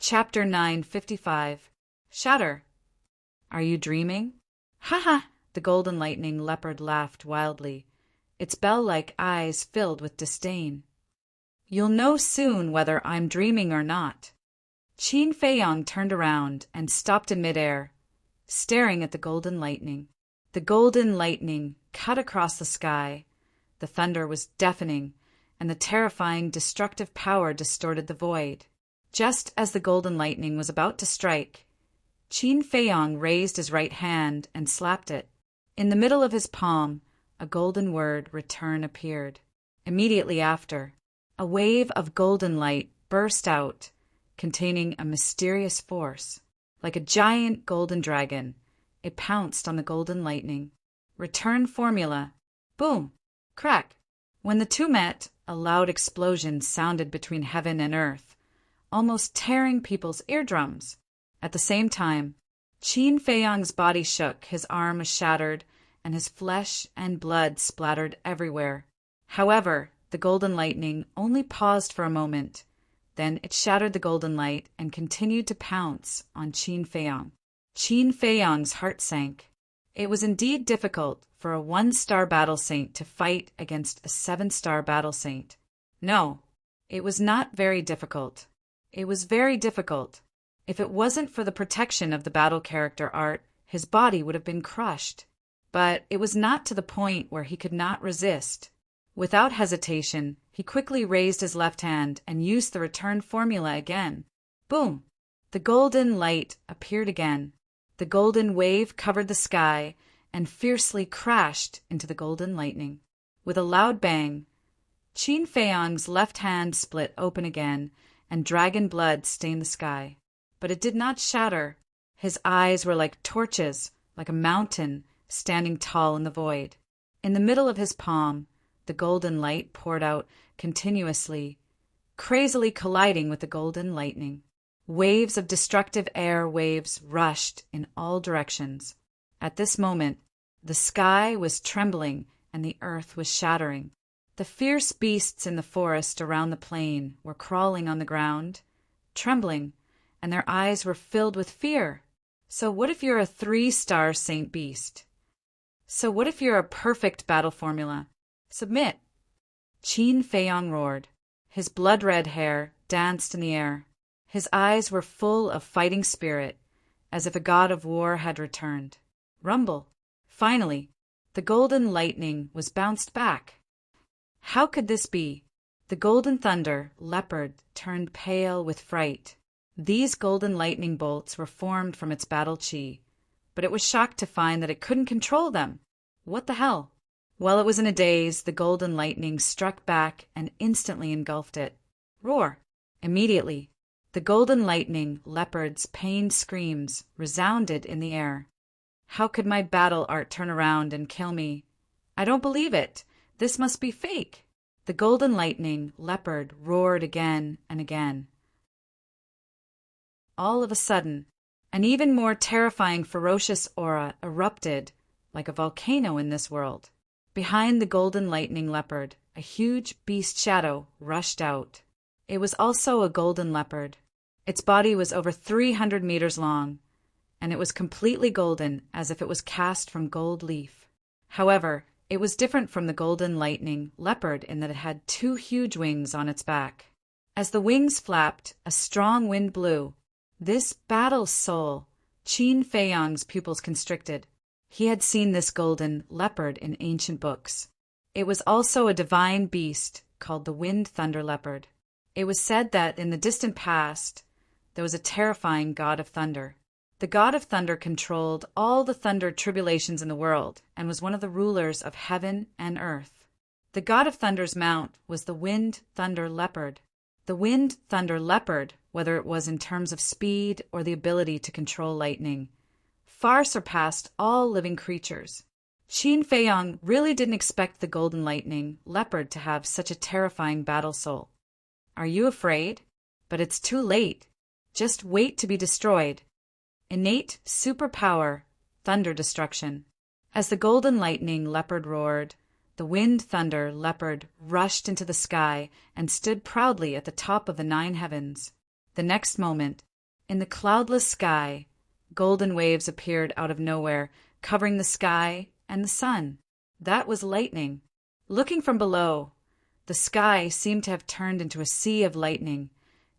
Chapter 955. Shatter. Are you dreaming? Ha ha! The golden lightning leopard laughed wildly, its bell-like eyes filled with disdain. You'll know soon whether I'm dreaming or not. Qin Feiyong turned around and stopped in midair, staring at the golden lightning. The golden lightning cut across the sky. The thunder was deafening, and the terrifying destructive power distorted the void. Just as the golden lightning was about to strike, Qin Feiyong raised his right hand and slapped it. In the middle of his palm, a golden word, return, appeared. Immediately after, a wave of golden light burst out, containing a mysterious force. Like a giant golden dragon, it pounced on the golden lightning. Return formula. Boom! Crack! When the two met, a loud explosion sounded between heaven and earth, almost tearing people's eardrums. At the same time, Qin Feiyong's body shook, his arm was shattered, and his flesh and blood splattered everywhere. However, the golden lightning only paused for a moment. Then it shattered the golden light and continued to pounce on Qin Feiyong. Qin Feiyong's heart sank. It was indeed difficult for a 1-star battle saint to fight against a 7-star battle saint. No, it was not very difficult. It was very difficult. If it wasn't for the protection of the battle character art, his body would have been crushed. But it was not to the point where he could not resist. Without hesitation, he quickly raised his left hand and used the return formula again. Boom! The golden light appeared again. The golden wave covered the sky and fiercely crashed into the golden lightning. With a loud bang, Qin Feiyong's left hand split open again, and dragon blood stained the sky. But it did not shatter. His eyes were like torches, like a mountain standing tall in the void. In the middle of his palm, the golden light poured out continuously, crazily colliding with the golden lightning. Waves of destructive air waves rushed in all directions. At this moment, the sky was trembling and the earth was shattering. The fierce beasts in the forest around the plain were crawling on the ground, trembling, and their eyes were filled with fear. So what if you're a 3-star saint beast? So what if you're a perfect battle formula? Submit! Qin Feiyong roared. His blood-red hair danced in the air. His eyes were full of fighting spirit, as if a god of war had returned. Rumble! Finally, the golden lightning was bounced back. How could this be? The golden thunder leopard turned pale with fright. These golden lightning bolts were formed from its battle chi, but it was shocked to find that it couldn't control them. What the hell? While it was in a daze, the golden lightning struck back and instantly engulfed it. Roar! Immediately, the golden lightning leopard's pained screams resounded in the air. How could my battle art turn around and kill me? I don't believe it. This must be fake. The golden lightning leopard roared again and again. All of a sudden, an even more terrifying, ferocious aura erupted, like a volcano in this world. Behind the golden lightning leopard, a huge beast shadow rushed out. It was also a golden leopard. Its body was over 300 meters long, and it was completely golden, as if it was cast from gold leaf. However, it was different from the golden lightning leopard in that it had 2 huge wings on its back. As the wings flapped, a strong wind blew. This battle soul, Qin Feiyong's pupils constricted. He had seen this golden leopard in ancient books. It was also a divine beast called the Wind Thunder Leopard. It was said that in the distant past, there was a terrifying god of thunder. The god of thunder controlled all the thunder tribulations in the world and was one of the rulers of heaven and earth. The god of thunder's mount was the Wind Thunder Leopard. The Wind Thunder Leopard, whether it was in terms of speed or the ability to control lightning, far surpassed all living creatures. Qin Feiyong really didn't expect the golden lightning leopard to have such a terrifying battle soul. Are you afraid? But it's too late. Just wait to be destroyed. Innate superpower, thunder destruction. As the golden lightning leopard roared, the Wind Thunder Leopard rushed into the sky and stood proudly at the top of the 9 heavens. The next moment, In the cloudless sky, golden waves appeared out of nowhere, covering the sky and the sun. That was lightning. Looking from below, the sky seemed to have turned into a sea of lightning,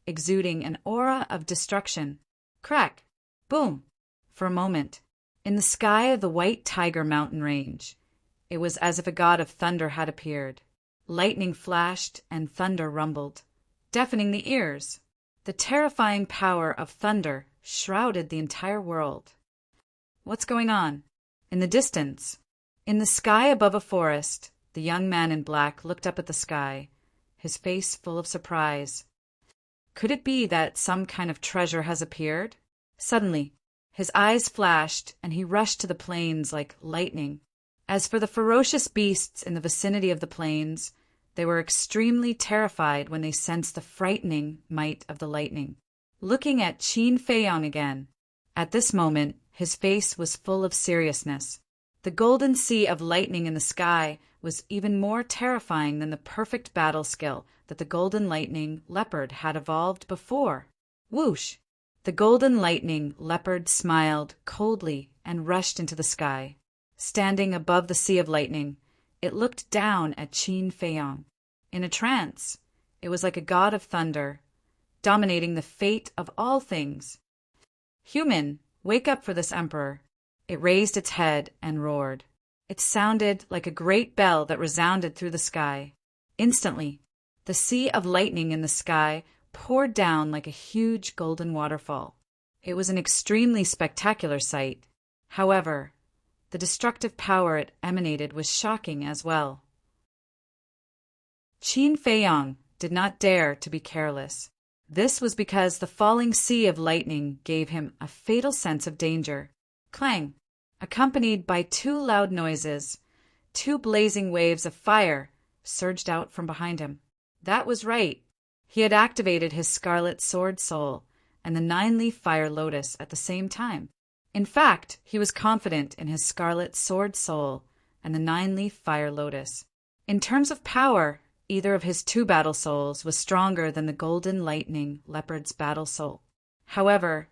exuding an aura of destruction. Crack! Boom! For a moment, in the sky of the White Tiger mountain range, it was as if a god of thunder had appeared. Lightning flashed and thunder rumbled, deafening the ears. The terrifying power of thunder shrouded the entire world. What's going on? In the distance, in the sky above a forest, the young man in black looked up at the sky, his face full of surprise. Could it be that some kind of treasure has appeared? Suddenly, his eyes flashed, and he rushed to the plains like lightning. As for the ferocious beasts in the vicinity of the plains, they were extremely terrified when they sensed the frightening might of the lightning. Looking at Qin Feiyang again, at this moment his face was full of seriousness. The golden sea of lightning in the sky was even more terrifying than the perfect battle skill that the golden lightning leopard had evolved before. Whoosh! The golden lightning leopard smiled coldly and rushed into the sky. Standing above the sea of lightning, it looked down at Qin Feiyang. In a trance, it was like a god of thunder, dominating the fate of all things. Human, wake up for this emperor. It raised its head and roared. It sounded like a great bell that resounded through the sky. Instantly, the sea of lightning in the sky poured down like a huge golden waterfall. It was an extremely spectacular sight. However, the destructive power it emanated was shocking as well. Qin Feiyang did not dare to be careless. This was because the falling sea of lightning gave him a fatal sense of danger. Clang! Accompanied by two loud noises, two blazing waves of fire surged out from behind him. That was right. He had activated his Scarlet Sword Soul and the Nine-Leaf Fire Lotus at the same time. In fact, he was confident in his Scarlet Sword Soul and the Nine-Leaf Fire Lotus. In terms of power, either of his two battle souls was stronger than the Golden Lightning Leopard's battle soul. However,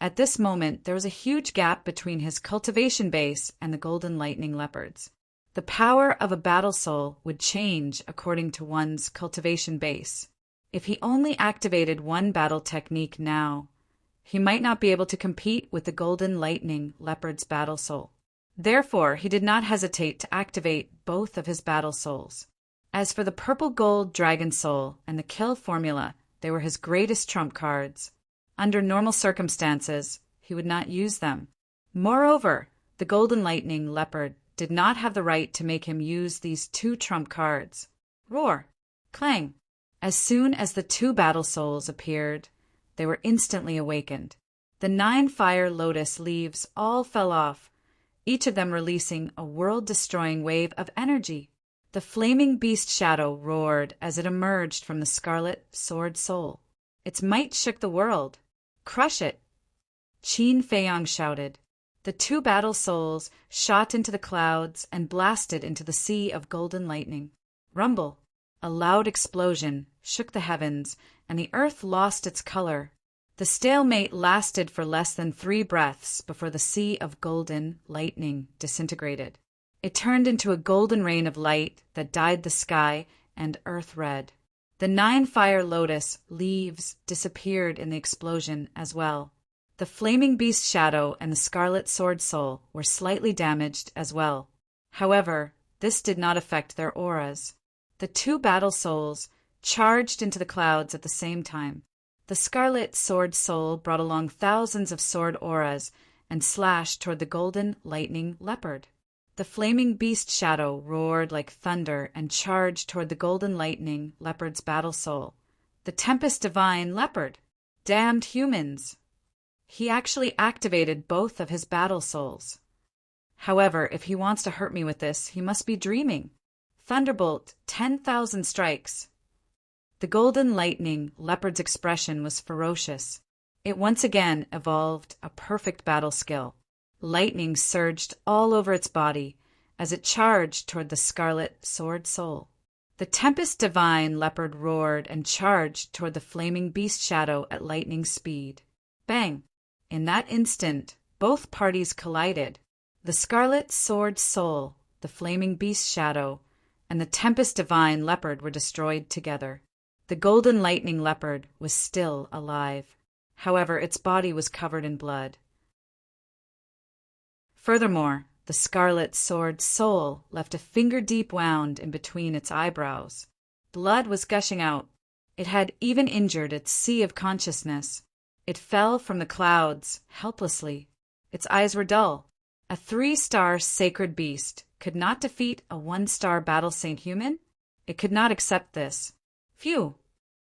at this moment there was a huge gap between his cultivation base and the Golden Lightning Leopard's. The power of a battle soul would change according to one's cultivation base. If he only activated one battle technique now, he might not be able to compete with the Golden Lightning Leopard's battle soul. Therefore, he did not hesitate to activate both of his battle souls. As for the Purple Gold Dragon Soul and the Kill Formula, they were his greatest trump cards. Under normal circumstances, he would not use them. Moreover, the Golden Lightning Leopard did not have the right to make him use these two trump cards. Roar! Clang! As soon as the two battle souls appeared, they were instantly awakened. The 9 Fire Lotus leaves all fell off, each of them releasing a world-destroying wave of energy. The flaming beast shadow roared as it emerged from the Scarlet Sword Soul. Its might shook the world. Crush it! Qin Feiyang shouted. The two battle souls shot into the clouds and blasted into the sea of golden lightning. Rumble! A loud explosion shook the heavens, and the earth lost its color. The stalemate lasted for less than 3 breaths before the sea of golden lightning disintegrated. It turned into a golden rain of light that dyed the sky and earth red. The 9 Fire Lotus leaves disappeared in the explosion as well. The flaming beast shadow and the Scarlet Sword Soul were slightly damaged as well. However, this did not affect their auras. The two battle souls charged into the clouds at the same time. The Scarlet Sword Soul brought along thousands of sword auras and slashed toward the Golden Lightning Leopard. The flaming beast shadow roared like thunder and charged toward the Golden Lightning Leopard's battle soul. The Tempest Divine Leopard! Damned humans! He actually activated both of his battle souls. However, if he wants to hurt me with this, he must be dreaming. Thunderbolt, 10,000 strikes. The Golden Lightning Leopard's expression was ferocious. It once again evolved a perfect battle skill. Lightning surged all over its body as it charged toward the Scarlet Sword Soul. The Tempest Divine Leopard roared and charged toward the flaming beast shadow at lightning speed. Bang! In that instant, both parties collided. The Scarlet Sword Soul, the Flaming Beast Shadow, and the Tempest Divine Leopard were destroyed together. The Golden Lightning Leopard was still alive. However, its body was covered in blood. Furthermore, the Scarlet Sword Soul left a finger-deep wound in between its eyebrows. Blood was gushing out. It had even injured its sea of consciousness. It fell from the clouds, helplessly. Its eyes were dull. A 3-star sacred beast could not defeat a 1-star battle saint human? It could not accept this. Phew!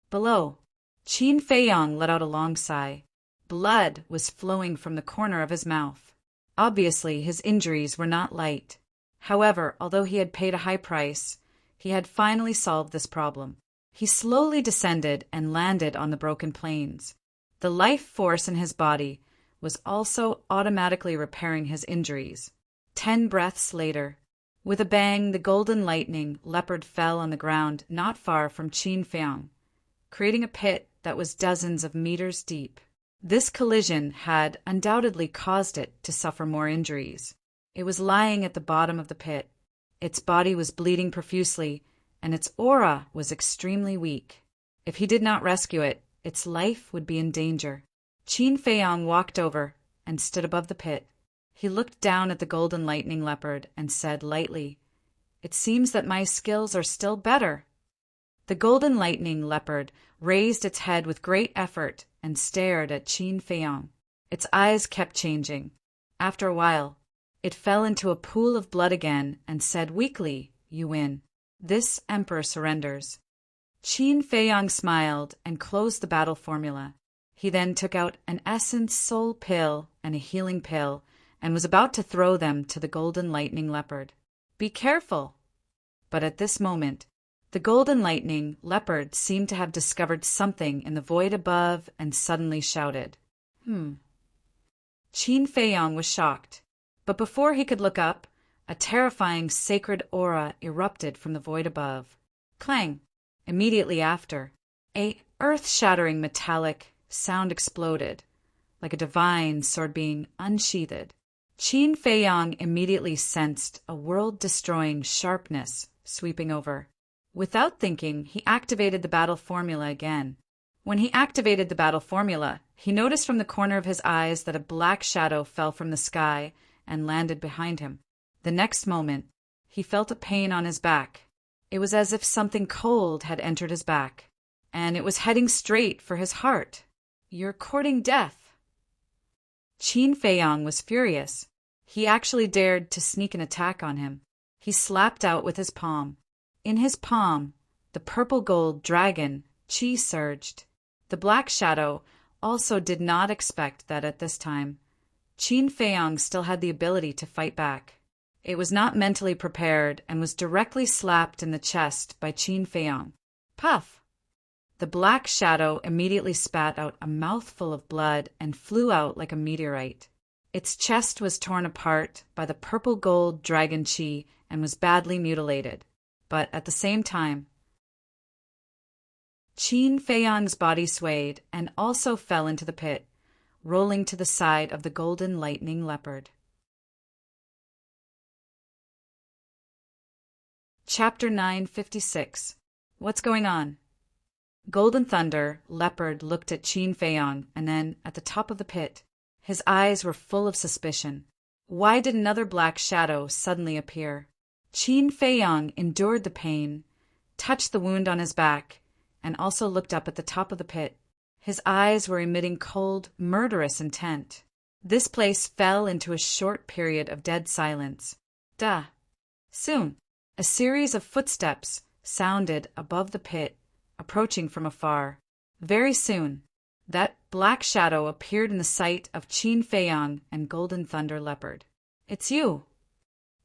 Below, Qin Feiyang let out a long sigh. Blood was flowing from the corner of his mouth. Obviously, his injuries were not light. However, although he had paid a high price, he had finally solved this problem. He slowly descended and landed on the broken plains. The life force in his body was also automatically repairing his injuries. 10 breaths later, with a bang, the Golden Lightning Leopard fell on the ground not far from Qin Feiyang, creating a pit that was dozens of meters deep. This collision had undoubtedly caused it to suffer more injuries. It was lying at the bottom of the pit. Its body was bleeding profusely, and its aura was extremely weak. If he did not rescue it, its life would be in danger. Qin Feiyang walked over and stood above the pit. He looked down at the Golden Lightning Leopard and said lightly, "It seems that my skills are still better." The Golden Lightning Leopard raised its head with great effort and stared at Qin Feiyang. Its eyes kept changing. After a while, it fell into a pool of blood again and said weakly, "You win. This emperor surrenders." Qin Feiyang smiled and closed the battle formula. He then took out an essence soul pill and a healing pill and was about to throw them to the Golden Lightning Leopard. "Be careful!" But at this moment, the Golden Lightning Leopard seemed to have discovered something in the void above and suddenly shouted, Qin Feiyang was shocked, but before he could look up, a terrifying sacred aura erupted from the void above. Clang! Immediately after, a earth-shattering metallic sound exploded, like a divine sword being unsheathed. Qin Feiyang immediately sensed a world-destroying sharpness sweeping over. Without thinking, he activated the battle formula again. When he activated the battle formula, he noticed from the corner of his eyes that a black shadow fell from the sky and landed behind him. The next moment, he felt a pain on his back. It was as if something cold had entered his back, and it was heading straight for his heart. "You're courting death." Qin Feiyang was furious. He actually dared to sneak an attack on him. He slapped out with his palm. In his palm, the purple-gold dragon Qi surged. The black shadow also did not expect that at this time, Qin Feiyang still had the ability to fight back. It was not mentally prepared and was directly slapped in the chest by Qin Feiyang. Puff! The black shadow immediately spat out a mouthful of blood and flew out like a meteorite. Its chest was torn apart by the purple-gold dragon Qi and was badly mutilated. But at the same time, Qin Feiyang's body swayed and also fell into the pit, rolling to the side of the Golden Lightning Leopard. Chapter 956. What's going on? Golden Thunder Leopard looked at Qin Feiyang and then at the top of the pit. His eyes were full of suspicion. Why did another black shadow suddenly appear? Qin Feiyang endured the pain, touched the wound on his back, and also looked up at the top of the pit. His eyes were emitting cold, murderous intent. This place fell into a short period of dead silence. Soon, a series of footsteps sounded above the pit, approaching from afar. Very soon, that black shadow appeared in the sight of Qin Feiyang and Golden Thunder Leopard. "It's you."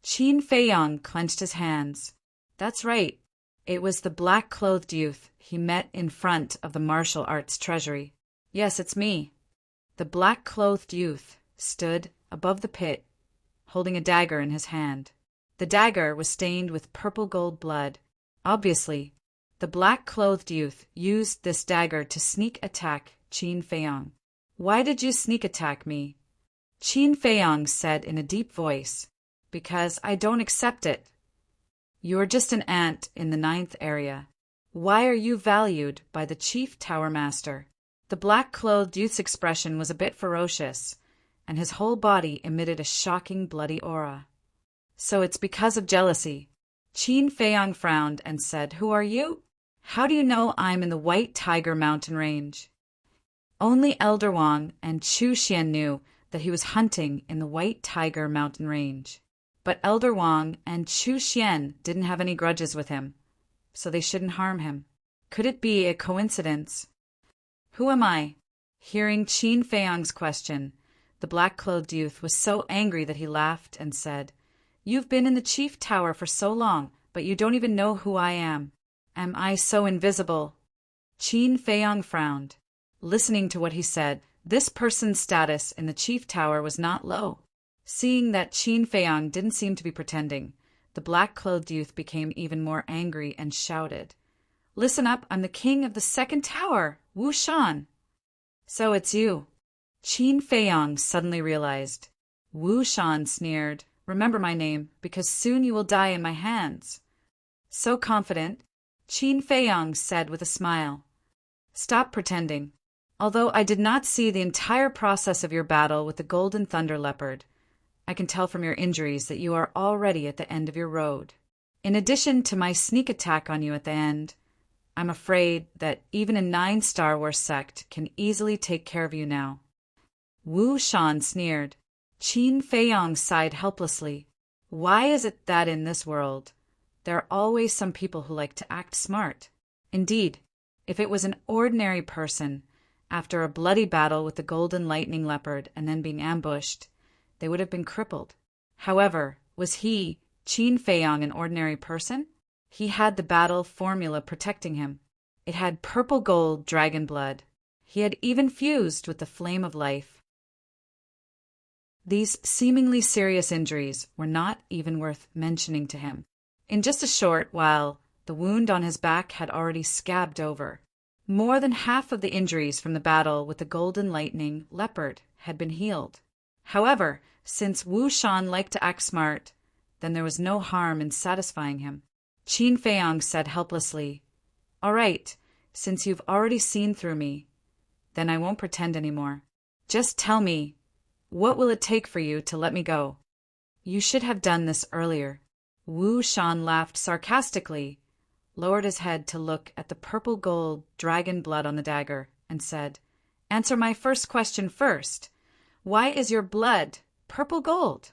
Qin Feiyang clenched his hands. That's right. It was the black-clothed youth he met in front of the martial arts treasury. "Yes, it's me." The black-clothed youth stood above the pit, holding a dagger in his hand. The dagger was stained with purple-gold blood. Obviously, the black-clothed youth used this dagger to sneak attack Qin Feiyang. Why did you sneak attack me? Qin Feiyang said in a deep voice, Because I don't accept it. You are just an ant in the 9th area. Why are you valued by the chief tower master? The black-clothed youth's expression was a bit ferocious, and his whole body emitted a shocking bloody aura. So it's because of jealousy. Qin Feiyang frowned and said, Who are you? How do you know I'm in the White Tiger mountain range? Only Elder Wang and Chu Xian knew that he was hunting in the White Tiger mountain range. But Elder Wang and Chu Xian didn't have any grudges with him, so they shouldn't harm him. Could it be a coincidence? Who am I? Hearing Qin Feiyang's question, the black-clothed youth was so angry that he laughed and said, You've been in the chief tower for so long, but you don't even know who I am. Am I so invisible? Qin Feiyang frowned. Listening to what he said, this person's status in the chief tower was not low. Seeing that Qin Feiyang didn't seem to be pretending, the black-clothed youth became even more angry and shouted, Listen up, I'm the king of the 2nd tower, Wu Shan. So it's you. Qin Feiyang suddenly realized. Wu Shan sneered, Remember my name, because soon you will die in my hands. So confident, Qin Feiyang said with a smile, Stop pretending. Although I did not see the entire process of your battle with the Golden Thunder Leopard, I can tell from your injuries that you are already at the end of your road. In addition to my sneak attack on you at the end, I'm afraid that even a 9-Star Wars sect can easily take care of you now. Wu Shan sneered. Qin Feiyang sighed helplessly. Why is it that in this world, there are always some people who like to act smart? Indeed, if it was an ordinary person, after a bloody battle with the Golden Lightning Leopard and then being ambushed, they would have been crippled. However, was he, Qin Feiyang, an ordinary person? He had the battle formula protecting him. It had purple gold dragon blood. He had even fused with the flame of life. These seemingly serious injuries were not even worth mentioning to him. In just a short while, the wound on his back had already scabbed over. More than half of the injuries from the battle with the Golden Lightning Leopard had been healed. However, since Wu Shan liked to act smart, then there was no harm in satisfying him. Qin Feiyang said helplessly, All right, since you've already seen through me, then I won't pretend anymore. Just tell me, what will it take for you to let me go? You should have done this earlier. Wu Shan laughed sarcastically, lowered his head to look at the purple gold dragon blood on the dagger, and said, Answer my first question first. Why is your blood purple gold?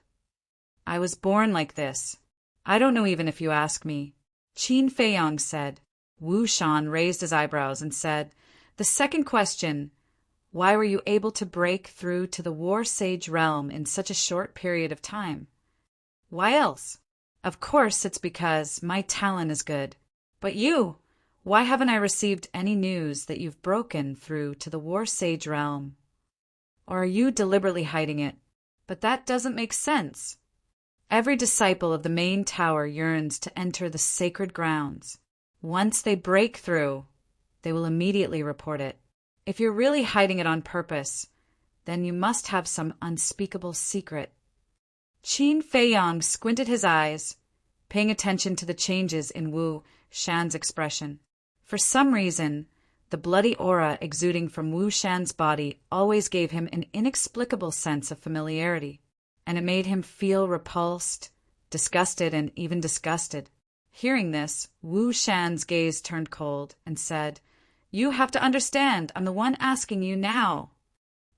I was born like this. I don't know even if you ask me. Qin Feiyang said. Wu Shan raised his eyebrows and said, The second question, why were you able to break through to the War Sage realm in such a short period of time? Why else? Of course it's because my talent is good. But you, why haven't I received any news that you've broken through to the War Sage realm? Or are you deliberately hiding it? But that doesn't make sense. Every disciple of the main tower yearns to enter the sacred grounds. Once they break through, they will immediately report it. If you're really hiding it on purpose, then you must have some unspeakable secret. Qin Feiyang squinted his eyes, paying attention to the changes in Wu Shan's expression. For some reason, the bloody aura exuding from Wu Shan's body always gave him an inexplicable sense of familiarity, and it made him feel repulsed, disgusted, and even disgusted. Hearing this, Wu Shan's gaze turned cold and said, You have to understand, I'm the one asking you now.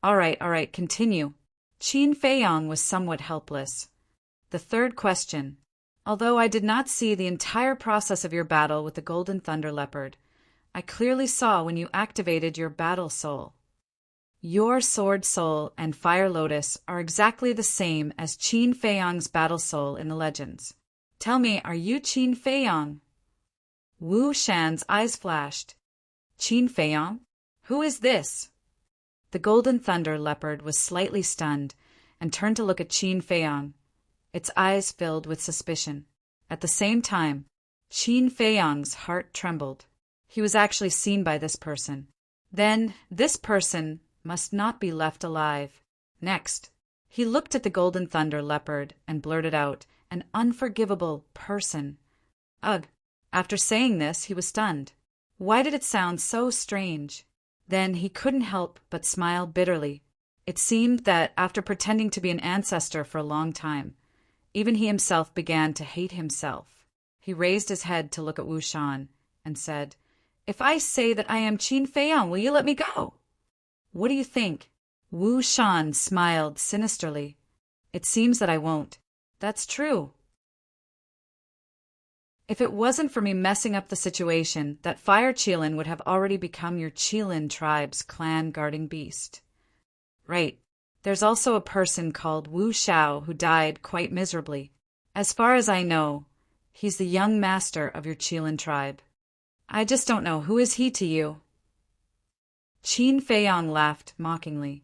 All right, continue. Qin Feiyang was somewhat helpless. The third question. Although I did not see the entire process of your battle with the Golden Thunder Leopard, I clearly saw when you activated your battle soul. Your sword soul and fire lotus are exactly the same as Qin Feiyang's battle soul in the legends. Tell me, are you Qin Feiyang? Wu Shan's eyes flashed. Qin Feiyang? Who is this? The Golden Thunder Leopard was slightly stunned and turned to look at Qin Feiyang. Its eyes filled with suspicion. At the same time, Qin Feiyang's heart trembled. He was actually seen by this person. Then, this person must not be left alive. Next, he looked at the Golden Thunder leopard and blurted out, an unforgivable person. Ugh! After saying this, he was stunned. Why did it sound so strange? Then he couldn't help but smile bitterly. It seemed that after pretending to be an ancestor for a long time, even he himself began to hate himself. He raised his head to look at Wu Shan and said, "If I say that I am Qin Feiyang, will you let me go?" "What do you think?" Wu Shan smiled sinisterly. "It seems that I won't." "That's true." "If it wasn't for me messing up the situation, that fire Qilin would have already become your Qilin tribe's clan guarding beast." "Right. There's also a person called Wu Xiao who died quite miserably. As far as I know, he's the young master of your Qilin tribe. I just don't know, who is he to you?" Qin Feiyang laughed mockingly.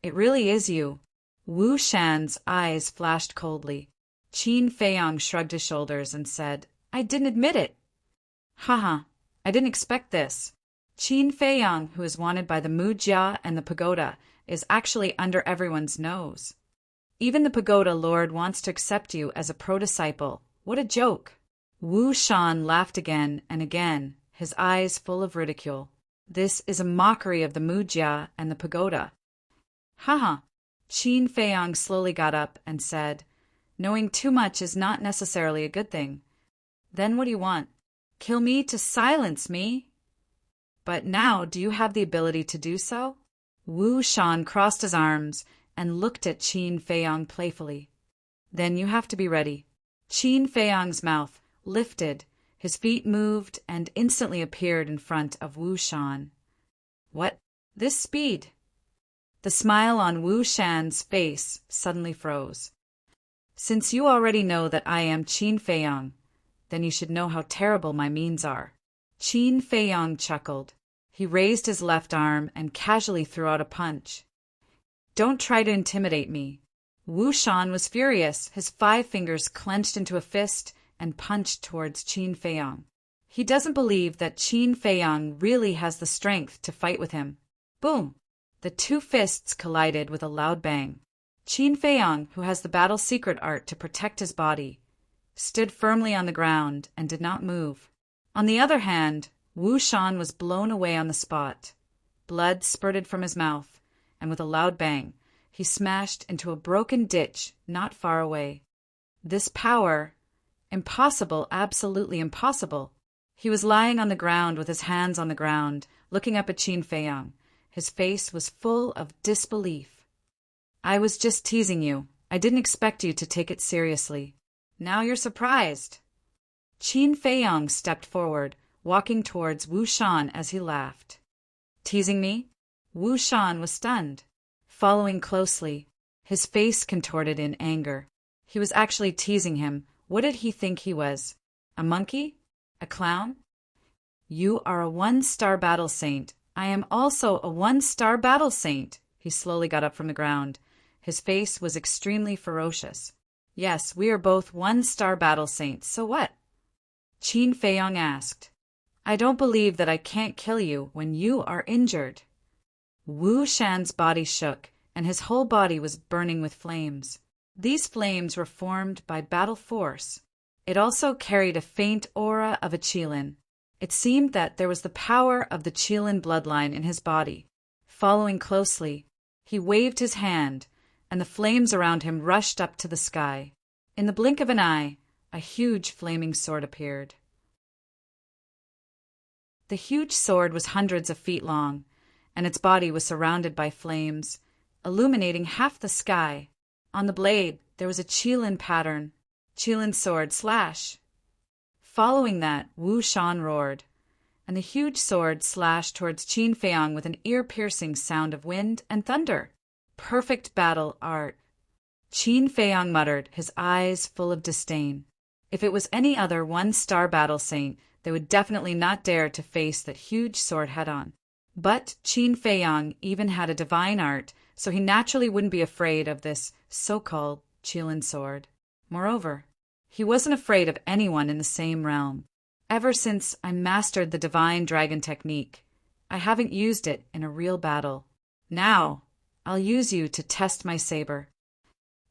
"It really is you." Wu Shan's eyes flashed coldly. Qin Feiyang shrugged his shoulders and said, "I didn't admit it." "Haha, I didn't expect this. Qin Feiyang, who is wanted by the Mujia and the Pagoda, is actually under everyone's nose. Even the Pagoda Lord wants to accept you as a pro-disciple. What a joke!" Wu Shan laughed again and again, his eyes full of ridicule. "This is a mockery of the Mujia and the Pagoda." "Haha." Qin Feiyang slowly got up and said, "Knowing too much is not necessarily a good thing. Then what do you want? Kill me to silence me? But now, do you have the ability to do so?" Wu Shan crossed his arms and looked at Qin Feiyang playfully. "Then you have to be ready." Qin Feiyang's mouth lifted, his feet moved, and instantly appeared in front of Wu Shan. "What? This speed?" The smile on Wu Shan's face suddenly froze. "Since you already know that I am Qin Feiyang, then you should know how terrible my means are." Qin Feiyang chuckled. He raised his left arm and casually threw out a punch. "Don't try to intimidate me." Wu Shan was furious, his 5 fingers clenched into a fist and punched towards Qin Feiyang. He doesn't believe that Qin Feiyang really has the strength to fight with him. Boom! The 2 fists collided with a loud bang. Qin Feiyang, who has the battle secret art to protect his body, stood firmly on the ground and did not move. On the other hand, Wu Shan was blown away on the spot. Blood spurted from his mouth, and with a loud bang, he smashed into a broken ditch not far away. This power... impossible, absolutely impossible. He was lying on the ground with his hands on the ground, looking up at Qin Feiyang. His face was full of disbelief. "I was just teasing you. I didn't expect you to take it seriously. Now you're surprised." Qin Feiyang stepped forward, walking towards Wu Shan as he laughed. "Teasing me?" Wu Shan was stunned. Following closely, his face contorted in anger. He was actually teasing him. What did he think he was? A monkey? A clown? "You are a 1-star battle saint. I am also a 1-star battle saint." He slowly got up from the ground. His face was extremely ferocious. "Yes, we are both 1-star battle saints. So what?" Qin Feiyang asked. "I don't believe that I can't kill you when you are injured." Wu Shan's body shook, and his whole body was burning with flames. These flames were formed by battle force. It also carried a faint aura of a Qilin. It seemed that there was the power of the Qilin bloodline in his body. Following closely, he waved his hand, and the flames around him rushed up to the sky. In the blink of an eye, a huge flaming sword appeared. The huge sword was hundreds of feet long, and its body was surrounded by flames, illuminating half the sky. On the blade, there was a Qilin pattern. Qilin sword slash. Following that, Wu Shan roared, and the huge sword slashed towards Qin Feiyang with an ear-piercing sound of wind and thunder. Perfect battle art. Qin Feiyang muttered, his eyes full of disdain. If it was any other 1-star battle saint, they would definitely not dare to face that huge sword head-on. But Qin Feiyang even had a divine art, so he naturally wouldn't be afraid of this so-called Qilin sword. Moreover, he wasn't afraid of anyone in the same realm. Ever since I mastered the divine dragon technique, I haven't used it in a real battle. Now, I'll use you to test my saber.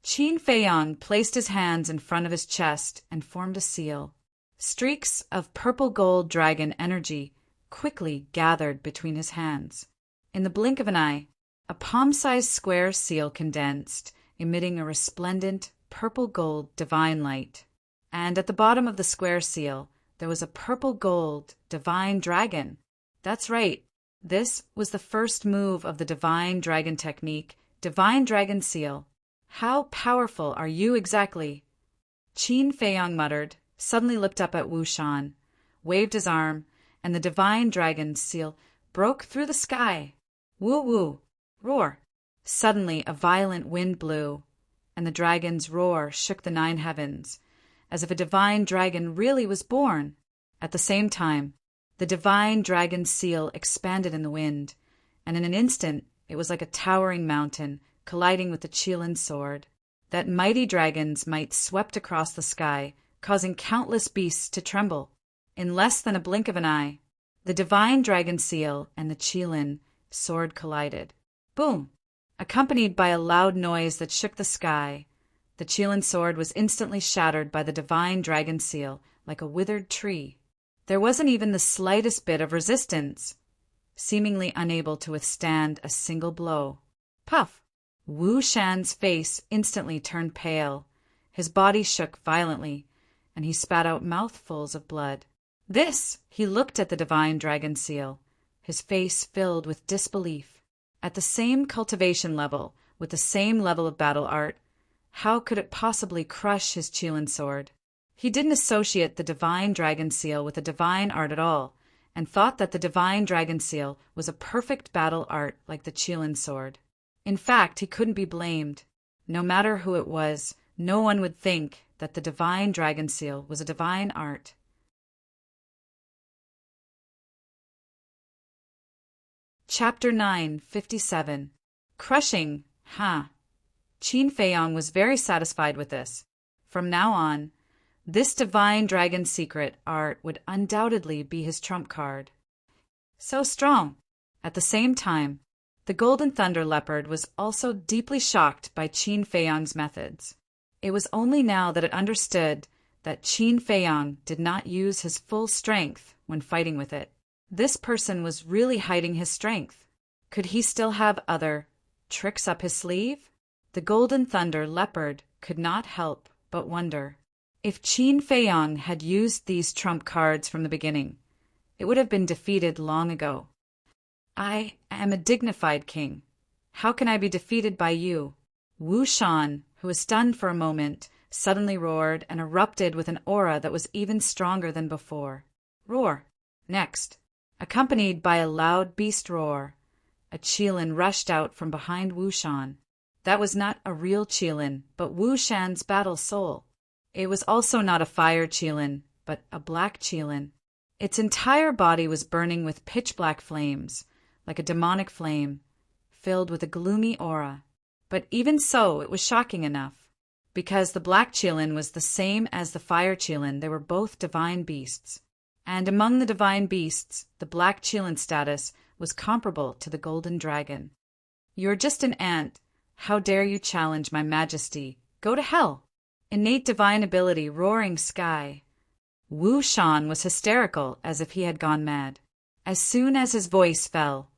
Qin Feiyang placed his hands in front of his chest and formed a seal. Streaks of purple-gold dragon energy quickly gathered between his hands. In the blink of an eye, a palm-sized square seal condensed, emitting a resplendent purple-gold divine light. And at the bottom of the square seal, there was a purple-gold divine dragon. That's right. This was the first move of the divine dragon technique, divine dragon seal. How powerful are you exactly? Qin Feiyang muttered, suddenly looked up at Wu Shan, waved his arm, and the divine dragon seal broke through the sky. Woo-woo! Roar! Suddenly a violent wind blew, and the dragon's roar shook the 9 heavens, as if a divine dragon really was born. At the same time, the divine dragon seal expanded in the wind, and in an instant it was like a towering mountain colliding with the Qilin sword. That mighty dragon's might swept across the sky, causing countless beasts to tremble. In less than a blink of an eye, the divine dragon seal and the Qilin sword collided. Boom! Accompanied by a loud noise that shook the sky, the Qilin sword was instantly shattered by the divine dragon seal like a withered tree. There wasn't even the slightest bit of resistance, seemingly unable to withstand a single blow. Puff! Wu Shan's face instantly turned pale. His body shook violently, and he spat out mouthfuls of blood. He looked at the divine dragon seal, his face filled with disbelief. At the same cultivation level, with the same level of battle art, how could it possibly crush his Qilin sword? He didn't associate the divine dragon seal with the divine art at all, and thought that the divine dragon seal was a perfect battle art like the Qilin sword. In fact, he couldn't be blamed. No matter who it was, no one would think that the divine dragon seal was a divine art. Chapter 9:57. Crushing, huh? Qin Feiyang was very satisfied with this. From now on, this divine dragon secret art would undoubtedly be his trump card. So strong. At the same time, the Golden Thunder Leopard was also deeply shocked by Qin Feiyang's methods. It was only now that it understood that Qin Feiyang did not use his full strength when fighting with it. This person was really hiding his strength. Could he still have other tricks up his sleeve? The Golden Thunder Leopard could not help but wonder. If Qin Feiyang had used these trump cards from the beginning, it would have been defeated long ago. I am a dignified king. How can I be defeated by you? Wu Shan, who was stunned for a moment, suddenly roared and erupted with an aura that was even stronger than before. Roar! Next, accompanied by a loud beast roar, a Qilin rushed out from behind Wu Shan. That was not a real Qilin, but Wu Shan's battle soul. It was also not a fire Qilin, but a black Qilin. Its entire body was burning with pitch-black flames, like a demonic flame, filled with a gloomy aura. But even so, it was shocking enough. Because the black Qilin was the same as the fire Qilin, they were both divine beasts. And among the divine beasts, the black Qilin status was comparable to the golden dragon. You're just an ant. How dare you challenge my majesty? Go to hell! Innate divine ability, roaring sky. Wu Shan was hysterical, as if he had gone mad. As soon as his voice fell,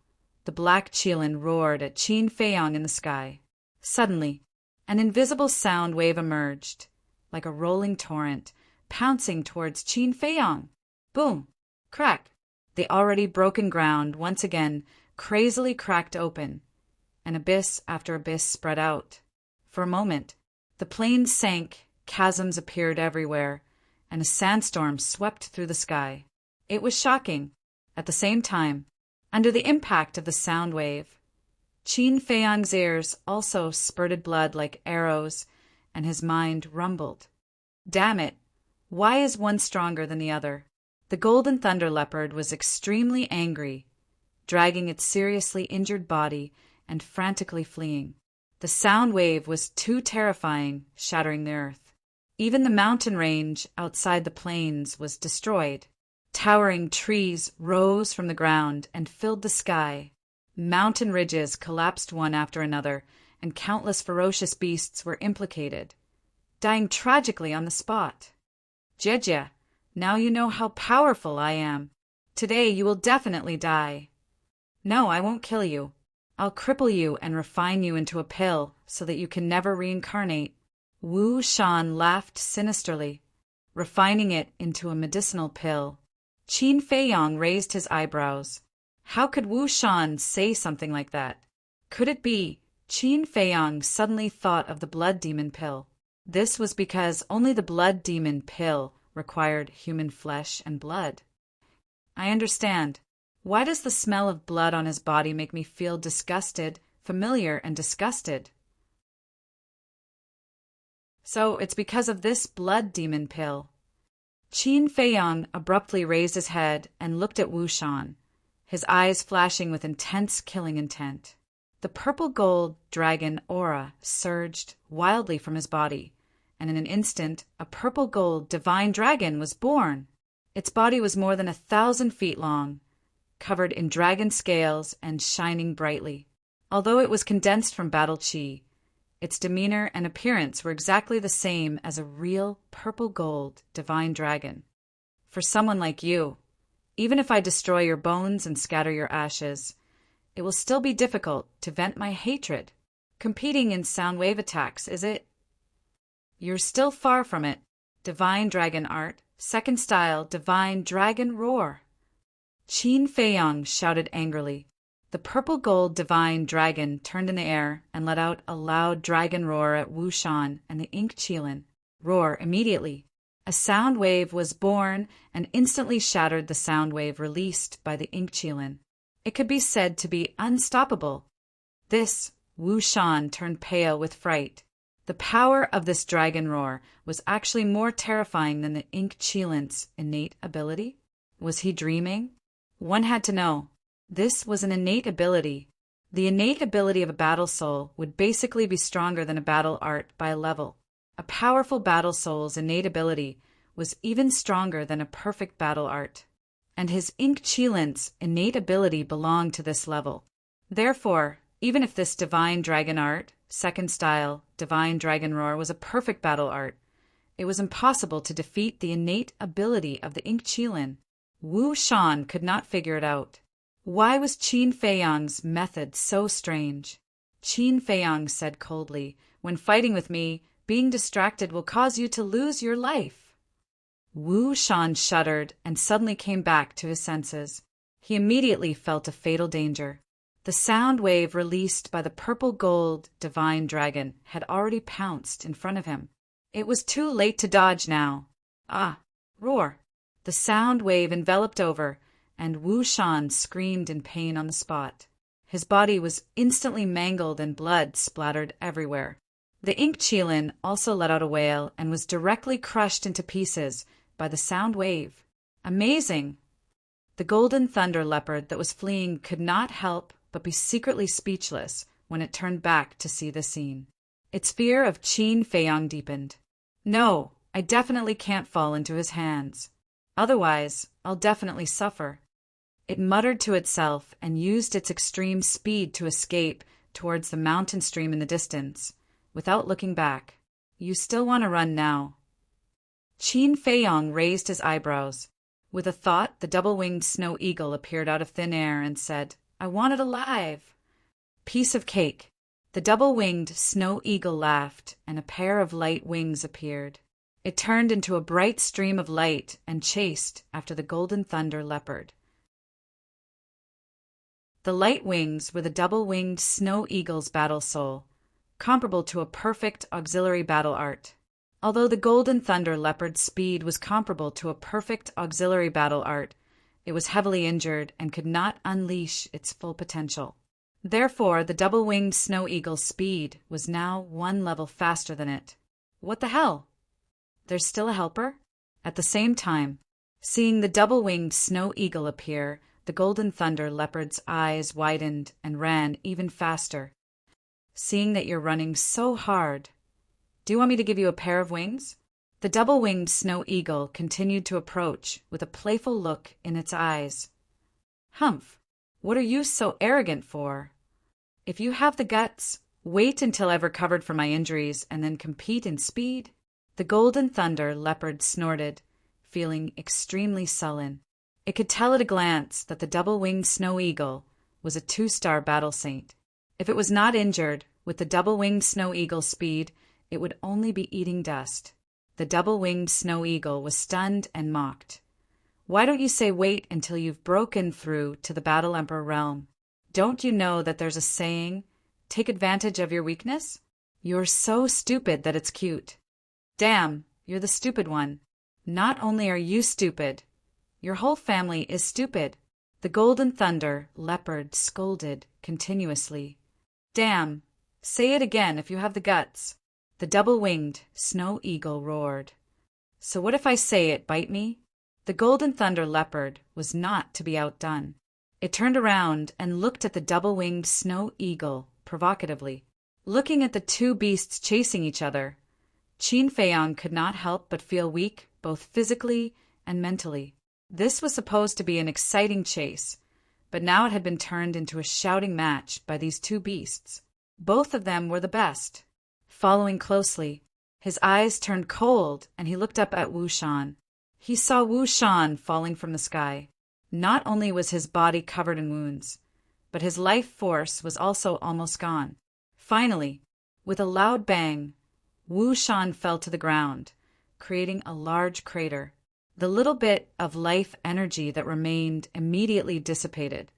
the black Qilin roared at Qin Feiyang in the sky. Suddenly, an invisible sound wave emerged, like a rolling torrent, pouncing towards Qin Feiyang. Boom! Crack! The already broken ground once again crazily cracked open, and abyss after abyss spread out. For a moment, the plains sank, chasms appeared everywhere, and a sandstorm swept through the sky. It was shocking. At the same time, under the impact of the sound wave, Qin Feiyang's ears also spurted blood like arrows, and his mind rumbled. Damn it! Why is one stronger than the other? The Golden Thunder Leopard was extremely angry, dragging its seriously injured body and frantically fleeing. The sound wave was too terrifying, shattering the earth. Even the mountain range outside the plains was destroyed. Towering trees rose from the ground and filled the sky. Mountain ridges collapsed one after another, and countless ferocious beasts were implicated, dying tragically on the spot. Jeje, now you know how powerful I am. Today you will definitely die. No, I won't kill you. I'll cripple you and refine you into a pill so that you can never reincarnate. Wu Shan laughed sinisterly, refining it into a medicinal pill. Qin Feiyong raised his eyebrows. How could Wu Shan say something like that? Could it be Qin Feiyong suddenly thought of the blood demon pill? This was because only the blood demon pill required human flesh and blood. I understand. Why does the smell of blood on his body make me feel disgusted, familiar, and disgusted? So it's because of this blood demon pill. Qin Feiyong abruptly raised his head and looked at Wu Shan, his eyes flashing with intense killing intent. The purple-gold dragon aura surged wildly from his body, and in an instant a purple-gold divine dragon was born. Its body was more than 1,000 feet long, covered in dragon scales and shining brightly. Although it was condensed from battle chi, its demeanor and appearance were exactly the same as a real purple-gold divine dragon. For someone like you, even if I destroy your bones and scatter your ashes, it will still be difficult to vent my hatred. Competing in sound wave attacks, is it? You're still far from it. Divine dragon art, second style, divine dragon roar. Qin Feiyong shouted angrily. The purple-gold divine dragon turned in the air and let out a loud dragon roar at Wu Shan and the Ink Qilin. Roar immediately. A sound wave was born and instantly shattered the sound wave released by the Ink Qilin. It could be said to be unstoppable. Wu Shan turned pale with fright. The power of this dragon roar was actually more terrifying than the Ink Qilin's innate ability. Was he dreaming? One had to know. This was an innate ability. The innate ability of a battle soul would basically be stronger than a battle art by a level. A powerful battle soul's innate ability was even stronger than a perfect battle art. And his Ink Qilin's innate ability belonged to this level. Therefore, even if this divine dragon art, second style, divine dragon roar was a perfect battle art, it was impossible to defeat the innate ability of the Ink Qilin. Wu Shan could not figure it out. Why was Qin Feiyong's method so strange? Qin Feiyong said coldly, "When fighting with me, being distracted will cause you to lose your life." Wu Shan shuddered and suddenly came back to his senses. He immediately felt a fatal danger. The sound wave released by the purple-gold divine dragon had already pounced in front of him. It was too late to dodge now. Ah! Roar! The sound wave enveloped over, and Wu Shan screamed in pain on the spot. His body was instantly mangled and blood splattered everywhere. The Ink Qilin also let out a wail and was directly crushed into pieces by the sound wave. Amazing! The golden thunder leopard that was fleeing could not help but be secretly speechless when it turned back to see the scene. Its fear of Qin Feiyong deepened. No, I definitely can't fall into his hands. Otherwise, I'll definitely suffer. It muttered to itself and used its extreme speed to escape towards the mountain stream in the distance, without looking back. You still want to run now. Qin Feiyong raised his eyebrows. With a thought, the double-winged snow eagle appeared out of thin air and said, "I want it alive." Piece of cake. The double-winged snow eagle laughed, and a pair of light wings appeared. It turned into a bright stream of light and chased after the golden thunder leopard. The light wings were the double-winged snow eagle's battle soul, comparable to a perfect auxiliary battle art. Although the golden thunder leopard's speed was comparable to a perfect auxiliary battle art, it was heavily injured and could not unleash its full potential. Therefore, the double-winged snow eagle's speed was now one level faster than it. What the hell? There's still a helper? At the same time, seeing the double-winged snow eagle appear, the golden thunder leopard's eyes widened and ran even faster. Seeing that you're running so hard, do you want me to give you a pair of wings? The double-winged snow eagle continued to approach with a playful look in its eyes. Humph! What are you so arrogant for? If you have the guts, wait until I've recovered from my injuries and then compete in speed." The Golden Thunder leopard snorted, feeling extremely sullen. It could tell at a glance that the double-winged snow eagle was a 2-star battle saint. If it was not injured, with the double-winged snow eagle's speed, it would only be eating dust. The double-winged snow eagle was stunned and mocked. "Why don't you say wait until you've broken through to the Battle Emperor realm? Don't you know that there's a saying, take advantage of your weakness? You're so stupid that it's cute." "Damn, you're the stupid one. Not only are you stupid, your whole family is stupid." The Golden Thunder leopard scolded continuously. "Damn, say it again if you have the guts." The double-winged snow eagle roared. "So what if I say it, bite me?" The Golden Thunder leopard was not to be outdone. It turned around and looked at the double-winged snow eagle provocatively. Looking at the two beasts chasing each other, Qin Feiyang could not help but feel weak both physically and mentally. This was supposed to be an exciting chase, but now it had been turned into a shouting match by these two beasts. Both of them were the best. Following closely, his eyes turned cold and he looked up at Wu Shan. He saw Wu Shan falling from the sky. Not only was his body covered in wounds, but his life force was also almost gone. Finally, with a loud bang, Wu Shan fell to the ground, creating a large crater. The little bit of life energy that remained immediately dissipated.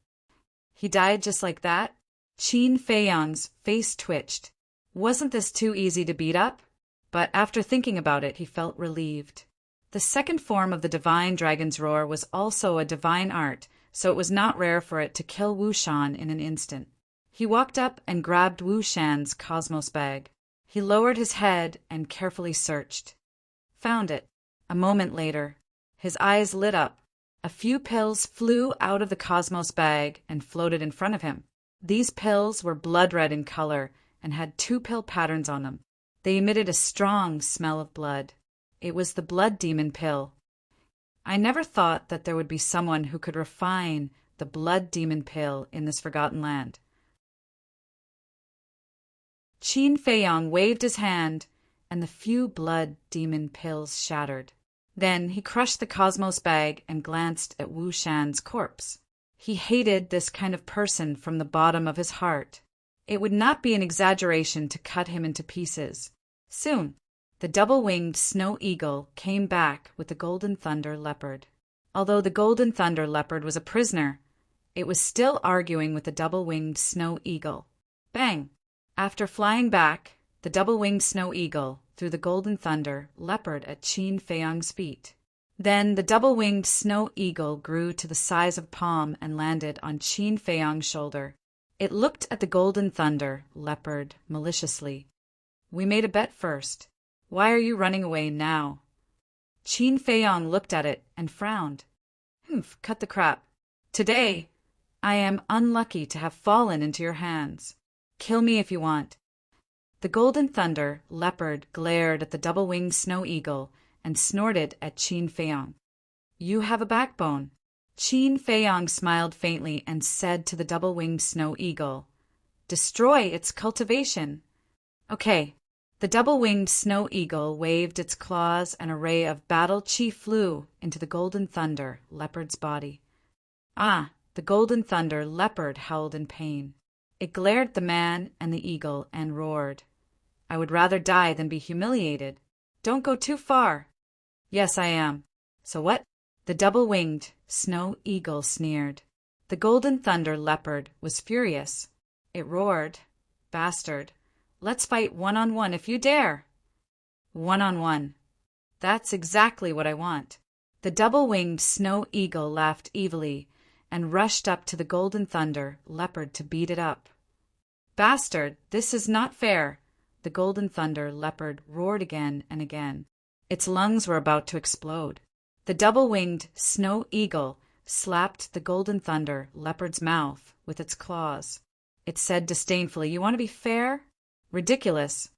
He died just like that? Qin Feiyang's face twitched. Wasn't this too easy to beat up? But after thinking about it, he felt relieved. The second form of the divine dragon's roar was also a divine art, so it was not rare for it to kill Wu Shan in an instant. He walked up and grabbed Wu Shan's cosmos bag. He lowered his head and carefully searched. Found it. A moment later, his eyes lit up. A few pills flew out of the cosmos bag and floated in front of him. These pills were blood red in color and had 2 pill patterns on them. They emitted a strong smell of blood. It was the blood demon pill. I never thought that there would be someone who could refine the blood demon pill in this forgotten land. Qin Feiyang waved his hand, and the few blood demon pills shattered. Then he crushed the cosmos bag and glanced at Wu Shan's corpse. He hated this kind of person from the bottom of his heart. It would not be an exaggeration to cut him into pieces. Soon, the double-winged snow eagle came back with the Golden Thunder leopard. Although the Golden Thunder leopard was a prisoner, it was still arguing with the double-winged snow eagle. Bang! After flying back, the double-winged snow eagle threw the Golden Thunder leopard at Qin Feiyang's feet. Then the double-winged snow eagle grew to the size of a palm and landed on Qin Feiyang's shoulder. It looked at the Golden Thunder leopard maliciously. "We made a bet first. Why are you running away now?" Qin Feiyang looked at it and frowned. "Humph, cut the crap. Today, I am unlucky to have fallen into your hands. Kill me if you want." The Golden Thunder leopard glared at the double-winged snow eagle and snorted at Qin Feiyang. "You have a backbone." Qin Feiyang smiled faintly and said to the double-winged snow eagle, "Destroy its cultivation." "Okay." The double-winged snow eagle waved its claws and a ray of battle chi flew into the Golden Thunder leopard's body. Ah! The Golden Thunder leopard howled in pain. It glared at the man and the eagle and roared. "I would rather die than be humiliated. Don't go too far." "Yes, I am." "So what?" The double-winged snow eagle sneered. The Golden Thunder leopard was furious. It roared, "Bastard, let's fight one-on-one if you dare." "One-on-one. That's exactly what I want." The double-winged snow eagle laughed evilly and rushed up to the Golden Thunder leopard to beat it up. "Bastard, this is not fair." The Golden Thunder leopard roared again and again. Its lungs were about to explode. The double-winged snow eagle slapped the Golden Thunder leopard's mouth with its claws. It said disdainfully, "You want to be fair? Ridiculous."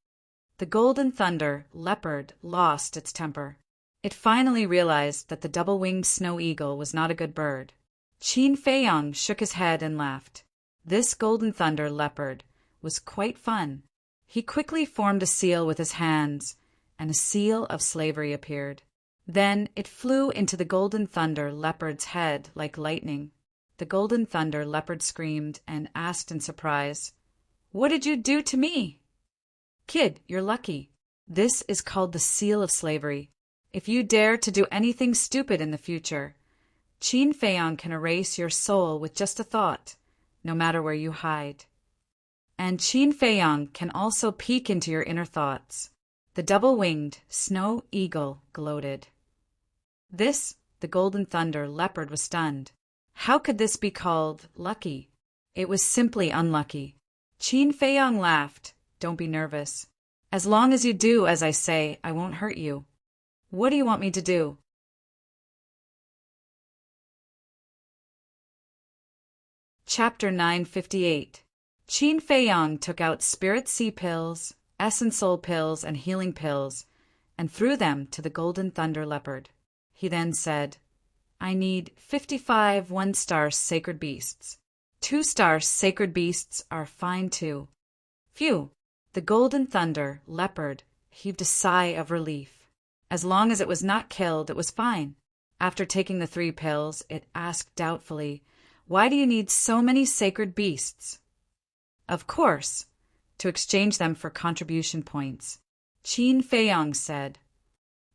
The Golden Thunder leopard lost its temper. It finally realized that the double-winged snow eagle was not a good bird. Qin Feiyang shook his head and laughed. This Golden Thunder leopard was quite fun. He quickly formed a seal with his hands, and a seal of slavery appeared. Then it flew into the Golden Thunder leopard's head like lightning. The Golden Thunder leopard screamed and asked in surprise, "What did you do to me?" "Kid, you're lucky. This is called the seal of slavery. If you dare to do anything stupid in the future, Qin Feiyang can erase your soul with just a thought, no matter where you hide. And Qin Feiyang can also peek into your inner thoughts." The double-winged snow eagle gloated. The Golden Thunder leopard was stunned. How could this be called lucky? It was simply unlucky. Qin Feiyang laughed. "Don't be nervous. As long as you do as I say, I won't hurt you. What do you want me to do?" Chapter 958. Qin Feiyang took out spirit sea pills, essence soul pills, and healing pills, and threw them to the Golden Thunder leopard. He then said, "I need 55 one-star sacred beasts. 2-star sacred beasts are fine too." Phew! The Golden Thunder leopard heaved a sigh of relief. As long as it was not killed, it was fine. After taking the 3 pills, it asked doubtfully, "Why do you need so many sacred beasts?" "Of course, to exchange them for contribution points." Qin Feiyang said,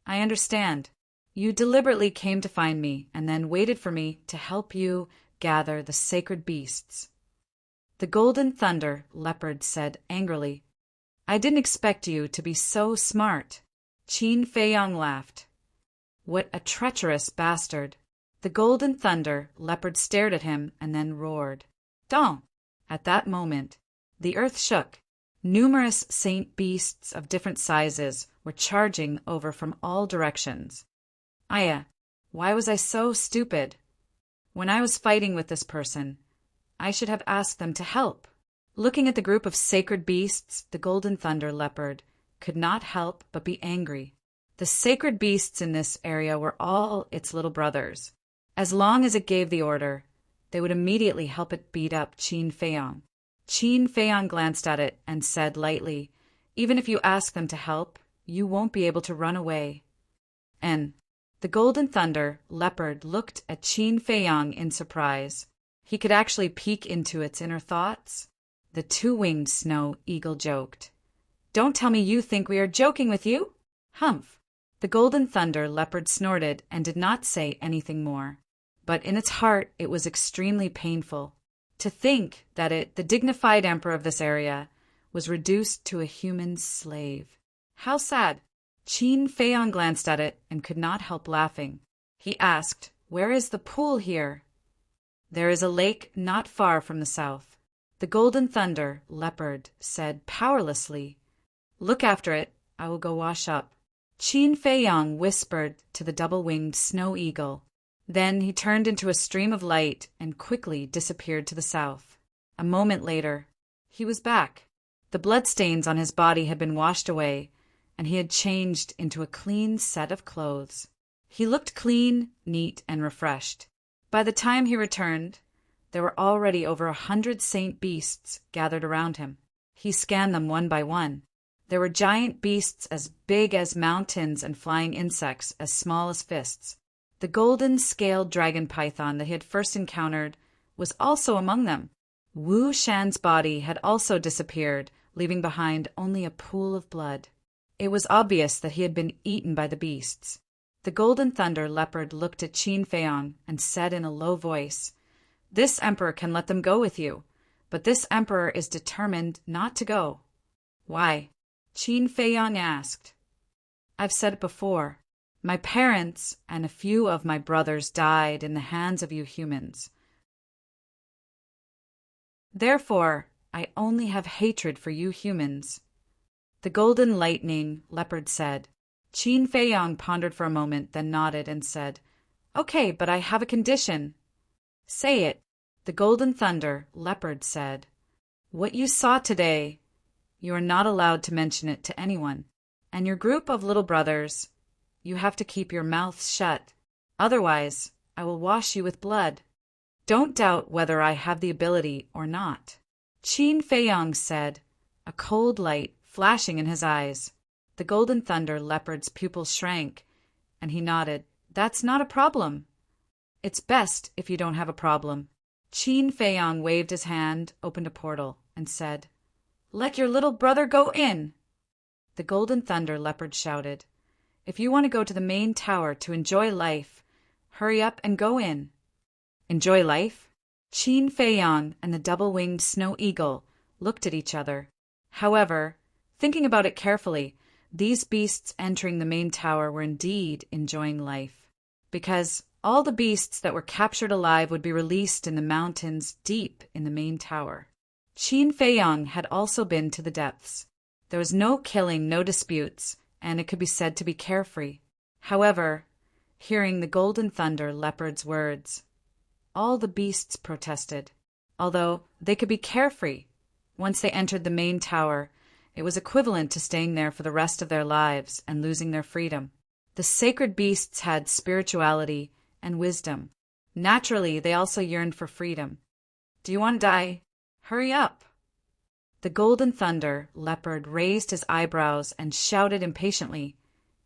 "I understand. You deliberately came to find me and then waited for me to help you gather the sacred beasts." The Golden Thunder leopard said angrily, "I didn't expect you to be so smart." Qin Feiyang laughed. "What a treacherous bastard." The Golden Thunder leopard stared at him and then roared. "Dong!" At that moment, the earth shook. Numerous saint beasts of different sizes were charging over from all directions. Aya, why was I so stupid? When I was fighting with this person, I should have asked them to help. Looking at the group of sacred beasts, the Golden Thunder leopard could not help but be angry. The sacred beasts in this area were all its little brothers. As long as it gave the order, they would immediately help it beat up Qin Feiyang. Qin Feiyang glanced at it and said lightly, "Even if you ask them to help, you won't be able to run away." And the Golden Thunder leopard looked at Qin Feiyang in surprise. He could actually peek into its inner thoughts. The 2-winged snow eagle joked, "Don't tell me you think we are joking with you?" Humph! The Golden Thunder leopard snorted and did not say anything more. But in its heart it was extremely painful. To think that it, the dignified emperor of this area, was reduced to a human slave. How sad! Qin Feiyang glanced at it and could not help laughing. He asked, "Where is the pool here?" "There is a lake not far from the south." The Golden Thunder leopard said powerlessly, "Look after it. I will go wash up." Qin Feiyang whispered to the double-winged snow eagle. Then he turned into a stream of light and quickly disappeared to the south. A moment later, he was back. The bloodstains on his body had been washed away, and he had changed into a clean set of clothes. He looked clean, neat, and refreshed. By the time he returned, there were already over 100 saint beasts gathered around him. He scanned them one by one. There were giant beasts as big as mountains and flying insects as small as fists. The golden scaled dragon python that he had first encountered was also among them. Wu Shan's body had also disappeared, leaving behind only a pool of blood. It was obvious that he had been eaten by the beasts. The Golden Thunder leopard looked at Qin Feiyang and said in a low voice, "This emperor can let them go with you, but this emperor is determined not to go." "Why?" Qin Feiyang asked. "I've said it before. My parents and a few of my brothers died in the hands of you humans. Therefore, I only have hatred for you humans." The Golden Lightning leopard said. Qin Feiyang pondered for a moment, then nodded and said, "Okay, but I have a condition." "Say it." The Golden Thunder leopard said, "What you saw today, you are not allowed to mention it to anyone. And your group of little brothers, you have to keep your mouths shut. Otherwise, I will wash you with blood." Don't doubt whether I have the ability or not. Qin Feiyong said, a cold light flashing in his eyes. The Golden Thunder Leopard's pupils shrank, and he nodded. That's not a problem. It's best if you don't have a problem. Qin Feiyong waved his hand, opened a portal, and said, Let your little brother go in. The Golden Thunder Leopard shouted, If you want to go to the main tower to enjoy life, hurry up and go in. Enjoy life? Qin Feiyong and the double-winged snow eagle looked at each other. However, thinking about it carefully, these beasts entering the main tower were indeed enjoying life, because all the beasts that were captured alive would be released in the mountains deep in the main tower. Qin Feiyong had also been to the depths. There was no killing, no disputes, and it could be said to be carefree. However, hearing the Golden Thunder Leopard's words, all the beasts protested. Although they could be carefree, once they entered the main tower, it was equivalent to staying there for the rest of their lives and losing their freedom. The sacred beasts had spirituality and wisdom. Naturally, they also yearned for freedom. Do you want to die? Hurry up! The Golden Thunder Leopard raised his eyebrows and shouted impatiently,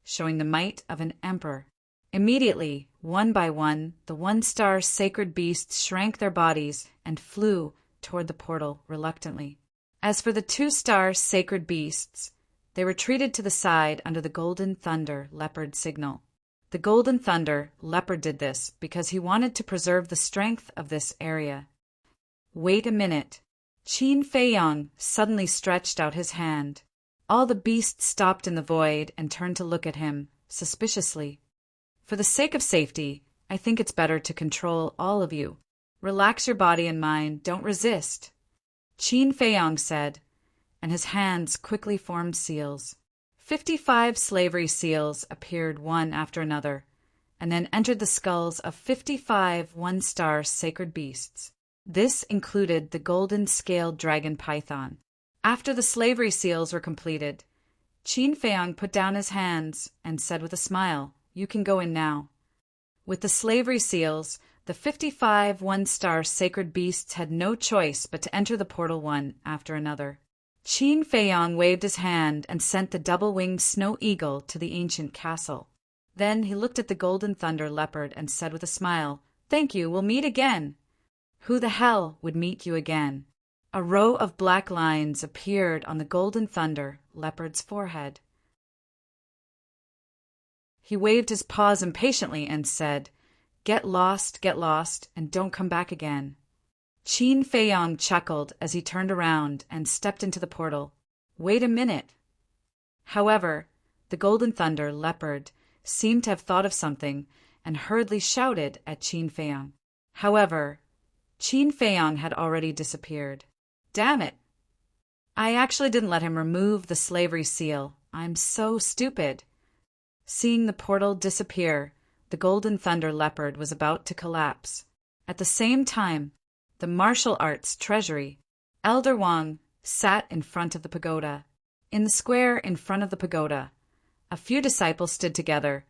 showing the might of an emperor. Immediately, one by one, the one-star sacred beasts shrank their bodies and flew toward the portal reluctantly. As for the two-star sacred beasts, they retreated to the side under the Golden Thunder Leopard signal. The Golden Thunder Leopard did this because he wanted to preserve the strength of this area. Wait a minute. Qin Feiyong suddenly stretched out his hand. All the beasts stopped in the void and turned to look at him, suspiciously. For the sake of safety, I think it's better to control all of you. Relax your body and mind, don't resist. Qin Feiyong said, and his hands quickly formed seals. 55 slavery seals appeared one after another, and then entered the skulls of 55 one-star sacred beasts. This included the golden-scaled dragon python. After the slavery seals were completed, Qin Feiyong put down his hands and said with a smile, You can go in now. With the slavery seals, the 55 one-star sacred beasts had no choice but to enter the portal one after another. Qin Feiyong waved his hand and sent the double-winged snow eagle to the ancient castle. Then he looked at the Golden Thunder Leopard and said with a smile, Thank you, we'll meet again. Who the hell would meet you again? A row of black lines appeared on the Golden Thunder Leopard's forehead. He waved his paws impatiently and said, get lost, and don't come back again. Qin Feiyong chuckled as he turned around and stepped into the portal. Wait a minute. However, the Golden Thunder Leopard seemed to have thought of something and hurriedly shouted at Qin Feiyong. However, Qin Feiyong had already disappeared. Damn it! I actually didn't let him remove the slavery seal. I'm so stupid. Seeing the portal disappear, the Golden Thunder Leopard was about to collapse. At the same time, the martial arts treasury, Elder Wang, sat in front of the pagoda. In the square in front of the pagoda, a few disciples stood together,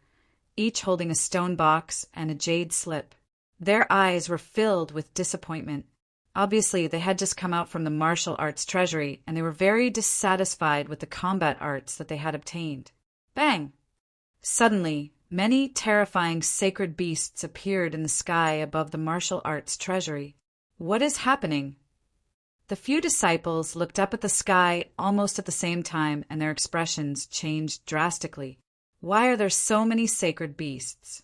each holding a stone box and a jade slip. Their eyes were filled with disappointment. Obviously, they had just come out from the martial arts treasury, and they were very dissatisfied with the combat arts that they had obtained. Bang! Suddenly, many terrifying sacred beasts appeared in the sky above the martial arts treasury. What is happening? The few disciples looked up at the sky almost at the same time, and their expressions changed drastically. Why are there so many sacred beasts?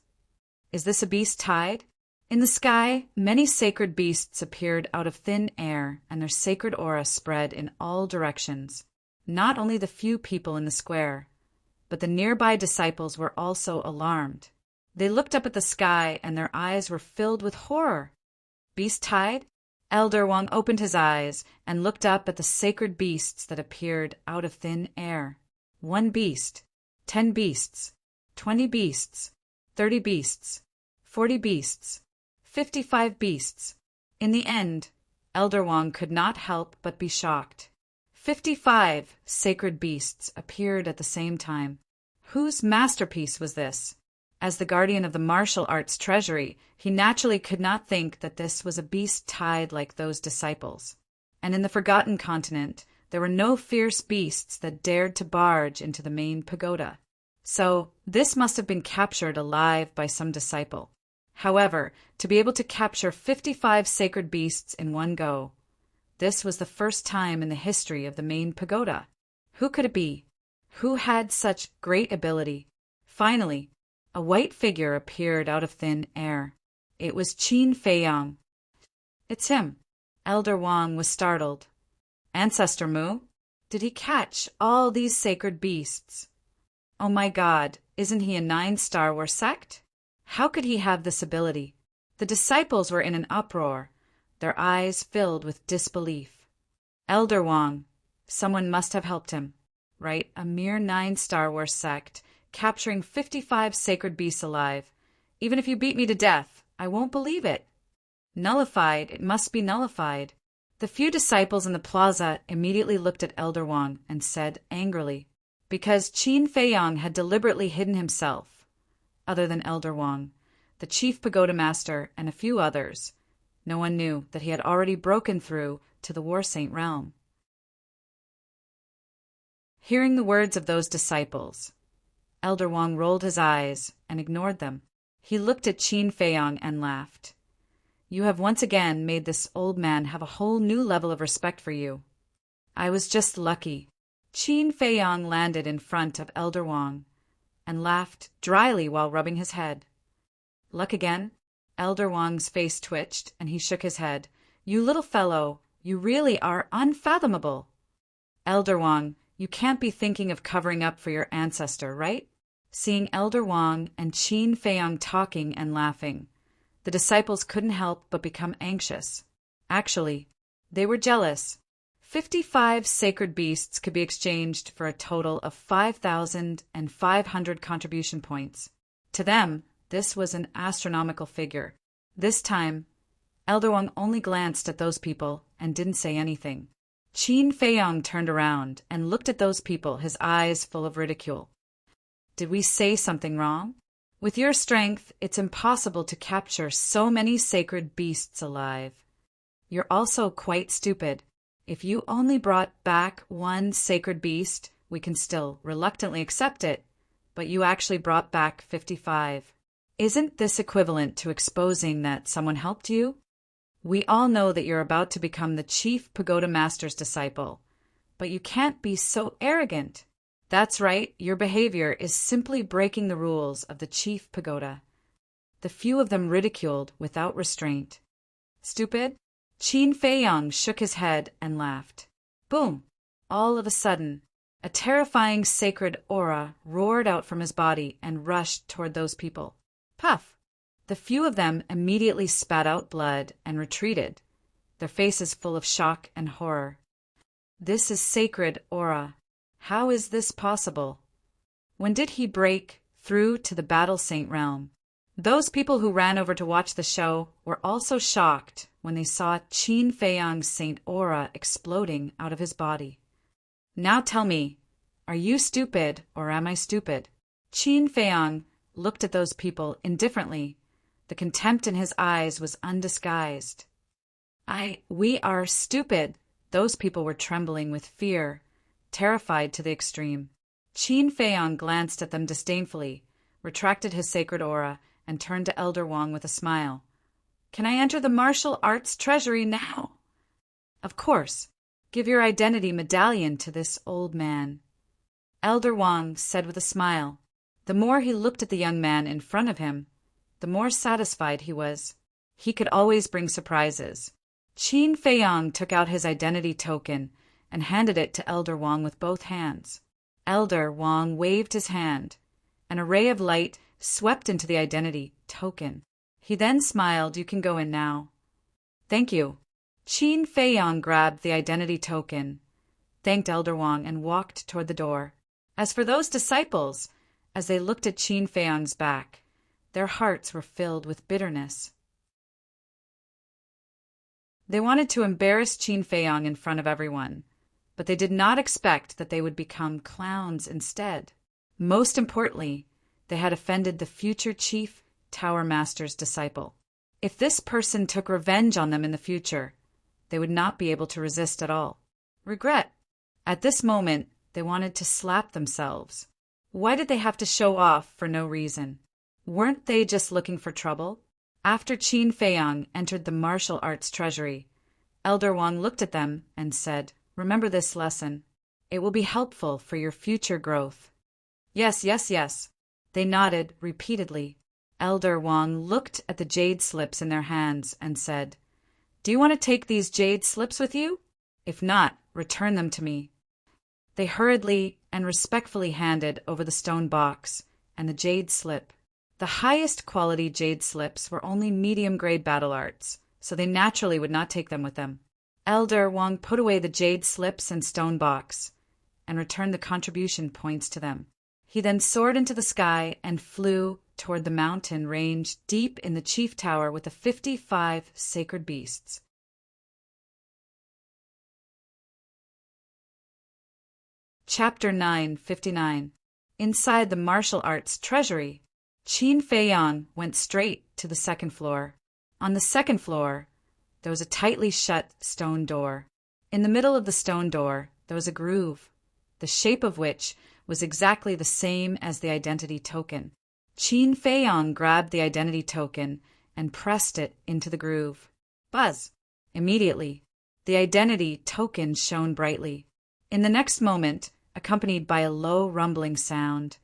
Is this a beast tide? In the sky, many sacred beasts appeared out of thin air, and their sacred aura spread in all directions. Not only the few people in the square, but the nearby disciples were also alarmed. They looked up at the sky, and their eyes were filled with horror. Beast tide? Elder Wang opened his eyes and looked up at the sacred beasts that appeared out of thin air. 1 beast, 10 beasts, 20 beasts, 30 beasts, 40 beasts, 55 beasts. In the end, Elder Wang could not help but be shocked. 55 sacred beasts appeared at the same time. Whose masterpiece was this? As the guardian of the martial arts treasury, he naturally could not think that this was a beast tied like those disciples. And in the Forgotten Continent, there were no fierce beasts that dared to barge into the main pagoda. So, this must have been captured alive by some disciple. However, to be able to capture 55 sacred beasts in one go, this was the first time in the history of the main pagoda. Who could it be? Who had such great ability? Finally, a white figure appeared out of thin air. It was Qin Feiyang. It's him. Elder Wang was startled. Ancestor Mu? Did he catch all these sacred beasts? Oh my God, isn't he a 9-Star Wars sect? How could he have this ability? The disciples were in an uproar, their eyes filled with disbelief. Elder Wang, someone must have helped him, right? A mere 9-Star Wars sect, capturing 55 sacred beasts alive. Even if you beat me to death, I won't believe it. Nullified, it must be nullified. The few disciples in the plaza immediately looked at Elder Wang and said angrily, because Qin Feiyang had deliberately hidden himself, other than Elder Wang, the chief pagoda master, and a few others, no one knew that he had already broken through to the War Saint realm. Hearing the words of those disciples, Elder Wang rolled his eyes and ignored them. He looked at Qin Feiyang and laughed. You have once again made this old man have a whole new level of respect for you. I was just lucky. Qin Feiyang landed in front of Elder Wang and laughed dryly while rubbing his head. Luck again? Elder Wang's face twitched and he shook his head. You little fellow, you really are unfathomable. Elder Wang, you can't be thinking of covering up for your ancestor, right? Seeing Elder Wang and Qin Feiyang talking and laughing, the disciples couldn't help but become anxious. Actually, they were jealous. 55 sacred beasts could be exchanged for a total of 5,500 contribution points. To them, this was an astronomical figure. This time, Elder Wang only glanced at those people and didn't say anything. Qin Feiyang turned around and looked at those people, his eyes full of ridicule. Did we say something wrong? With your strength, it's impossible to capture so many sacred beasts alive. You're also quite stupid. If you only brought back one sacred beast, we can still reluctantly accept it, but you actually brought back 55. Isn't this equivalent to exposing that someone helped you? We all know that you're about to become the chief pagoda master's disciple, but you can't be so arrogant. That's right, your behavior is simply breaking the rules of the chief pagoda. The few of them ridiculed without restraint. Stupid? Qin Feiyang shook his head and laughed. Boom! All of a sudden, a terrifying sacred aura roared out from his body and rushed toward those people. Puff! The few of them immediately spat out blood and retreated, their faces full of shock and horror. This is sacred aura. How is this possible? When did he break through to the Battle Saint realm? Those people who ran over to watch the show were also shocked when they saw Qin Feiyang's Saint Aura exploding out of his body. Now tell me, are you stupid or am I stupid? Qin Feiyang looked at those people indifferently. The contempt in his eyes was undisguised. We are stupid. Those people were trembling with fear, terrified to the extreme. Qin Feiyang glanced at them disdainfully, retracted his sacred aura, and turned to Elder Wang with a smile. Can I enter the martial arts treasury now? Of course. Give your identity medallion to this old man. Elder Wang said with a smile. The more he looked at the young man in front of him, the more satisfied he was. He could always bring surprises. Qin Feiyang took out his identity token and handed it to Elder Wang with both hands. Elder Wang waved his hand. An array of light swept into the identity token. He then smiled. You can go in now. Thank you. Qin Feiyang grabbed the identity token, thanked Elder Wang, and walked toward the door. As for those disciples, as they looked at Qin Feiyang's back, their hearts were filled with bitterness. They wanted to embarrass Qin Feiyang in front of everyone, but they did not expect that they would become clowns instead. Most importantly, They had offended the future chief Tower Master's disciple. If this person took revenge on them in the future, they would not be able to resist at all. Regret. At this moment, they wanted to slap themselves. Why did they have to show off for no reason? Weren't they just looking for trouble? After Qin Feiyang entered the martial arts treasury, Elder Wang looked at them and said, "Remember this lesson. It will be helpful for your future growth." "Yes, yes, yes." They nodded repeatedly. Elder Wang looked at the jade slips in their hands and said, "Do you want to take these jade slips with you? If not, return them to me." They hurriedly and respectfully handed over the stone box and the jade slip. The highest quality jade slips were only medium-grade battle arts, so they naturally would not take them with them. Elder Wang put away the jade slips and stone box and returned the contribution points to them. He then soared into the sky and flew toward the mountain range deep in the chief tower with the 55 sacred beasts. Chapter 959. Inside the martial arts treasury, Qin Feiyang went straight to the second floor. On the second floor, there was a tightly shut stone door. In the middle of the stone door, there was a groove, the shape of which was exactly the same as the identity token. Qin Feiyang grabbed the identity token and pressed it into the groove. Buzz! Immediately, the identity token shone brightly. In the next moment, accompanied by a low rumbling sound,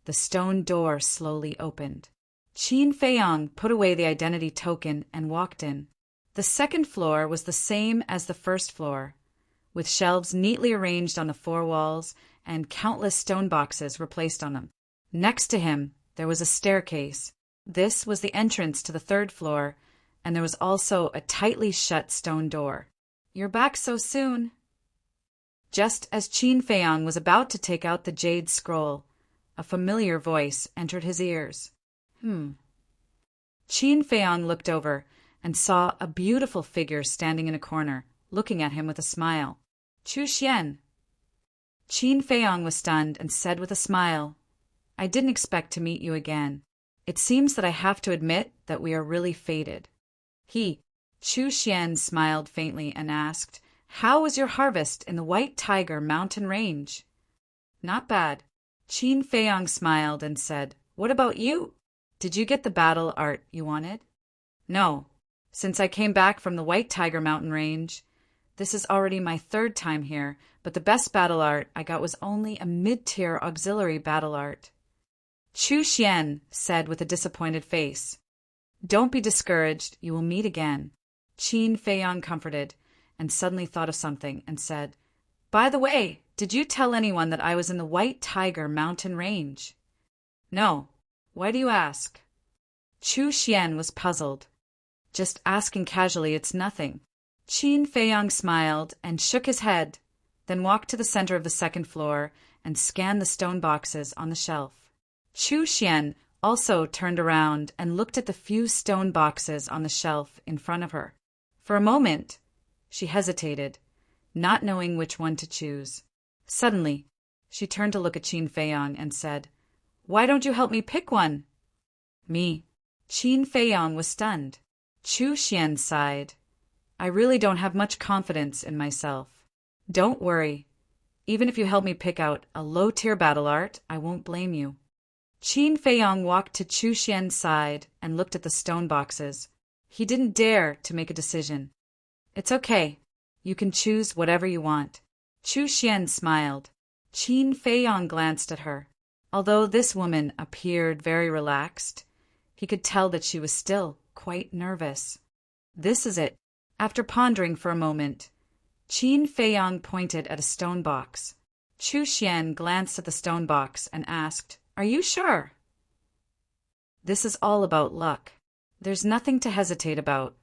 the stone door slowly opened. Qin Feiyang put away the identity token and walked in. The second floor was the same as the first floor, with shelves neatly arranged on the four walls and countless stone boxes were placed on them. Next to him, there was a staircase. This was the entrance to the third floor, and there was also a tightly shut stone door. "You're back so soon." Just as Qin Feiyang was about to take out the jade scroll, a familiar voice entered his ears. Qin Feiyang looked over and saw a beautiful figure standing in a corner, looking at him with a smile. "Chu Xian." Qin Feiyang was stunned and said with a smile, "I didn't expect to meet you again. It seems that I have to admit that we are really fated." Chu Xian smiled faintly and asked, "How was your harvest in the White Tiger mountain range?" "Not bad." Qin Feiyang smiled and said, "What about you? Did you get the battle art you wanted?" "No. Since I came back from the White Tiger mountain range, this is already my third time here, but the best battle art I got was only a mid-tier auxiliary battle art." Chu Xian said with a disappointed face, "Don't be discouraged, you will meet again." Qin Feiyang comforted, and suddenly thought of something and said, "By the way, did you tell anyone that I was in the White Tiger mountain range?" "No. Why do you ask?" Chu Xian was puzzled. "Just asking casually, it's nothing." Qin Feiyang smiled and shook his head, then walked to the center of the second floor and scanned the stone boxes on the shelf. Chu Xian also turned around and looked at the few stone boxes on the shelf in front of her. For a moment, she hesitated, not knowing which one to choose. Suddenly, she turned to look at Qin Feiyang and said, "Why don't you help me pick one?" "Me." Qin Feiyang was stunned. Chu Xian sighed. "I really don't have much confidence in myself." "Don't worry. Even if you help me pick out a low-tier battle art, I won't blame you." Qin Feiyang walked to Chu Xian's side and looked at the stone boxes. He didn't dare to make a decision. "It's okay. You can choose whatever you want." Chu Xian smiled. Qin Feiyang glanced at her. Although this woman appeared very relaxed, he could tell that she was still quite nervous. "This is it." After pondering for a moment, Qin Feiyang pointed at a stone box. Chu Xian glanced at the stone box and asked, "Are you sure?" "This is all about luck. There's nothing to hesitate about."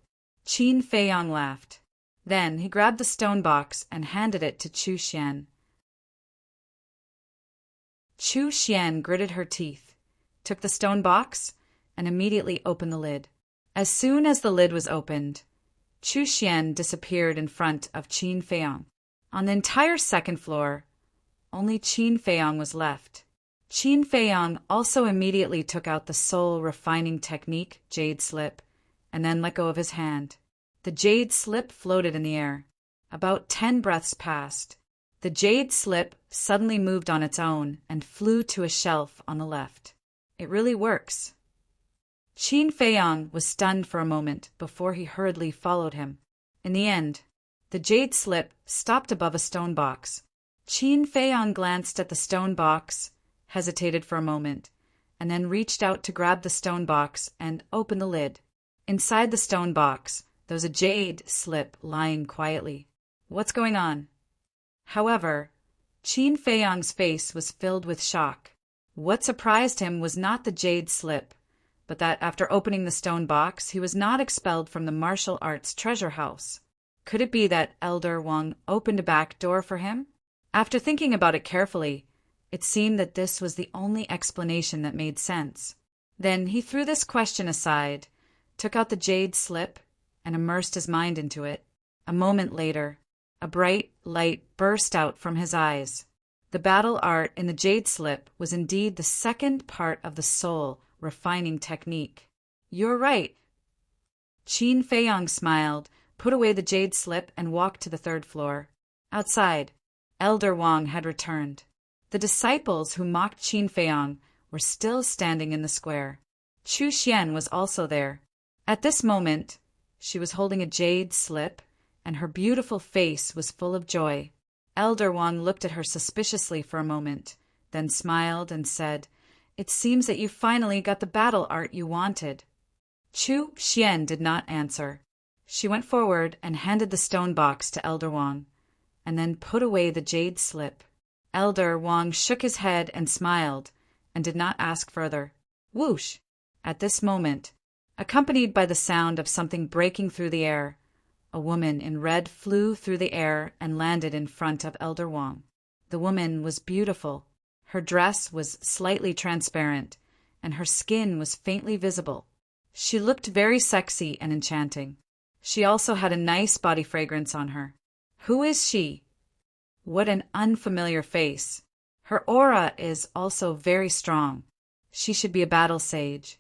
Qin Feiyang laughed. Then he grabbed the stone box and handed it to Chu Xian. Chu Xian gritted her teeth, took the stone box, and immediately opened the lid. As soon as the lid was opened, Chu Xian disappeared in front of Qin Feiyang. On the entire second floor, only Qin Feiyang was left. Qin Feiyang also immediately took out the soul refining technique, jade slip, and then let go of his hand. The jade slip floated in the air. About 10 breaths passed. The jade slip suddenly moved on its own and flew to a shelf on the left. It really works. Qin Feiyang was stunned for a moment before he hurriedly followed him. In the end, the jade slip stopped above a stone box. Qin Feiyang glanced at the stone box, hesitated for a moment, and then reached out to grab the stone box and open the lid. Inside the stone box, there was a jade slip lying quietly. What's going on? However, Qin Feiyang's face was filled with shock. What surprised him was not the jade slip, but that after opening the stone box, he was not expelled from the martial arts treasure house. Could it be that Elder Wang opened a back door for him? After thinking about it carefully, it seemed that this was the only explanation that made sense. Then he threw this question aside, took out the jade slip, and immersed his mind into it. A moment later, a bright light burst out from his eyes. The battle art in the jade slip was indeed the second part of the soul refining technique. You're right. Qin Feiyang smiled, put away the jade slip, and walked to the 3rd floor. Outside, Elder Wang had returned. The disciples who mocked Qin Feiyang were still standing in the square. Chu Xian was also there. At this moment, she was holding a jade slip, and her beautiful face was full of joy. Elder Wang looked at her suspiciously for a moment, then smiled and said, "It seems that you finally got the battle art you wanted." Chu Xian did not answer. She went forward and handed the stone box to Elder Wang, and then put away the jade slip. Elder Wang shook his head and smiled, and did not ask further. Whoosh! At this moment, accompanied by the sound of something breaking through the air, a woman in red flew through the air and landed in front of Elder Wang. The woman was beautiful. Her dress was slightly transparent, and her skin was faintly visible. She looked very sexy and enchanting. She also had a nice body fragrance on her. Who is she? What an unfamiliar face. Her aura is also very strong. She should be a battle sage.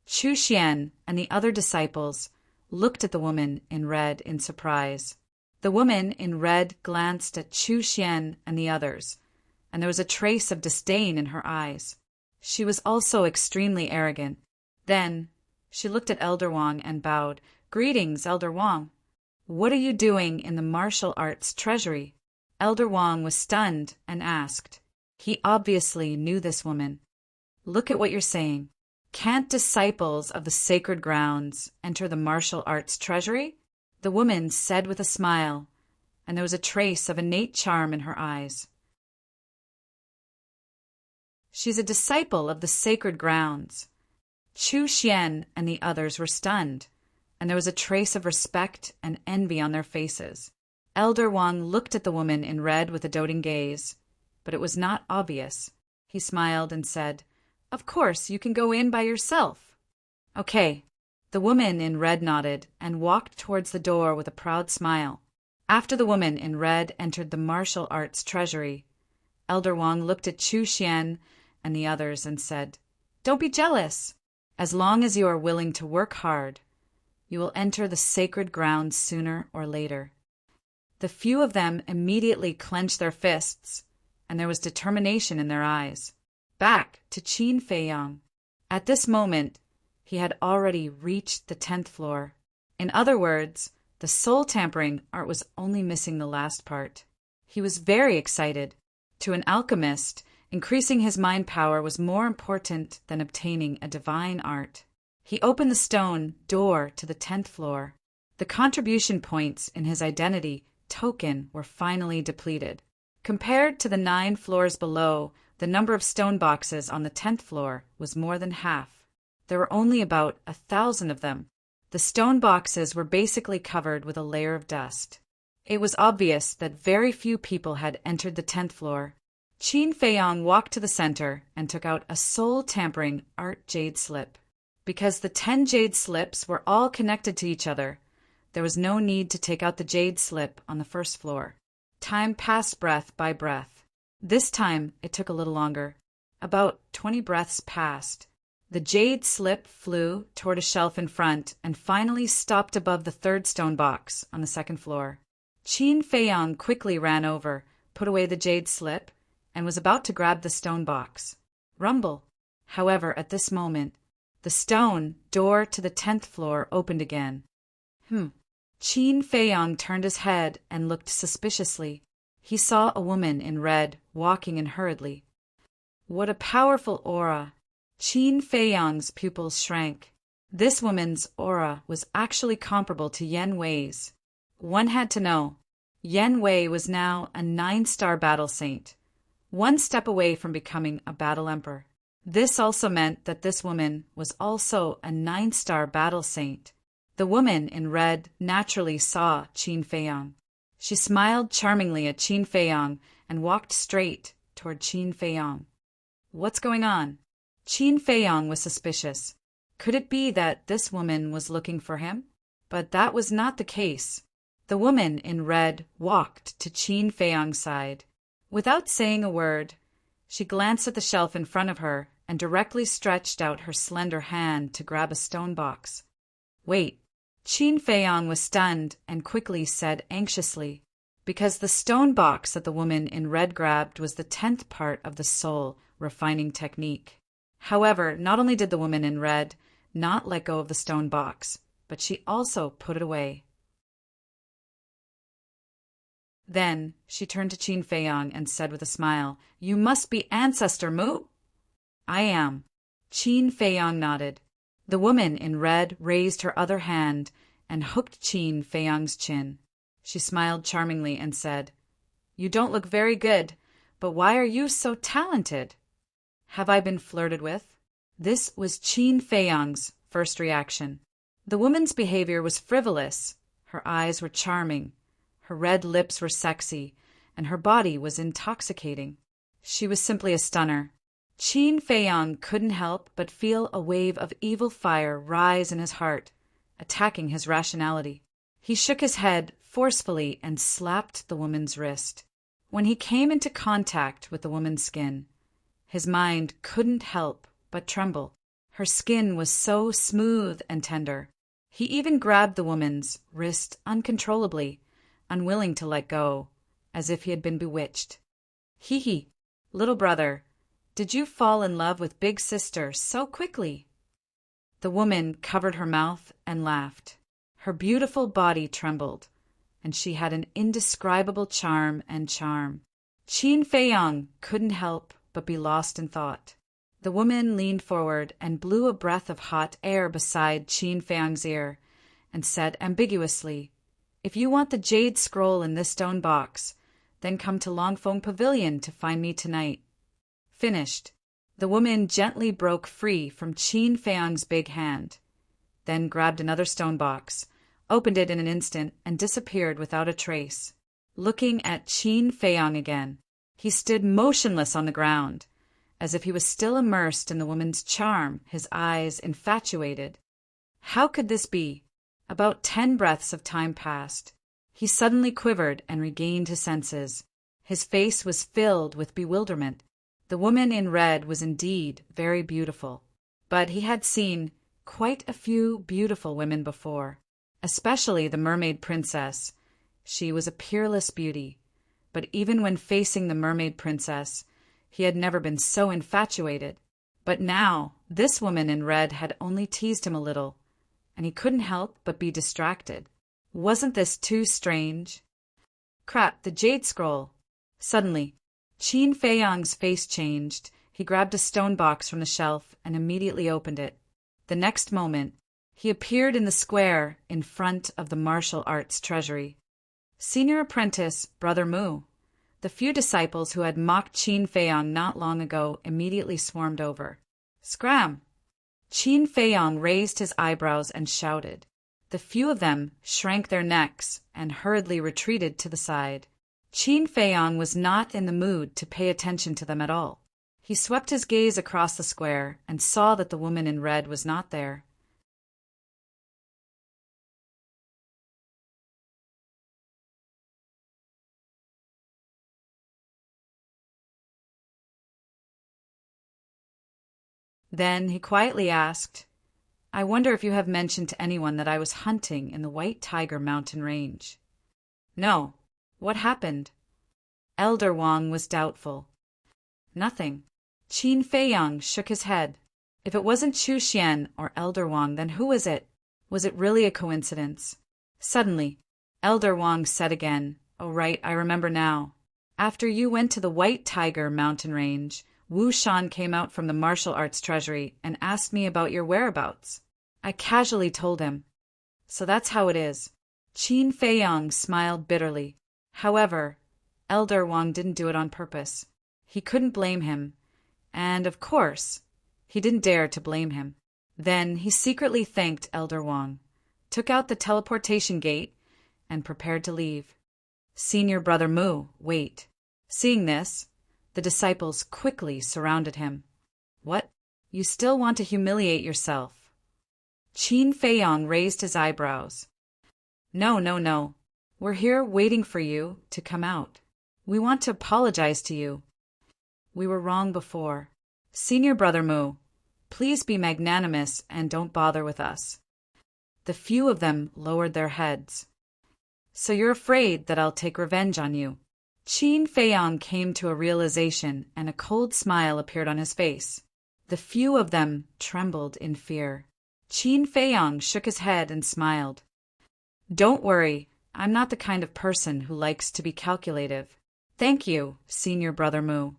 Chu Xian and the other disciples looked at the woman in red in surprise. The woman in red glanced at Chu Xian and the others, and there was a trace of disdain in her eyes. She was also extremely arrogant. Then she looked at Elder Wang and bowed. "Greetings, Elder Wang. What are you doing in the martial arts treasury?" Elder Wang was stunned and asked. He obviously knew this woman. "Look at what you're saying. Can't disciples of the sacred grounds enter the martial arts treasury?" The woman said with a smile, and there was a trace of innate charm in her eyes. "She's a disciple of the sacred grounds." Chu Xian and the others were stunned, and there was a trace of respect and envy on their faces. Elder Wang looked at the woman in red with a doting gaze, but it was not obvious. He smiled and said, "Of course, you can go in by yourself." "Okay." The woman in red nodded and walked towards the door with a proud smile. After the woman in red entered the martial arts treasury, Elder Wang looked at Chu Xian and the others and said, "Don't be jealous. As long as you are willing to work hard, you will enter the sacred grounds sooner or later." The few of them immediately clenched their fists, and there was determination in their eyes. Back to Qin Feiyang. At this moment, he had already reached the 10th floor. In other words, the soul tampering art was only missing the last part. He was very excited. To an alchemist, increasing his mind power was more important than obtaining a divine art. He opened the stone door to the 10th floor. The contribution points in his identity token were finally depleted. Compared to the 9 floors below, the number of stone boxes on the 10th floor was more than half. There were only about 1,000 of them. The stone boxes were basically covered with a layer of dust. It was obvious that very few people had entered the 10th floor. Qin Feiyang walked to the center and took out a soul-tampering art jade slip. Because the 10 jade slips were all connected to each other, there was no need to take out the jade slip on the 1st floor. Time passed breath by breath. This time it took a little longer. About 20 breaths passed. The jade slip flew toward a shelf in front and finally stopped above the third stone box on the second floor. Qin Feiyang quickly ran over, put away the jade slip, and was about to grab the stone box. Rumble. However, at this moment, the stone door to the 10th floor opened again. Qin Feiyang turned his head and looked suspiciously. He saw a woman in red walking in hurriedly. What a powerful aura! Qin Feiyang's pupils shrank. This woman's aura was actually comparable to Yan Wei's. One had to know. Yan Wei was now a 9-star battle saint, one step away from becoming a battle emperor. This also meant that this woman was also a 9-star battle saint. The woman in red naturally saw Qin Feiyang. She smiled charmingly at Qin Feiyang and walked straight toward Qin Feiyang. What's going on? Qin Feiyang was suspicious. Could it be that this woman was looking for him? But that was not the case. The woman in red walked to Qin Feiyang's side. Without saying a word, she glanced at the shelf in front of her and directly stretched out her slender hand to grab a stone box. Wait. Qin Feiyang was stunned and quickly said anxiously, because the stone box that the woman in red grabbed was the 10th part of the soul refining technique. However, not only did the woman in red not let go of the stone box, but she also put it away. Then she turned to Qin Feiyang and said with a smile, "You must be Ancestor Mu?" "I am." Qin Feiyang nodded. The woman in red raised her other hand and hooked Qin Feiyang's chin. She smiled charmingly and said, "You don't look very good, but why are you so talented?" "Have I been flirted with?" This was Qin Feiyang's first reaction. The woman's behavior was frivolous. Her eyes were charming. Her red lips were sexy, and her body was intoxicating. She was simply a stunner. Qin Feiyang couldn't help but feel a wave of evil fire rise in his heart, attacking his rationality. He shook his head forcefully and slapped the woman's wrist. When he came into contact with the woman's skin, his mind couldn't help but tremble. Her skin was so smooth and tender. He even grabbed the woman's wrist uncontrollably, unwilling to let go, as if he had been bewitched. "Hee, little brother, did you fall in love with big sister so quickly?" The woman covered her mouth and laughed. Her beautiful body trembled, and she had an indescribable charm. Qin Feiyang couldn't help but be lost in thought. The woman leaned forward and blew a breath of hot air beside Qin Feiyang's ear and said ambiguously, "If you want the jade scroll in this stone box, then come to Longfeng Pavilion to find me tonight." Finished. The woman gently broke free from Qin Feiyang's big hand, then grabbed another stone box, opened it in an instant, and disappeared without a trace. Looking at Qin Feiyang again, he stood motionless on the ground, as if he was still immersed in the woman's charm, his eyes infatuated. How could this be? About 10 breaths of time passed. He suddenly quivered and regained his senses. His face was filled with bewilderment. The woman in red was indeed very beautiful, but he had seen quite a few beautiful women before, especially the mermaid princess. She was a peerless beauty, but even when facing the mermaid princess, he had never been so infatuated. But now, this woman in red had only teased him a little, and he couldn't help but be distracted. Wasn't this too strange? Crap, the jade scroll. Suddenly, Qin Feiyang's face changed. He grabbed a stone box from the shelf and immediately opened it. The next moment, he appeared in the square in front of the martial arts treasury. Senior apprentice, Brother Mu. The few disciples who had mocked Qin Feiyang not long ago immediately swarmed over. "Scram!" Qin Feiyang raised his eyebrows and shouted. The few of them shrank their necks and hurriedly retreated to the side. Qin Feiyang was not in the mood to pay attention to them at all. He swept his gaze across the square and saw that the woman in red was not there. Then he quietly asked, I wonder if you have mentioned to anyone that I was hunting in the White Tiger mountain range. No. What happened? Elder Wang was doubtful. Nothing. Qin Feiyang shook his head. If it wasn't Chu Xian or Elder Wang, then who was it? Was it really a coincidence? Suddenly, Elder Wang said again, Oh right, I remember now. After you went to the White Tiger mountain range, Wu Shan came out from the martial arts treasury and asked me about your whereabouts. I casually told him. So that's how it is. Qin Feiyang smiled bitterly. However, Elder Wang didn't do it on purpose. He couldn't blame him. And, of course, he didn't dare to blame him. Then he secretly thanked Elder Wang, took out the teleportation gate, and prepared to leave. Senior Brother Mu, wait. Seeing this, the disciples quickly surrounded him. What? You still want to humiliate yourself? Qin Feiyang raised his eyebrows. No. We're here waiting for you to come out. We want to apologize to you. We were wrong before. Senior Brother Mu, please be magnanimous and don't bother with us. The few of them lowered their heads. So you're afraid that I'll take revenge on you? Qin Feiyang came to a realization and a cold smile appeared on his face. The few of them trembled in fear. Qin Feiyang shook his head and smiled. Don't worry, I'm not the kind of person who likes to be calculative. Thank you, Senior Brother Mu.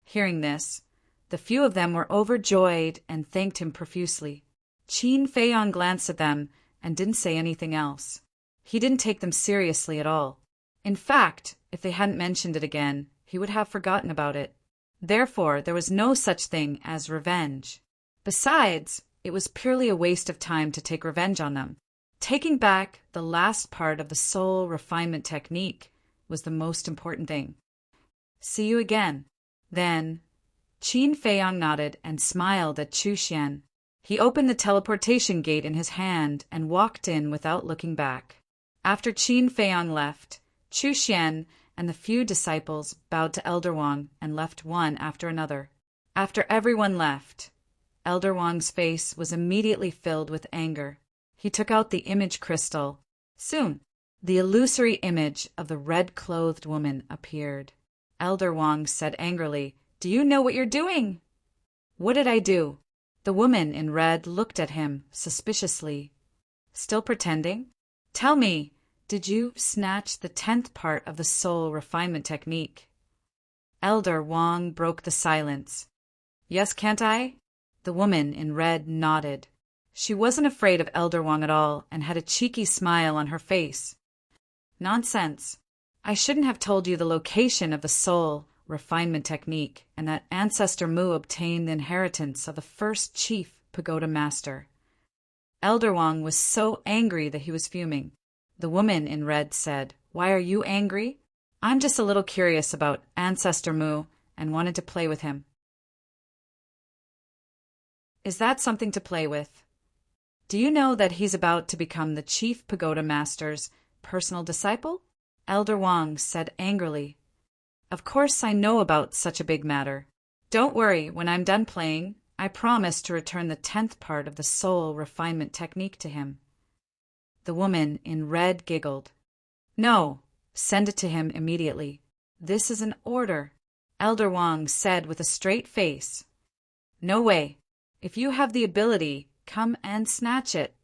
Hearing this, the few of them were overjoyed and thanked him profusely. Qin Feiyang glanced at them and didn't say anything else. He didn't take them seriously at all. In fact, if they hadn't mentioned it again, he would have forgotten about it. Therefore, there was no such thing as revenge. Besides, it was purely a waste of time to take revenge on them. Taking back the last part of the soul refinement technique was the most important thing. See you again. Then, Qin Feiyang nodded and smiled at Chu Xian. He opened the teleportation gate in his hand and walked in without looking back. After Qin Feiyang left, Chu Xian and the few disciples bowed to Elder Wang and left one after another. After everyone left, Elder Wang's face was immediately filled with anger. He took out the image crystal. Soon, the illusory image of the red-clothed woman appeared. Elder Wang said angrily, Do you know what you're doing? What did I do? The woman in red looked at him suspiciously. Still pretending? Tell me, did you snatch the 10th part of the soul refinement technique? Elder Wang broke the silence. Yes, can't I? The woman in red nodded. She wasn't afraid of Elder Wang at all and had a cheeky smile on her face. Nonsense. I shouldn't have told you the location of the soul refinement technique and that Ancestor Mu obtained the inheritance of the first chief pagoda master. Elder Wang was so angry that he was fuming. The woman in red said, Why are you angry? I'm just a little curious about Ancestor Mu and wanted to play with him. Is that something to play with? Do you know that he's about to become the chief pagoda master's personal disciple? Elder Wang said angrily. Of course I know about such a big matter. Don't worry, when I'm done playing, I promise to return the 10th part of the soul refinement technique to him. The woman in red giggled. No, send it to him immediately. This is an order, Elder Wang said with a straight face. No way. If you have the ability, come and snatch it.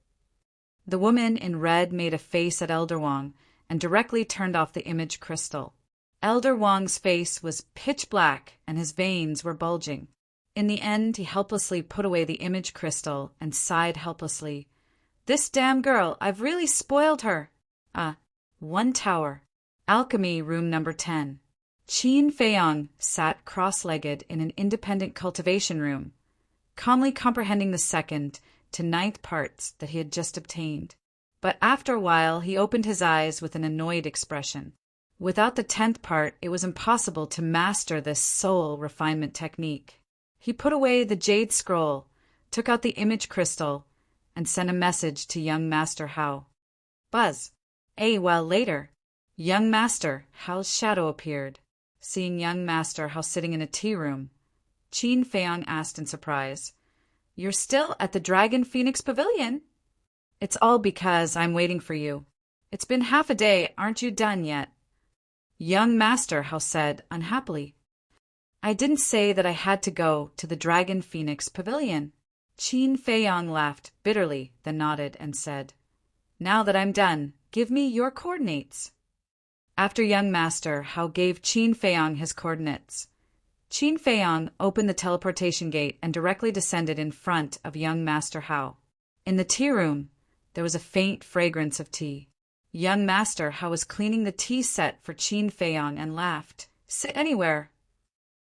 The woman in red made a face at Elder Wang and directly turned off the image crystal. Elder Wang's face was pitch black and his veins were bulging. In the end, he helplessly put away the image crystal and sighed helplessly. This damn girl, I've really spoiled her. One tower. Alchemy room number 10. Qin Feiyang sat cross-legged in an independent cultivation room, calmly comprehending the 2nd to 9th parts that he had just obtained. But after a while, he opened his eyes with an annoyed expression. Without the 10th part, it was impossible to master this soul refinement technique. He put away the jade scroll, took out the image crystal, and sent a message to young Master Hao. Buzz. A while later, young Master Hao's shadow appeared. Seeing young Master Hao sitting in a tea room, Qin Feiyang asked in surprise, You're still at the Dragon Phoenix Pavilion? It's all because I'm waiting for you. It's been half a day, aren't you done yet? Young Master House said unhappily. I didn't say that I had to go to the Dragon Phoenix Pavilion. Qin Feiyong laughed bitterly, then nodded and said, Now that I'm done, give me your coordinates. After young Master Hao gave Qin Feiyong his coordinates, Qin Feiyong opened the teleportation gate and directly descended in front of young Master Hao. In the tea room, there was a faint fragrance of tea. Young Master Hao was cleaning the tea set for Qin Feiyong and laughed. Sit anywhere.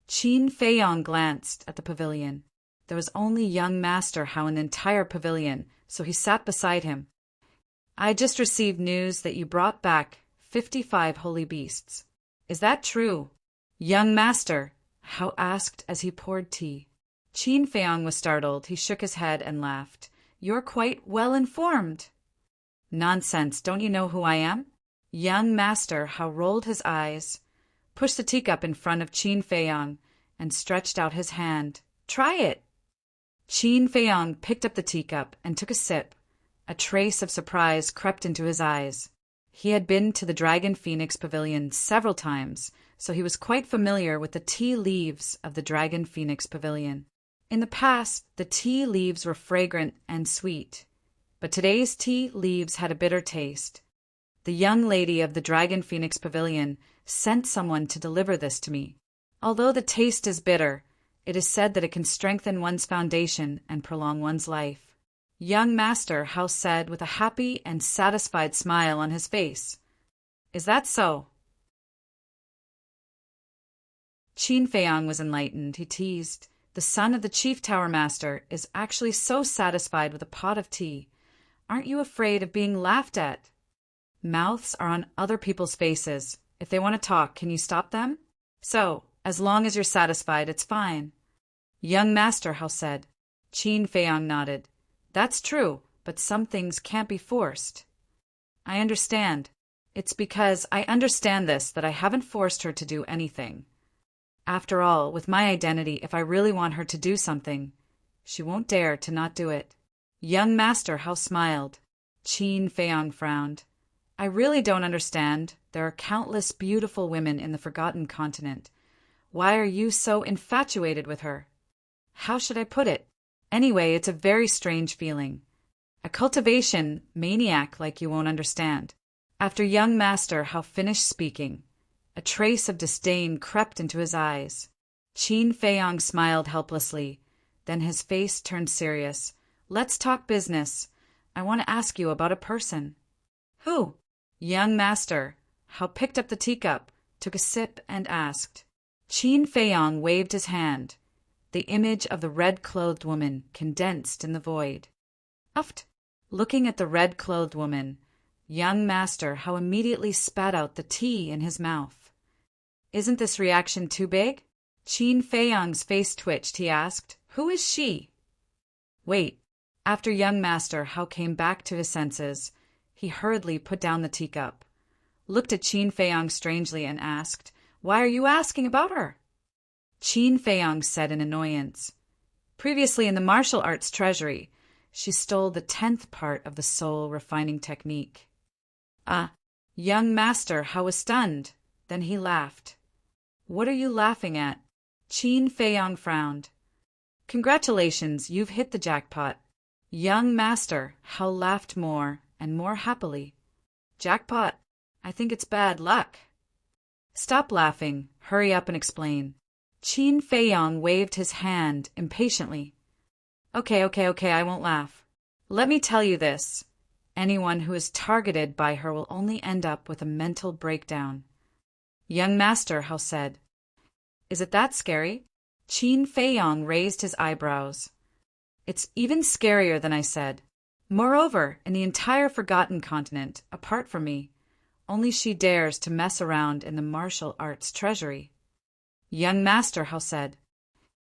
Qin Feiyong glanced at the pavilion. There was only young Master Hao in the entire pavilion, so he sat beside him. I just received news that you brought back 55 holy beasts. Is that true? Young Master Hao asked as he poured tea. Qin Feiyong was startled. He shook his head and laughed. You're quite well informed. Nonsense, don't you know who I am? Young Master Hao rolled his eyes, pushed the teacup in front of Qin Feiyong, and stretched out his hand. Try it. Qin Feiyong picked up the teacup and took a sip. A trace of surprise crept into his eyes. He had been to the Dragon Phoenix Pavilion several times, so he was quite familiar with the tea leaves of the Dragon Phoenix Pavilion. In the past, the tea leaves were fragrant and sweet, but today's tea leaves had a bitter taste. The young lady of the Dragon Phoenix Pavilion sent someone to deliver this to me. Although the taste is bitter, it is said that it can strengthen one's foundation and prolong one's life. Young Master Hao said with a happy and satisfied smile on his face. Is that so? Qin Feiyong was enlightened. He teased. The son of the Chief Tower Master is actually so satisfied with a pot of tea. Aren't you afraid of being laughed at? Mouths are on other people's faces. If they want to talk, can you stop them? So, as long as you're satisfied, it's fine. Young Master Hao said. Qin Feiyong nodded. That's true, but some things can't be forced. I understand. It's because I understand this that I haven't forced her to do anything. After all, with my identity, if I really want her to do something, she won't dare to not do it. Young Master Hao smiled. Qin Feiyong frowned. I really don't understand. There are countless beautiful women in the Forgotten Continent. Why are you so infatuated with her? How should I put it? Anyway, it's a very strange feeling. A cultivation maniac like you won't understand. After young Master Hao finished speaking, a trace of disdain crept into his eyes. Qin Feiyong smiled helplessly. Then his face turned serious. Let's talk business. I want to ask you about a person. Who? Young Master Hao picked up the teacup, took a sip, and asked. Qin Feiyong waved his hand. The image of the red-clothed woman condensed in the void. Uft! Looking at the red-clothed woman, young Master Hao immediately spat out the tea in his mouth. Isn't this reaction too big? Qin Feiyong's face twitched. He asked, Who is she? Wait. After young Master Hao came back to his senses, he hurriedly put down the teacup, looked at Qin Feiyong strangely, and asked, Why are you asking about her? Qin Feiyong said in annoyance. Previously in the martial arts treasury, she stole the 10th part of the soul refining technique. Young Master Hao was stunned. Then he laughed. What are you laughing at? Qin Feiyong frowned. Congratulations, you've hit the jackpot. Young Master Hao laughed more and more happily. Jackpot? I think it's bad luck. Stop laughing. Hurry up and explain. Qin Feiyong waved his hand impatiently. Okay, I won't laugh. Let me tell you this. Anyone who is targeted by her will only end up with a mental breakdown. Young Master Hao said. Is it that scary? Qin Feiyong raised his eyebrows. It's even scarier than I said. Moreover, in the entire Forgotten Continent, apart from me, only she dares to mess around in the martial arts treasury. Young Master Hao said.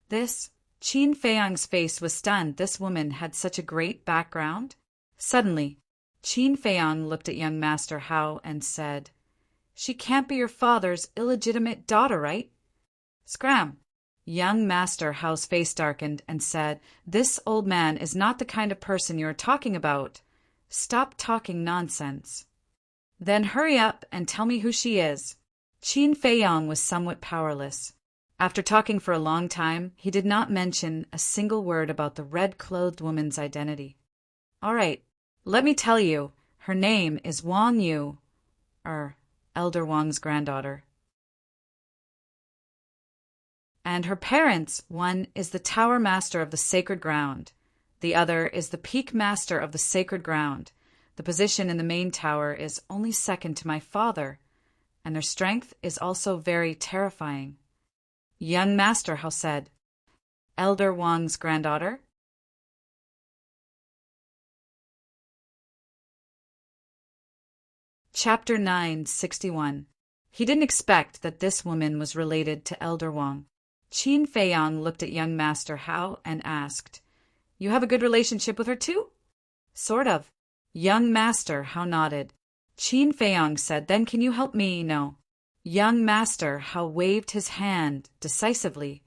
This? Qin Feiyong's face was stunned. This woman had such a great background. Suddenly, Qin Feiyong looked at young Master Hao and said, She can't be your father's illegitimate daughter, right? Scram! Young Master Hao's face darkened and said, "This old man is not the kind of person you are talking about. Stop talking nonsense." "Then hurry up and tell me who she is." Qin Feiyang was somewhat powerless. After talking for a long time, he did not mention a single word about the red-clothed woman's identity. "All right, let me tell you. Her name is Wang Yu, Elder Wang's granddaughter. And her parents, one is the Tower Master of the Sacred Ground. The other is the Peak Master of the Sacred Ground. The position in the main tower is only second to my father, and their strength is also very terrifying." Young Master Hao said, "Elder Wang's granddaughter?" Chapter 961. He didn't expect that this woman was related to Elder Wang. Qin Feiyang looked at young Master Hao and asked, "You have a good relationship with her too?" "Sort of." Young Master Hao nodded. Qin Feiyang said, "Then can you help me know?" Young Master Hao waved his hand decisively.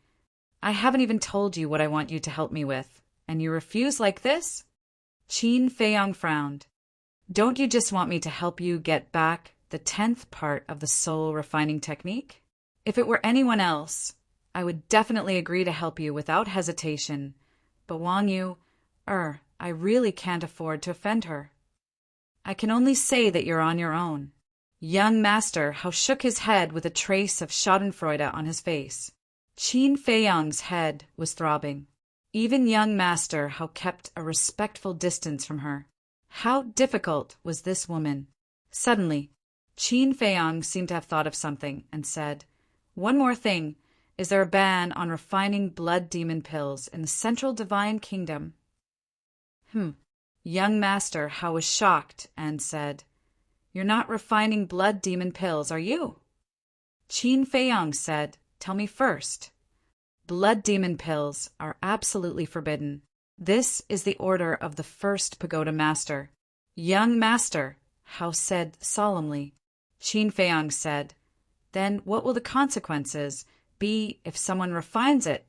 "I haven't even told you what I want you to help me with, and you refuse like this?" Qin Feiyang frowned. "Don't you just want me to help you get back the 10th part of the soul refining technique? If it were anyone else, I would definitely agree to help you without hesitation. But Wang Yu, I really can't afford to offend her. I can only say that you're on your own." Young Master Hao shook his head with a trace of schadenfreude on his face. Qin Feiyang's head was throbbing. Even young Master Hao kept a respectful distance from her. How difficult was this woman? Suddenly, Qin Feiyang seemed to have thought of something and said, "One more thing. Is there a ban on refining blood demon pills in the Central Divine Kingdom?" Young Master Hao was shocked and said, "You're not refining blood demon pills, are you?" Qin Feiyang said, "Tell me first." "Blood demon pills are absolutely forbidden. This is the order of the first pagoda master." Young Master Hao said solemnly. Qin Feiyang said, "Then what will the consequences be if someone refines it?"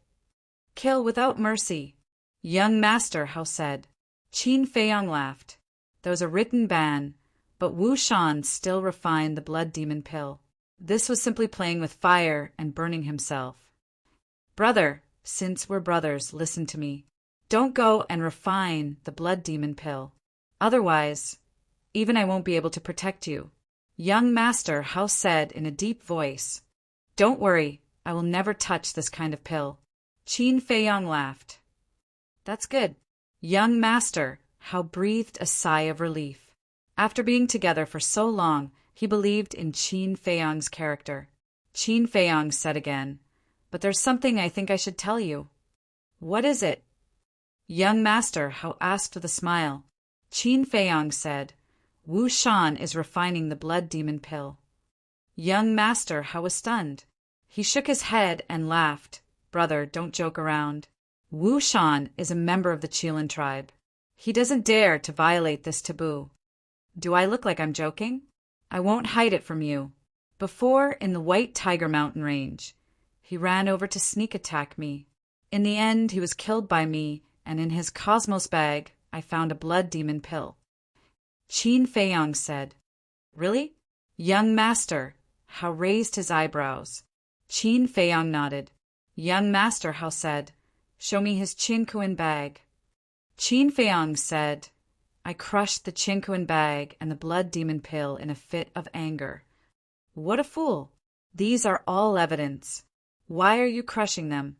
"Kill without mercy." Young Master Hao said. Qin Feiyang laughed. There was a written ban, but Wu Shan still refined the blood demon pill. This was simply playing with fire and burning himself. "Brother, since we're brothers, listen to me. Don't go and refine the blood demon pill. Otherwise, even I won't be able to protect you." Young Master Hao said in a deep voice, "Don't worry, I will never touch this kind of pill." Qin Feiyang laughed. "That's good." Young Master Hao breathed a sigh of relief. After being together for so long, he believed in Qin Feiyang's character. Qin Feiyang said again, "But there's something I think I should tell you." "What is it?" Young Master Hao asked with a smile. Qin Feiyang said, "Wu Shan is refining the blood demon pill." Young Master Hao was stunned. He shook his head and laughed. "Brother, don't joke around. Wu Shan is a member of the Qilin tribe. He doesn't dare to violate this taboo. Do I look like I'm joking? I won't hide it from you. Before, in the White Tiger Mountain Range, he ran over to sneak attack me. In the end, he was killed by me, and in his Cosmos bag, I found a blood demon pill." Qin Feiyang said, "Really?" Young Master Hao raised his eyebrows. Qin Feiyang nodded. Young Master Hao said, "Show me his Qinkuan bag." Qin Feiyang said, "I crushed the Qinkuan bag and the blood demon pill in a fit of anger." "What a fool! These are all evidence. Why are you crushing them?"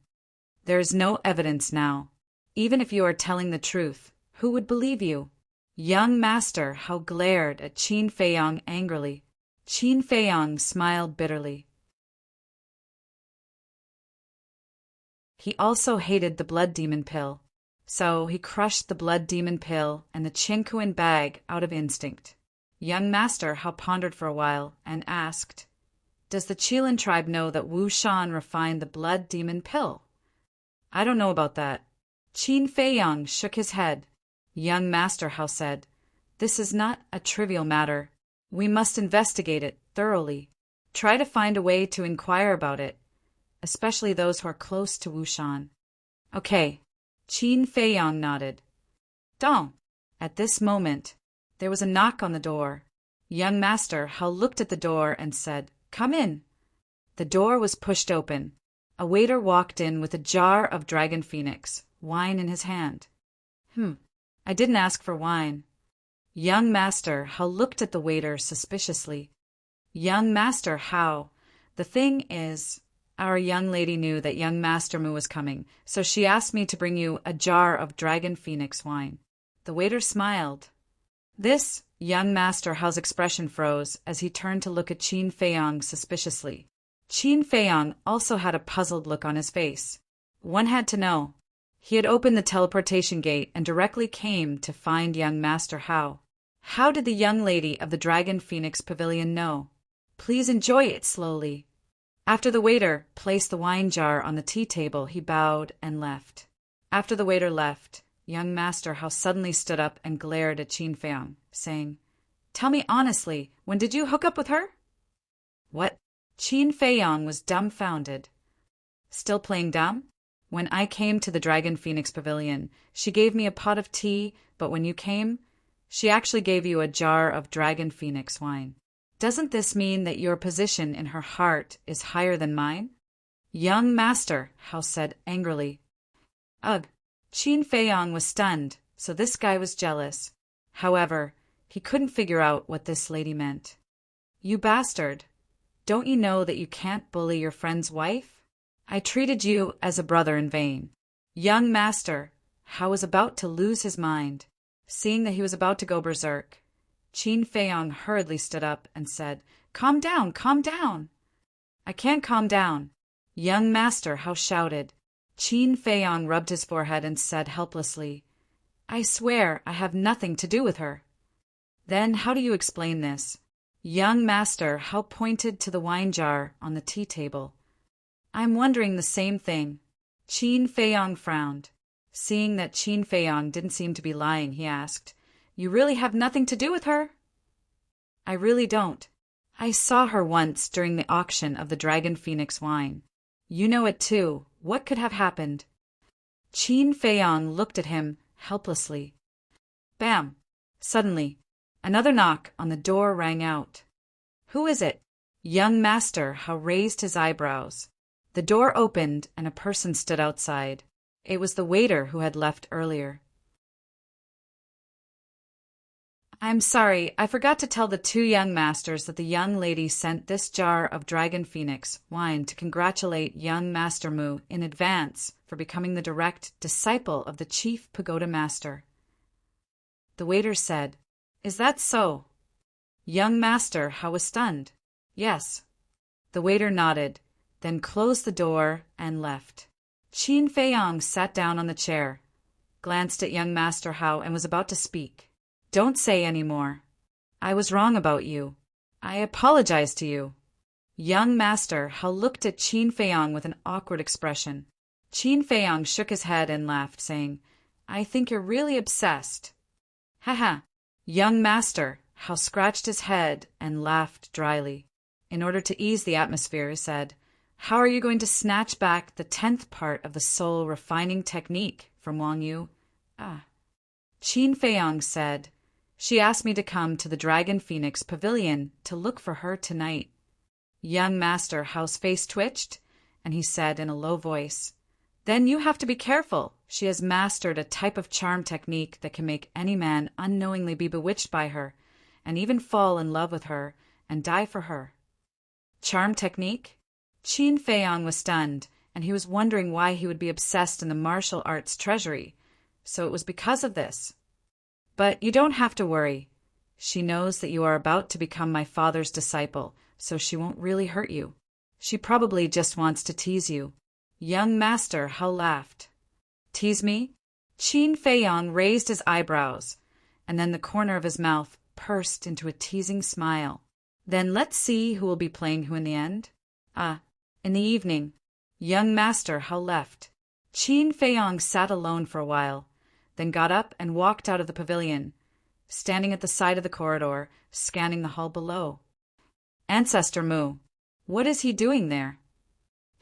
"There is no evidence now. Even if you are telling the truth, who would believe you?" Young Master Hao glared at Qin Feiyang angrily. Qin Feiyang smiled bitterly. He also hated the blood demon pill, so he crushed the blood demon pill and the Qinkuan bag out of instinct. Young Master Hao pondered for a while and asked, "Does the Qilin tribe know that Wu Shan refined the blood demon pill?" "I don't know about that." Qin Feiyang shook his head. Young Master Hao said, "This is not a trivial matter. We must investigate it thoroughly. Try to find a way to inquire about it. especially those who are close to Wushan. Okay. Qin Feiyang nodded. Dong. At this moment, there was a knock on the door. Young Master Hao looked at the door and said, "Come in." The door was pushed open. A waiter walked in with a jar of dragon phoenix, wine in his hand. I didn't ask for wine. Young Master Hao looked at the waiter suspiciously. Young Master Hao, the thing is, our young lady knew that young Master Mu was coming, so she asked me to bring you a jar of dragon phoenix wine. The waiter smiled. This, young Master Hao's expression froze as he turned to look at Qin Feiyang suspiciously. Qin Feiyang also had a puzzled look on his face. One had to know. He had opened the teleportation gate and directly came to find young Master Hao. How did the young lady of the Dragon Phoenix Pavilion know? Please enjoy it slowly. After the waiter placed the wine jar on the tea table, he bowed and left. After the waiter left, young Master Hao suddenly stood up and glared at Qin Feiyang, saying, "Tell me honestly, when did you hook up with her?" What? Qin Feiyang was dumbfounded. Still playing dumb? When I came to the Dragon Phoenix Pavilion, she gave me a pot of tea, but when you came, she actually gave you a jar of Dragon Phoenix wine. Doesn't this mean that your position in her heart is higher than mine? Young Master, Hao said angrily. Ugh. Qin Feiyang was stunned, so this guy was jealous. However, he couldn't figure out what this lady meant. You bastard. Don't you know that you can't bully your friend's wife? I treated you as a brother in vain. Young Master, Hao was about to lose his mind. Seeing that he was about to go berserk, Qin Feiyang hurriedly stood up and said, "Calm down, calm down." I can't calm down. Young Master, Hao shouted. Qin Feiyang rubbed his forehead and said helplessly, "I swear I have nothing to do with her." Then how do you explain this? Young Master, Hao pointed to the wine jar on the tea table. I'm wondering the same thing. Qin Feiyang frowned. Seeing that Qin Feiyang didn't seem to be lying, he asked, "You really have nothing to do with her?" I really don't. I saw her once during the auction of the Dragon Phoenix wine. You know it too. What could have happened? Qin Feiyang looked at him helplessly. Bam! Suddenly, another knock on the door rang out. Who is it? Young Master Hao raised his eyebrows. The door opened and a person stood outside. It was the waiter who had left earlier. I'm sorry, I forgot to tell the two young masters that the young lady sent this jar of Dragon Phoenix wine to congratulate young Master Mu in advance for becoming the direct disciple of the chief pagoda master. The waiter said, "Is that so?" Young Master Hao was stunned. Yes. The waiter nodded, then closed the door and left. Qin Feiyang sat down on the chair, glanced at young Master Hao and was about to speak. Don't say any more. I was wrong about you. I apologize to you. Young Master Hao looked at Qin Feiyang with an awkward expression. Qin Feiyang shook his head and laughed, saying, I think you're really obsessed. Haha. Young Master Hao scratched his head and laughed dryly. In order to ease the atmosphere, he said, How are you going to snatch back the 10th part of the soul refining technique from Wang Yu? Qin Feiyang said, She asked me to come to the Dragon Phoenix Pavilion to look for her tonight. Young Master Hao's face twitched, and he said in a low voice, Then you have to be careful. She has mastered a type of charm technique that can make any man unknowingly be bewitched by her, and even fall in love with her and die for her. Charm technique? Qin Feiyang was stunned, and he was wondering why he would be obsessed in the martial arts treasury. So it was because of this. But you don't have to worry. She knows that you are about to become my father's disciple, so she won't really hurt you. She probably just wants to tease you. Young Master Hao laughed. Tease me? Qin Feiyang raised his eyebrows, and then the corner of his mouth pursed into a teasing smile. Then let's see who will be playing who in the end. In the evening, young Master Hao left. Qin Feiyang sat alone for a while, then got up and walked out of the pavilion, standing at the side of the corridor, scanning the hall below. Ancestor Mu, what is he doing there?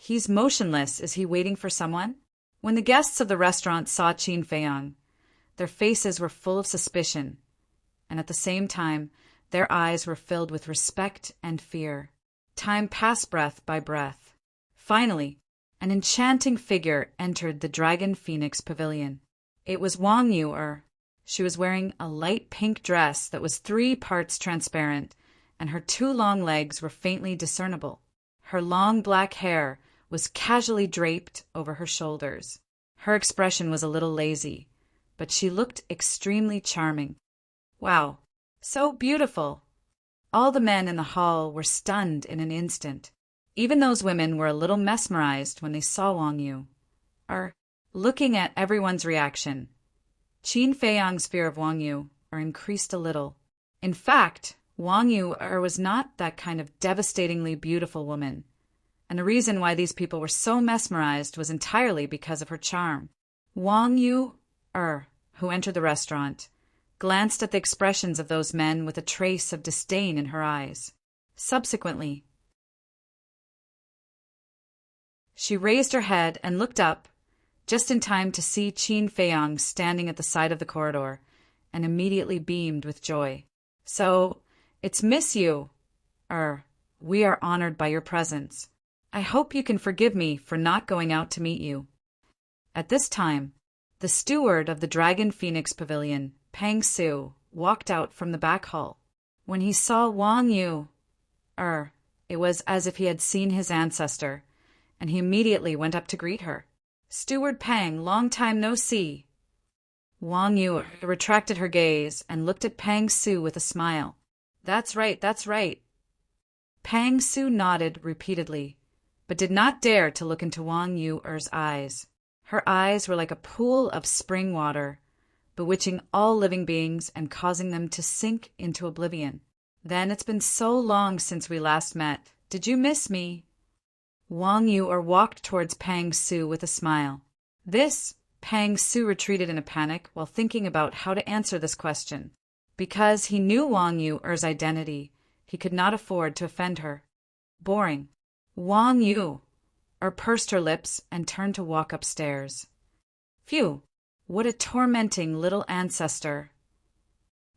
He's motionless. Is he waiting for someone? When the guests of the restaurant saw Qin Feiyang, their faces were full of suspicion, and at the same time, their eyes were filled with respect and fear. Time passed breath by breath. Finally, an enchanting figure entered the Dragon Phoenix Pavilion. It was Wang Yu. She was wearing a light pink dress that was 3 parts transparent, and her 2 long legs were faintly discernible. Her long black hair was casually draped over her shoulders. Her expression was a little lazy, but she looked extremely charming. Wow, so beautiful! All the men in the hall were stunned in an instant. Even those women were a little mesmerized when they saw Wang Yu. Looking at everyone's reaction, Qin Feiyang's fear of Wang Yu increased a little. In fact, Wang Yu was not that kind of devastatingly beautiful woman, and the reason why these people were so mesmerized was entirely because of her charm. Wang Yu, who entered the restaurant, glanced at the expressions of those men with a trace of disdain in her eyes. Subsequently, she raised her head and looked up, just in time to see Qin Feiyang standing at the side of the corridor, and immediately beamed with joy. So, it's Miss Yu. We are honored by your presence. I hope you can forgive me for not going out to meet you. At this time, the steward of the Dragon Phoenix Pavilion, Pang Su, walked out from the back hall. When he saw Wang Yu, it was as if he had seen his ancestor, and he immediately went up to greet her. Steward Pang, long time no see. Wang Yu retracted her gaze and looked at Pang Su with a smile. That's right, that's right. Pang Su nodded repeatedly, but did not dare to look into Wang Yu's eyes. Her eyes were like a pool of spring water, bewitching all living beings and causing them to sink into oblivion. Then it's been so long since we last met. Did you miss me? Wang Yu walked towards Pang Su with a smile. Pang Su retreated in a panic while thinking about how to answer this question. Because he knew Wang Yu's identity, he could not afford to offend her. Boring. Wang Yu pursed her lips and turned to walk upstairs. Phew, what a tormenting little ancestor.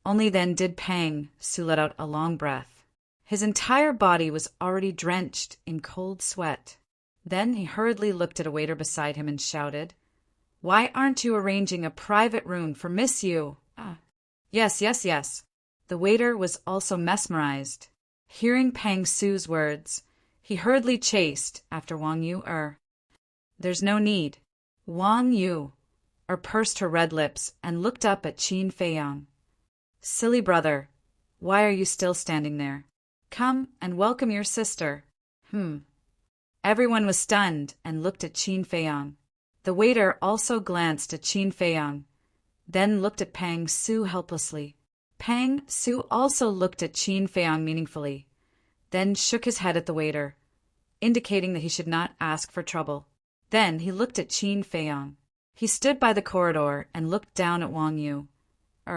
Only then did Pang Su let out a long breath. His entire body was already drenched in cold sweat. Then he hurriedly looked at a waiter beside him and shouted, "Why aren't you arranging a private room for Miss Yu?" Yes. The waiter was also mesmerized. Hearing Pang Su's words, he hurriedly chased after Wang Yu. There's no need. Wang Yu pursed her red lips and looked up at Qin Feiyang. Silly brother, why are you still standing there? Come and welcome your sister. Everyone was stunned and looked at Qin Feiyang. The waiter also glanced at Qin Feiyang, then looked at Pang Su helplessly. Pang Su also looked at Qin Feiyang meaningfully, then shook his head at the waiter, indicating that he should not ask for trouble. Then he looked at Qin Feiyang. He stood by the corridor and looked down at Wang Yu,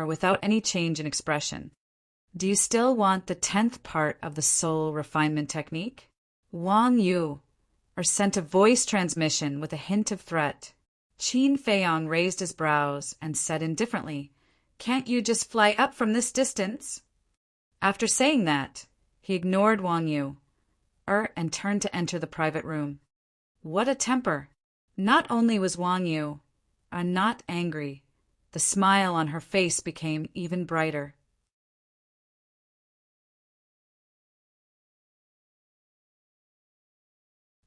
without any change in expression. Do you still want the 10th part of the soul refinement technique? Wang Yu sent a voice transmission with a hint of threat. Qin Feiyang raised his brows and said indifferently, "Can't you just fly up from this distance?" After saying that, he ignored Wang Yu and turned to enter the private room. What a temper! Not only was Wang Yu not angry, the smile on her face became even brighter.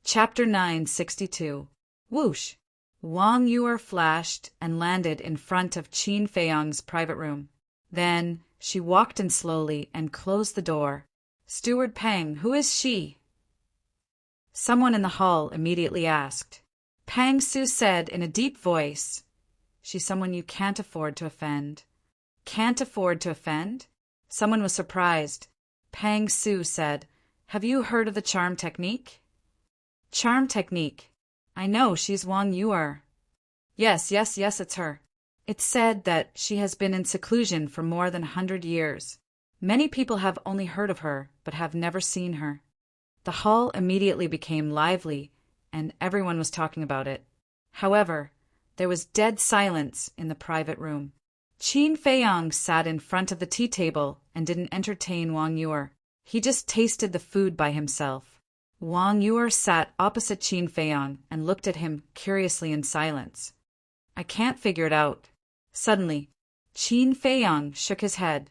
Chapter 962. Whoosh! Wang Yu flashed and landed in front of Qin Feiyang's private room. Then she walked in slowly and closed the door. Steward Pang, who is she? Someone in the hall immediately asked. Pang Su said in a deep voice, "She's someone you can't afford to offend." Can't afford to offend? Someone was surprised. Pang Su said, "Have you heard of the charm technique?" Charm technique. I know, she's Wang Yu. Yes, it's her. It's said that she has been in seclusion for more than 100 years. Many people have only heard of her, but have never seen her. The hall immediately became lively, and everyone was talking about it. However, there was dead silence in the private room. Qin Feiyang sat in front of the tea table and didn't entertain Wang Yuer. He just tasted the food by himself. Wang Yuer sat opposite Qin Feiyang and looked at him curiously in silence. "I can't figure it out." Suddenly, Qin Feiyang shook his head.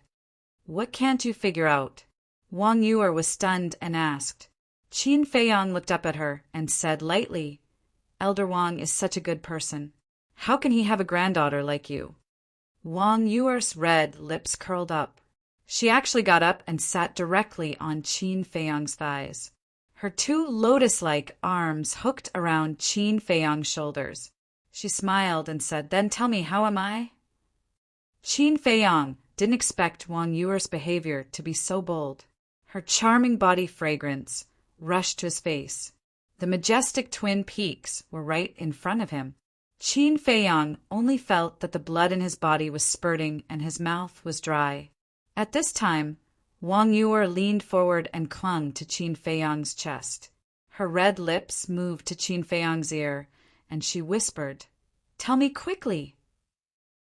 "What can't you figure out?" Wang Yuer was stunned and asked. Qin Feiyang looked up at her and said lightly, "Elder Wang is such a good person. How can he have a granddaughter like you?" Wang Yuer's red lips curled up. She actually got up and sat directly on Qin Feiyang's thighs. Her two lotus-like arms hooked around Qin Feiyang's shoulders. She smiled and said, "Then tell me, how am I?" Qin Feiyang didn't expect Wang Yuer's behavior to be so bold. Her charming body fragrance rushed to his face. The majestic twin peaks were right in front of him. Qin Feiyang only felt that the blood in his body was spurting and his mouth was dry. At this time, Wang Yuer leaned forward and clung to Qin Feiyang's chest. Her red lips moved to Qin Feiyang's ear, and she whispered, "Tell me quickly."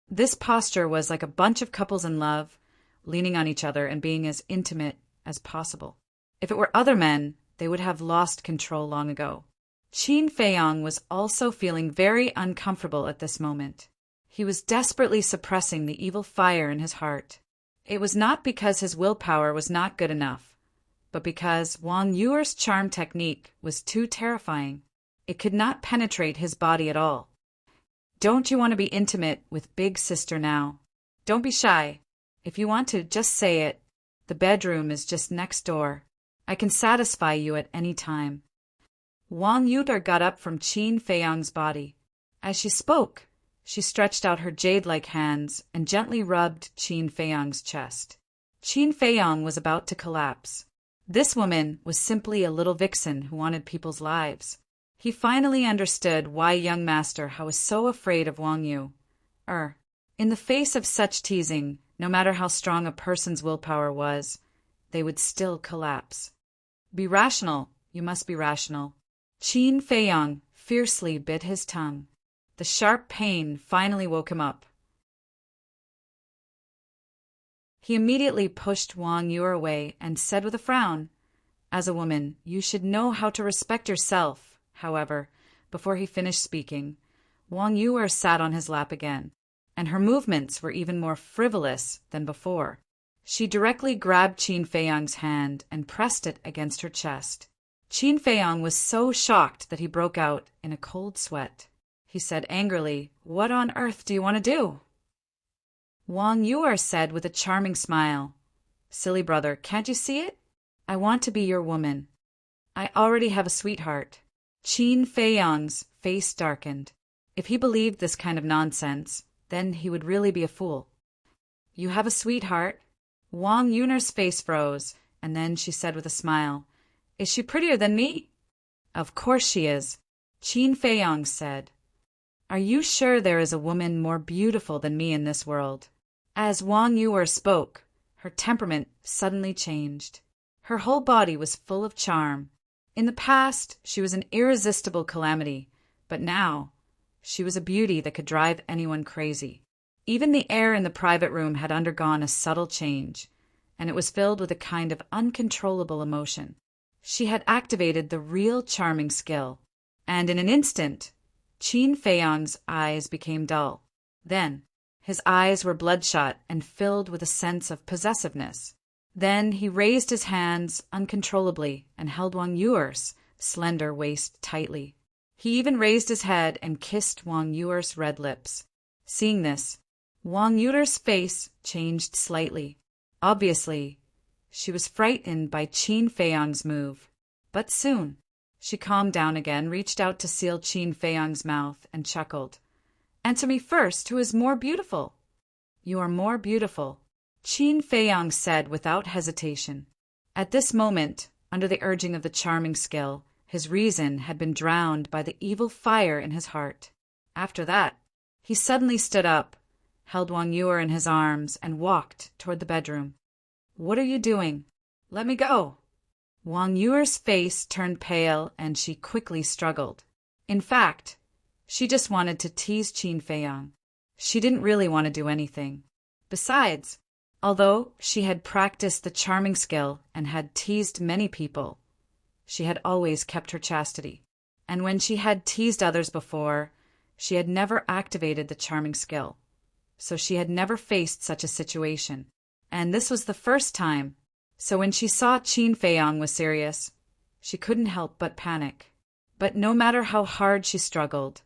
This posture was like a bunch of couples in love, leaning on each other and being as intimate as possible. If it were other men, they would have lost control long ago. Qin Feiyang was also feeling very uncomfortable at this moment. He was desperately suppressing the evil fire in his heart. It was not because his willpower was not good enough, but because Wang Yuer's charm technique was too terrifying. It could not penetrate his body at all. "Don't you want to be intimate with Big Sister now? Don't be shy. If you want to, just say it. The bedroom is just next door. I can satisfy you at any time." Wang Yuer got up from Qin Feiyang's body. As she spoke, she stretched out her jade-like hands and gently rubbed Qin Feiyang's chest. Qin Feiyang was about to collapse. This woman was simply a little vixen who wanted people's lives. He finally understood why young master was so afraid of Wang Yuer. In the face of such teasing, no matter how strong a person's willpower was, they would still collapse. "Be rational, you must be rational." Qin Feiyang fiercely bit his tongue. The sharp pain finally woke him up. He immediately pushed Wang Yuer away and said with a frown, "As a woman, you should know how to respect yourself." However, before he finished speaking, Wang Yuer sat on his lap again, and her movements were even more frivolous than before. She directly grabbed Qin Feiyang's hand and pressed it against her chest. Qin Feiyang was so shocked that he broke out in a cold sweat. He said angrily, "What on earth do you want to do?" Wang Yuer said with a charming smile, "Silly brother, can't you see it? I want to be your woman. I already have a sweetheart." Qin Feiyang's face darkened. If he believed this kind of nonsense, then he would really be a fool. "You have a sweetheart?" Wang Yuer's face froze, and then she said with a smile, "Is she prettier than me?" "Of course she is," Qin Feiyang said. "Are you sure there is a woman more beautiful than me in this world?" As Wang Yuer spoke, her temperament suddenly changed. Her whole body was full of charm. In the past, she was an irresistible calamity, but now, she was a beauty that could drive anyone crazy. Even the air in the private room had undergone a subtle change, and it was filled with a kind of uncontrollable emotion. She had activated the real charming skill, and in an instant, Qin Feiyang's eyes became dull. Then, his eyes were bloodshot and filled with a sense of possessiveness. Then he raised his hands uncontrollably and held Wang Yuer's slender waist tightly. He even raised his head and kissed Wang Yuer's red lips. Seeing this, Wang Yuer's face changed slightly. Obviously, she was frightened by Qin Feiyang's move. But soon, she calmed down again, reached out to seal Qin Feiyang's mouth, and chuckled. "Answer me first, who is more beautiful?" "You are more beautiful," Qin Feiyang said without hesitation. At this moment, under the urging of the charming skill, his reason had been drowned by the evil fire in his heart. After that, he suddenly stood up, held Wang Yuer in his arms, and walked toward the bedroom. "What are you doing? Let me go." Wang Yuer's face turned pale, and she quickly struggled. In fact, she just wanted to tease Qin Feiyang. She didn't really want to do anything. Besides, although she had practiced the charming skill and had teased many people, she had always kept her chastity. And when she had teased others before, she had never activated the charming skill. So she had never faced such a situation. And this was the first time. So when she saw Qin Feiyang was serious, she couldn't help but panic. But no matter how hard she struggled,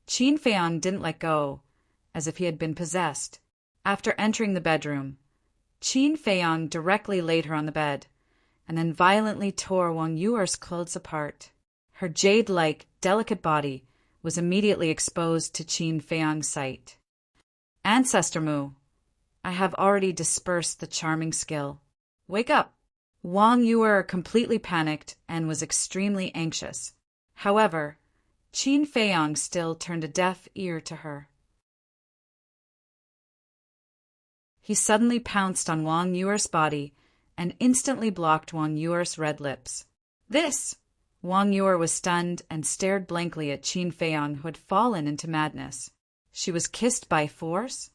Qin Feiyang didn't let go, as if he had been possessed. After entering the bedroom, Qin Feiyang directly laid her on the bed, and then violently tore Wang Yuer's clothes apart. Her jade-like, delicate body was immediately exposed to Qin Feiyang's sight. Ancestor Mu, I have already dispersed the charming skill. Wake up! Wang Yuer completely panicked and was extremely anxious. However, Qin Feiyang still turned a deaf ear to her. He suddenly pounced on Wang Yuer's body and instantly blocked Wang Yuer's red lips. This! Wang Yuer was stunned and stared blankly at Qin Feiyang, who had fallen into madness. She was kissed by force?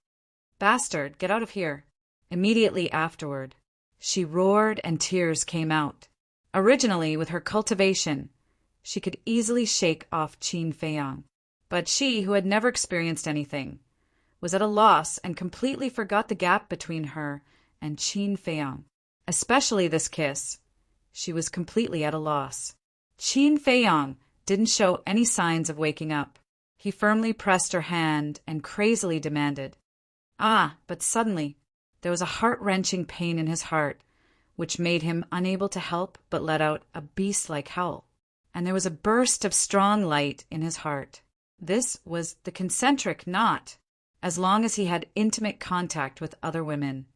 Bastard, get out of here. Immediately afterward, she roared and tears came out. Originally, with her cultivation, she could easily shake off Qin Feiyang. But she, who had never experienced anything, was at a loss and completely forgot the gap between her and Qin Feiyang. Especially this kiss. She was completely at a loss. Qin Feiyang didn't show any signs of waking up. He firmly pressed her hand and crazily demanded. But suddenly, there was a heart-wrenching pain in his heart, which made him unable to help but let out a beast-like howl. And there was a burst of strong light in his heart. This was the concentric knot. As long as he had intimate contact with other women,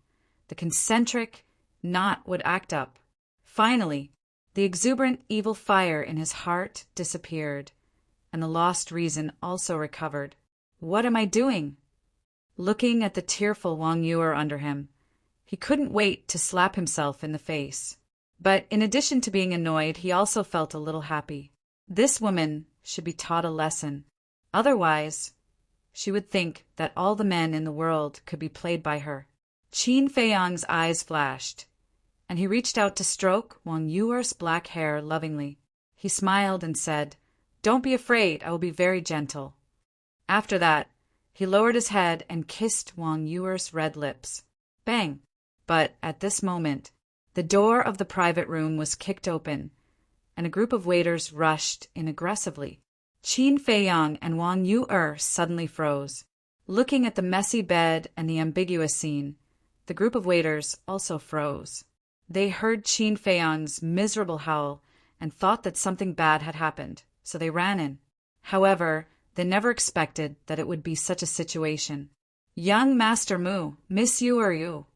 the concentric knot would act up. Finally, the exuberant evil fire in his heart disappeared, and the lost reason also recovered. What am I doing? Looking at the tearful Wang Yuer under him, he couldn't wait to slap himself in the face. But in addition to being annoyed, he also felt a little happy. This woman should be taught a lesson. Otherwise, she would think that all the men in the world could be played by her. Qin Feiyang's eyes flashed, and he reached out to stroke Wang Yuer's black hair lovingly. He smiled and said, "Don't be afraid, I will be very gentle." After that, he lowered his head and kissed Wang Yuer's red lips. Bang! But at this moment, the door of the private room was kicked open, and a group of waiters rushed in aggressively. Qin Feiyang and Wang Yuer suddenly froze. Looking at the messy bed and the ambiguous scene, the group of waiters also froze. They heard Qin Feiyang's miserable howl and thought that something bad had happened, so they ran in. However, they never expected that it would be such a situation. Young Master Mu, miss you or you?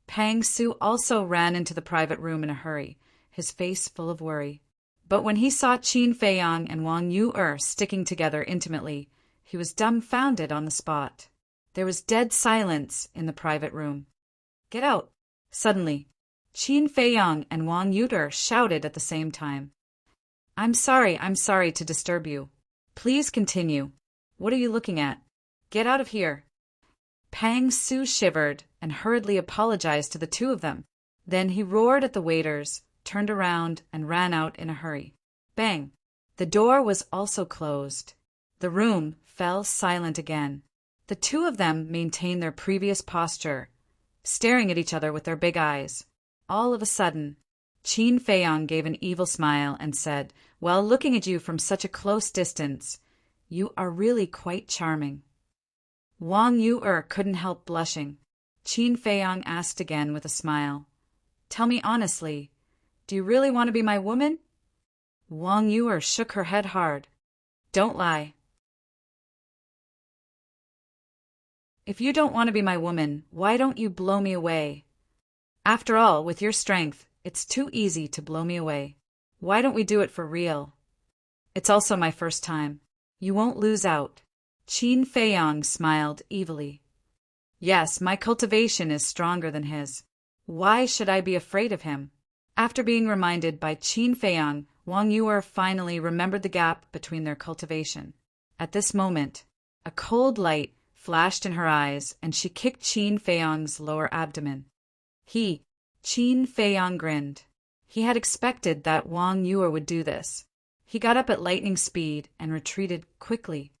Pang Su also ran into the private room in a hurry, his face full of worry. But when he saw Qin Feiyang and Wang Yuer sticking together intimately, he was dumbfounded on the spot. There was dead silence in the private room. Get out! Suddenly, Qin Feiyang and Wang Yuer shouted at the same time. I'm sorry to disturb you. Please continue. What are you looking at? Get out of here. Pang Su shivered and hurriedly apologized to the two of them. Then he roared at the waiters, turned around, and ran out in a hurry. Bang! The door was also closed. The room fell silent again. The two of them maintained their previous posture, staring at each other with their big eyes. All of a sudden, Qin Feiyang gave an evil smile and said, "Well, looking at you from such a close distance, you are really quite charming." Wang Yuer couldn't help blushing. Qin Feiyang asked again with a smile, "Tell me honestly, do you really want to be my woman?" Wang Yuer shook her head hard. "Don't lie. If you don't want to be my woman, why don't you blow me away? After all, with your strength, it's too easy to blow me away. Why don't we do it for real? It's also my first time. You won't lose out." Qin Feiyang smiled evilly. "Yes, my cultivation is stronger than his. Why should I be afraid of him?" After being reminded by Qin Feiyang Wang Yuer finally remembered the gap between their cultivation. At this moment, a cold light flashed in her eyes, and she kicked Qin Feiyang's lower abdomen. Qin Feiyang grinned. He had expected that Wang Yuer would do this. He got up at lightning speed and retreated quickly.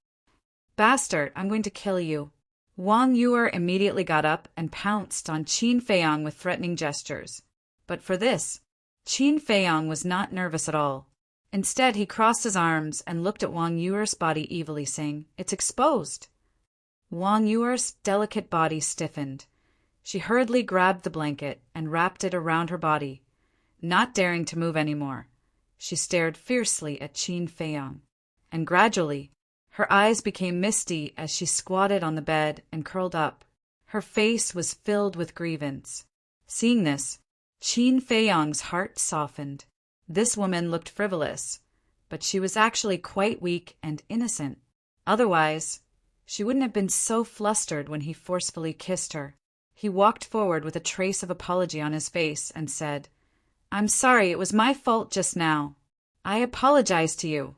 Bastard, I'm going to kill you. Wang Yuer immediately got up and pounced on Qin Feiyang with threatening gestures. But for this, Qin Feiyang was not nervous at all. Instead, he crossed his arms and looked at Wang Yuer's body evilly, saying, "It's exposed." Wang Yuer's delicate body stiffened. She hurriedly grabbed the blanket and wrapped it around her body. Not daring to move anymore, she stared fiercely at Qin Feiyang. And gradually, her eyes became misty as she squatted on the bed and curled up. Her face was filled with grievance. Seeing this, Qin Feiyang's heart softened. This woman looked frivolous, but she was actually quite weak and innocent. Otherwise, she wouldn't have been so flustered when he forcefully kissed her. He walked forward with a trace of apology on his face and said, "I'm sorry, it was my fault just now. I apologize to you.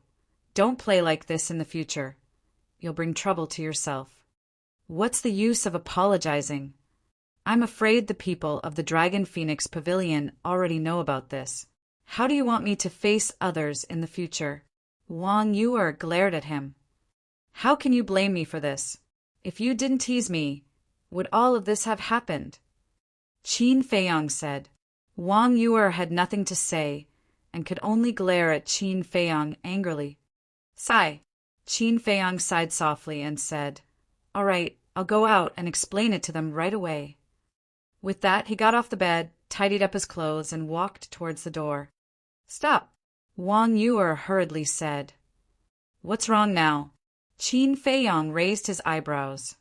Don't play like this in the future. You'll bring trouble to yourself." "What's the use of apologizing? I'm afraid the people of the Dragon Phoenix Pavilion already know about this. How do you want me to face others in the future?" Wang Yuer glared at him. "How can you blame me for this? If you didn't tease me, would all of this have happened?" Qin Feiyang said. Wang Yuer had nothing to say and could only glare at Qin Feiyang angrily. "Sigh." Qin Feiyang sighed softly and said, "All right, I'll go out and explain it to them right away." With that, he got off the bed, tidied up his clothes, and walked towards the door. "Stop," Wang Yuer hurriedly said. "What's wrong now?" Qin Feiyang raised his eyebrows.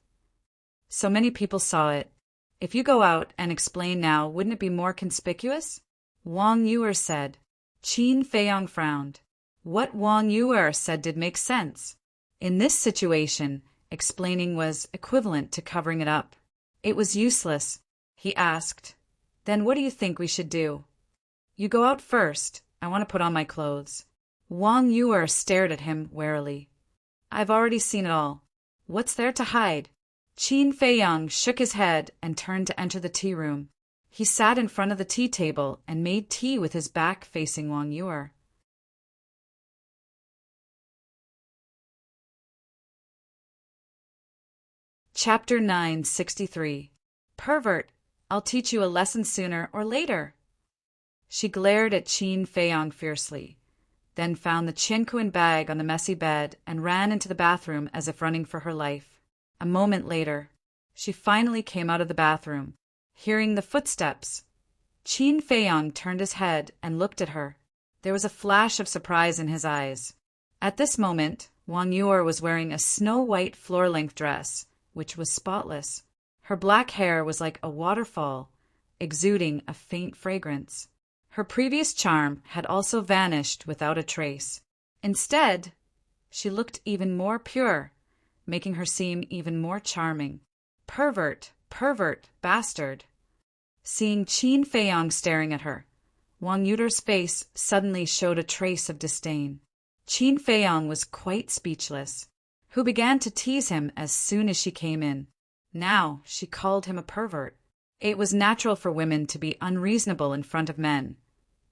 "So many people saw it. If you go out and explain now, wouldn't it be more conspicuous?" Wang Yuer said. Qin Feiyang frowned. What Wang Yuer said did make sense. In this situation, explaining was equivalent to covering it up. It was useless. He asked, "Then what do you think we should do?" "You go out first. I want to put on my clothes." Wang Yuer stared at him warily. "I've already seen it all. What's there to hide?" Qin Feiyang shook his head and turned to enter the tea room. He sat in front of the tea table and made tea with his back facing Wang Yuer. Chapter 963. Pervert, I'll teach you a lesson sooner or later. She glared at Qin Feiyang fiercely, then found the Qianquan bag on the messy bed and ran into the bathroom as if running for her life. A moment later, she finally came out of the bathroom, hearing the footsteps. Qin Feiyang turned his head and looked at her. There was a flash of surprise in his eyes. At this moment, Wang Yuer was wearing a snow-white floor-length dress, which was spotless. Her black hair was like a waterfall, exuding a faint fragrance. Her previous charm had also vanished without a trace. Instead, she looked even more pure, making her seem even more charming. Pervert, bastard. Seeing Qin Feiyang staring at her, Wang Yuer's face suddenly showed a trace of disdain. Qin Feiyang was quite speechless, who began to tease him as soon as she came in. Now she called him a pervert. It was natural for women to be unreasonable in front of men,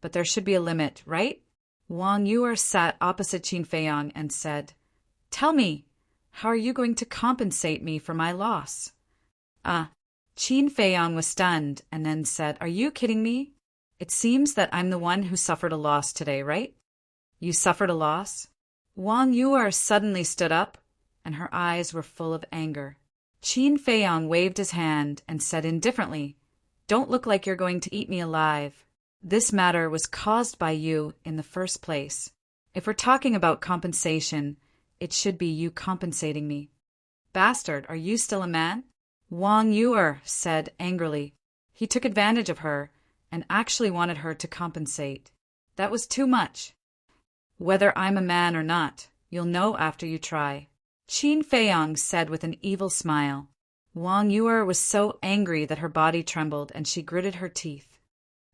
but there should be a limit, right? Wang Yuer sat opposite Qin Feiyang and said, "Tell me, how are you going to compensate me for my loss?" Qin Feiyang was stunned and then said, "Are you kidding me? It seems that I'm the one who suffered a loss today, right?" "You suffered a loss?" Wang Yuer suddenly stood up, and her eyes were full of anger. Qin Feiyang waved his hand and said indifferently, "Don't look like you're going to eat me alive. This matter was caused by you in the first place. If we're talking about compensation, it should be you compensating me." "Bastard, are you still a man?" Wang Yuer said angrily. He took advantage of her and actually wanted her to compensate. That was too much. "Whether I'm a man or not, you'll know after you try," Qin Feiyang said with an evil smile. Wang Yuer was so angry that her body trembled and she gritted her teeth.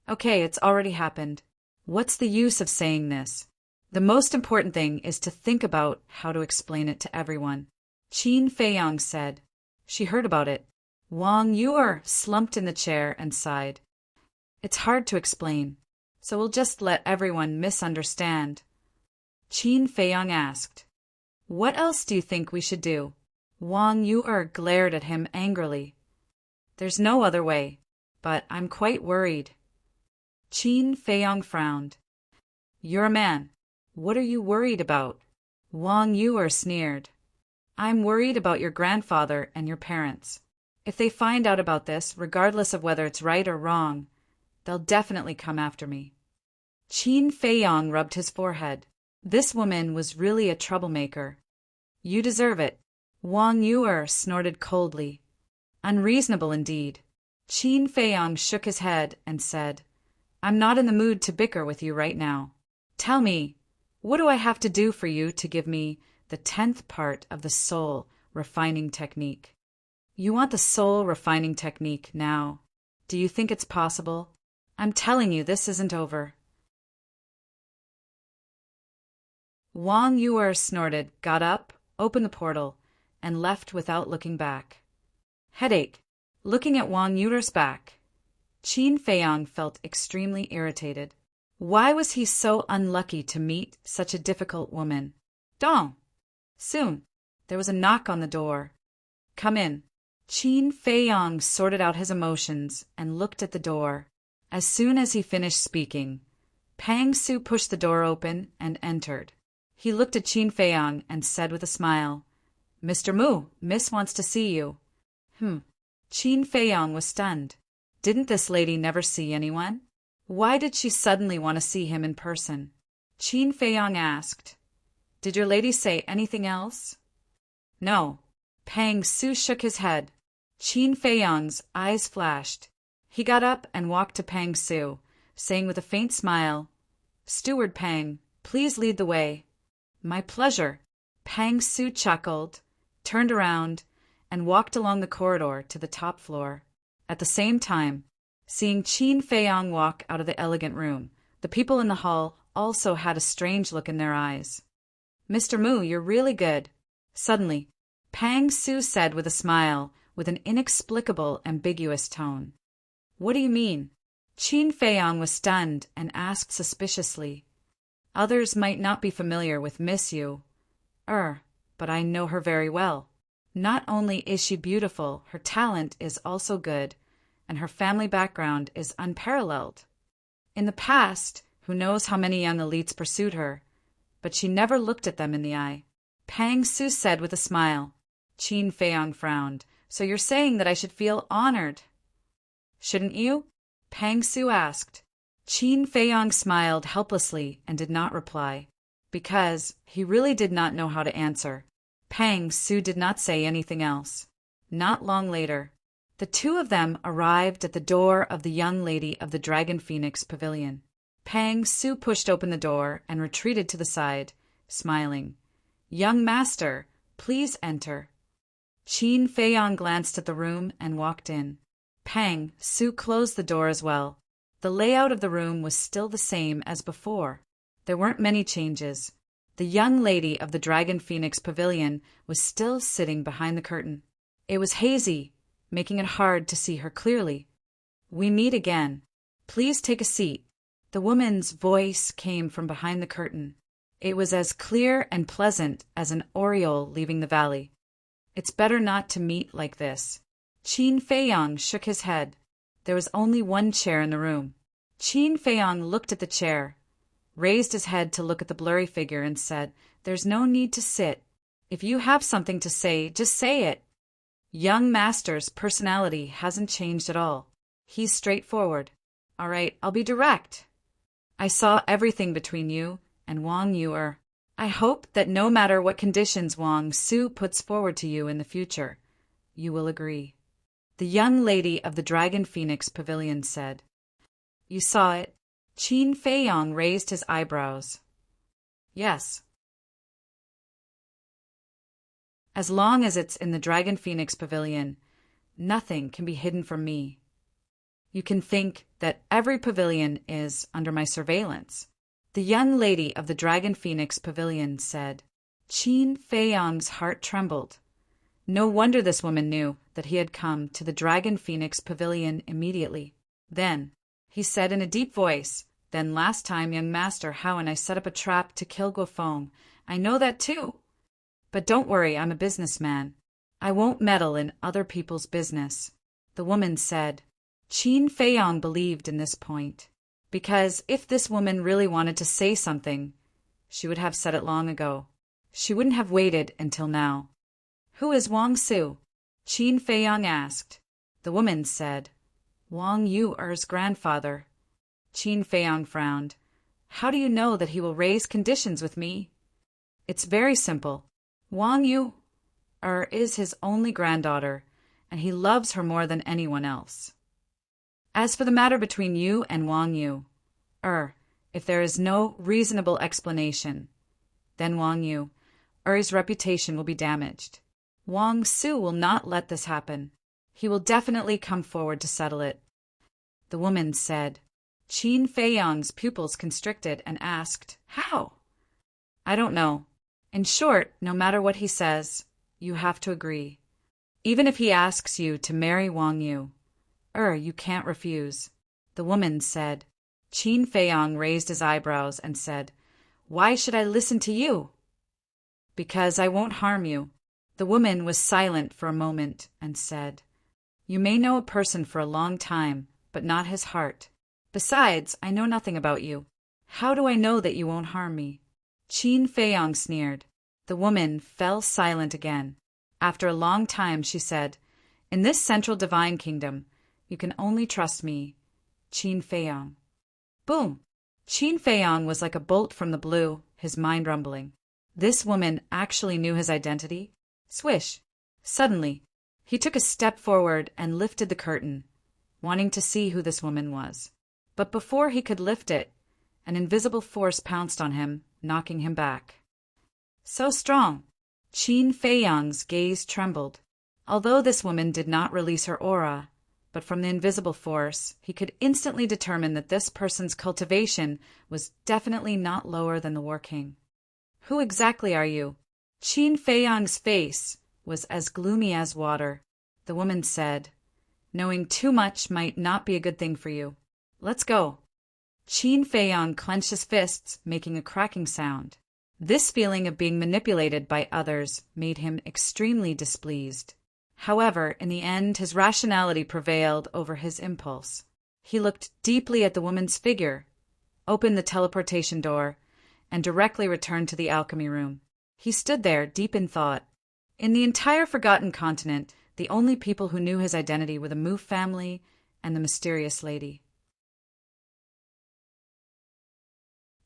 "Okay, it's already happened. What's the use of saying this? The most important thing is to think about how to explain it to everyone. Qin Feiyang said. She heard about it. Wang Yuer slumped in the chair and sighed. It's hard to explain, so we'll just let everyone misunderstand. Qin Feiyang asked. What else do you think we should do? Wang Yuer glared at him angrily. There's no other way, but I'm quite worried. Qin Feiyang frowned. You're a man. What are you worried about? Wang Yuer sneered. I'm worried about your grandfather and your parents. If they find out about this, regardless of whether it's right or wrong, they'll definitely come after me. Qin Feiyang rubbed his forehead. This woman was really a troublemaker. You deserve it. Wang Yuer snorted coldly. Unreasonable indeed. Qin Feiyang shook his head and said, I'm not in the mood to bicker with you right now. Tell me, what do I have to do for you to give me the 10th part of the soul refining technique? You want the soul refining technique now. Do you think it's possible? I'm telling you, this isn't over. Wang Yuer snorted, got up, opened the portal, and left without looking back. Headache. Looking at Wang Yuer's back, Qin Feiyang felt extremely irritated. Why was he so unlucky to meet such a difficult woman? Dong! Soon, there was a knock on the door. Come in. Qin Feiyang sorted out his emotions and looked at the door. As soon as he finished speaking, Pang Su pushed the door open and entered. He looked at Qin Feiyang and said with a smile, Mr. Mu, Miss wants to see you. Qin Feiyang was stunned. Didn't this lady never see anyone? Why did she suddenly want to see him in person? Qin Feiyang asked. Did your lady say anything else? No. Pang Su shook his head. Qin Feiyang's eyes flashed. He got up and walked to Pang Su, saying with a faint smile, Steward Pang, please lead the way. My pleasure. Pang Su chuckled, turned around, and walked along the corridor to the top floor. At the same time, seeing Qin Feiyang walk out of the elegant room, the people in the hall also had a strange look in their eyes. Mr. Mu, you're really good. Suddenly, Pang Su said with a smile, with an inexplicable, ambiguous tone. What do you mean? Qin Feiyang was stunned and asked suspiciously. Others might not be familiar with Miss Yu. But I know her very well. Not only is she beautiful, her talent is also good, and her family background is unparalleled. In the past, who knows how many young elites pursued her, but she never looked at them in the eye. Pang Su said with a smile. Qin Feiyang frowned. So you're saying that I should feel honored? Shouldn't you? Pang Su asked. Qin Feiyang smiled helplessly and did not reply, because he really did not know how to answer. Pang Su did not say anything else. Not long later, the two of them arrived at the door of the young lady of the Dragon Phoenix Pavilion. Pang Su pushed open the door and retreated to the side, smiling. Young master, please enter. Qin Feiyang glanced at the room and walked in. Pang Su closed the door as well. The layout of the room was still the same as before. There weren't many changes. The young lady of the Dragon Phoenix Pavilion was still sitting behind the curtain. It was hazy, making it hard to see her clearly. We meet again. Please take a seat. The woman's voice came from behind the curtain. It was as clear and pleasant as an oriole leaving the valley. It's better not to meet like this. Qin Feiyang shook his head. There was only one chair in the room. Qin Feiyang looked at the chair, raised his head to look at the blurry figure and said, There's no need to sit. If you have something to say, just say it. Young master's personality hasn't changed at all. He's straightforward. All right, I'll be direct. I saw everything between you and Wang Yuer. I hope that no matter what conditions Wang Su puts forward to you in the future, you will agree. The young lady of the Dragon Phoenix Pavilion said. You saw it. Qin Feiyang raised his eyebrows. Yes. As long as it's in the Dragon Phoenix Pavilion, nothing can be hidden from me. You can think that every pavilion is under my surveillance. The young lady of the Dragon Phoenix Pavilion said. Qin Feiyang's heart trembled. No wonder this woman knew that he had come to the Dragon Phoenix Pavilion immediately. Then, he said in a deep voice, "Then last time, young master, how and I set up a trap to kill Guofeng. I know that too. But don't worry, I'm a businessman. I won't meddle in other people's business." The woman said. Qin Feiyang believed in this point, because if this woman really wanted to say something, she would have said it long ago. She wouldn't have waited until now. "Who is Wang Su?" Qin Feiyang asked. The woman said, "Wang Yu's grandfather." Qin Feiyang frowned. "How do you know that he will raise conditions with me?" "It's very simple. Wang Yu is his only granddaughter, and he loves her more than anyone else. As for the matter between you and Wang Yu, if there is no reasonable explanation, then Wang Yu's reputation will be damaged. Wang Su will not let this happen. He will definitely come forward to settle it." The woman said. Qin Feiyang's pupils constricted and asked, "How?" "I don't know. In short, no matter what he says, you have to agree. Even if he asks you to marry Wang Yu, you can't refuse." The woman said. Qin Feiyang raised his eyebrows and said, "Why should I listen to you?" "Because I won't harm you." The woman was silent for a moment and said, "You may know a person for a long time, but not his heart. Besides, I know nothing about you. How do I know that you won't harm me?" Qin Feiyang sneered. The woman fell silent again. After a long time she said, "In this central divine kingdom, you can only trust me, Qin Feiyang." Boom! Qin Feiyang was like a bolt from the blue, his mind rumbling. This woman actually knew his identity? Swish! Suddenly, he took a step forward and lifted the curtain, wanting to see who this woman was. But before he could lift it, an invisible force pounced on him, knocking him back. So strong! Qin Feiyang's gaze trembled. Although this woman did not release her aura, but from the invisible force, he could instantly determine that this person's cultivation was definitely not lower than the War King. "Who exactly are you?" Qin Feiyang's face was as gloomy as water. The woman said, "Knowing too much might not be a good thing for you. Let's go." Qin Feiyang clenched his fists, making a cracking sound. This feeling of being manipulated by others made him extremely displeased. However, in the end, his rationality prevailed over his impulse. He looked deeply at the woman's figure, opened the teleportation door, and directly returned to the alchemy room. He stood there, deep in thought. In the entire Forgotten Continent, the only people who knew his identity were the Mu family and the mysterious lady.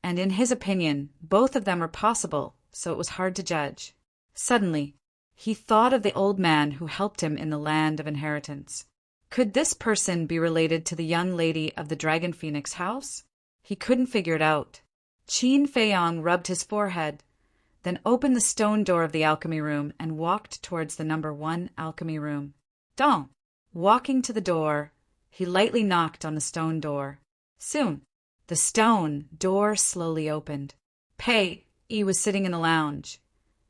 And in his opinion, both of them were possible, so it was hard to judge. Suddenly, he thought of the old man who helped him in the land of inheritance. Could this person be related to the young lady of the Dragon Phoenix house? He couldn't figure it out. Qin Feiyang rubbed his forehead, then opened the stone door of the alchemy room and walked towards the number 1 alchemy room. Dong! Walking to the door, he lightly knocked on the stone door. Soon, the stone door slowly opened. Pei Yi was sitting in the lounge,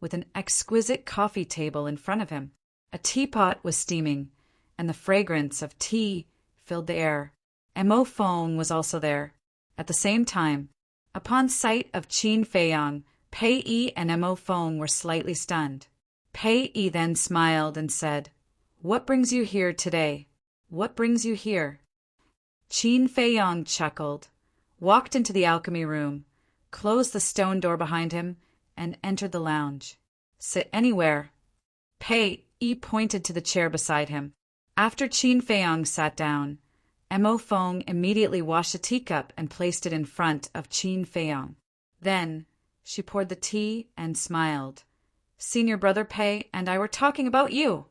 with an exquisite coffee table in front of him. A teapot was steaming, and the fragrance of tea filled the air. Mo Feng was also there. At the same time, upon sight of Qin Feiyang, Pei Yi and Mo Feng were slightly stunned. Pei Yi then smiled and said, "What brings you here today? What brings you here?" Qin Feiyang chuckled, walked into the alchemy room, closed the stone door behind him, and entered the lounge. "Sit anywhere." Pei Yi pointed to the chair beside him. After Qin Feiyang sat down, Mo Feng immediately washed a teacup and placed it in front of Qin Feiyang. Then she poured the tea and smiled. "Senior brother Pei and I were talking about you."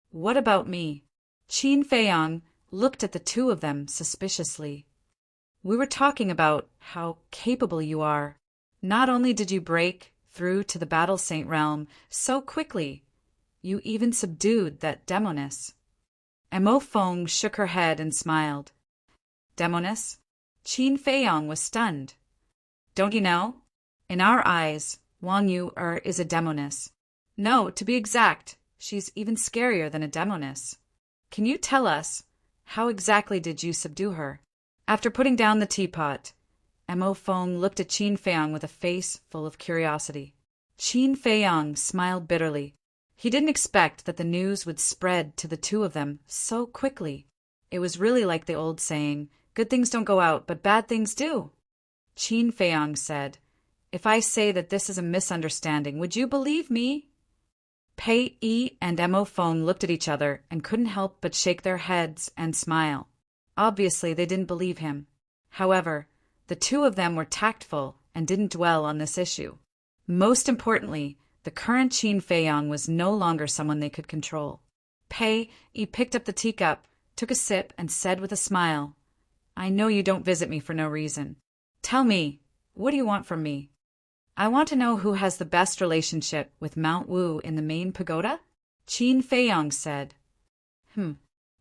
"What about me?" Qin Feiyang looked at the two of them suspiciously. "We were talking about how capable you are. Not only did you break through to the Battle Saint realm so quickly, you even subdued that demoness." Mo Feng shook her head and smiled. "Demoness?" Qin Feiyang was stunned. Don't you know? In our eyes, Wang Yu is a demoness. No, to be exact, she's even scarier than a demoness. Can you tell us, how exactly did you subdue her? After putting down the teapot, Mo Feng looked at Qin Feiyang with a face full of curiosity. Qin Feiyang smiled bitterly. He didn't expect that the news would spread to the two of them so quickly. It was really like the old saying, good things don't go out, but bad things do. Qin Feiyang said, if I say that this is a misunderstanding, would you believe me? Pei Yi and Mo Feng looked at each other and couldn't help but shake their heads and smile. Obviously, they didn't believe him. However, the two of them were tactful and didn't dwell on this issue. Most importantly, the current Qin Feiyang was no longer someone they could control. Pei Yi picked up the teacup, took a sip, and said with a smile, I know you don't visit me for no reason. Tell me, what do you want from me? I want to know who has the best relationship with Mount Wu in the main pagoda? Qin Feiyang said.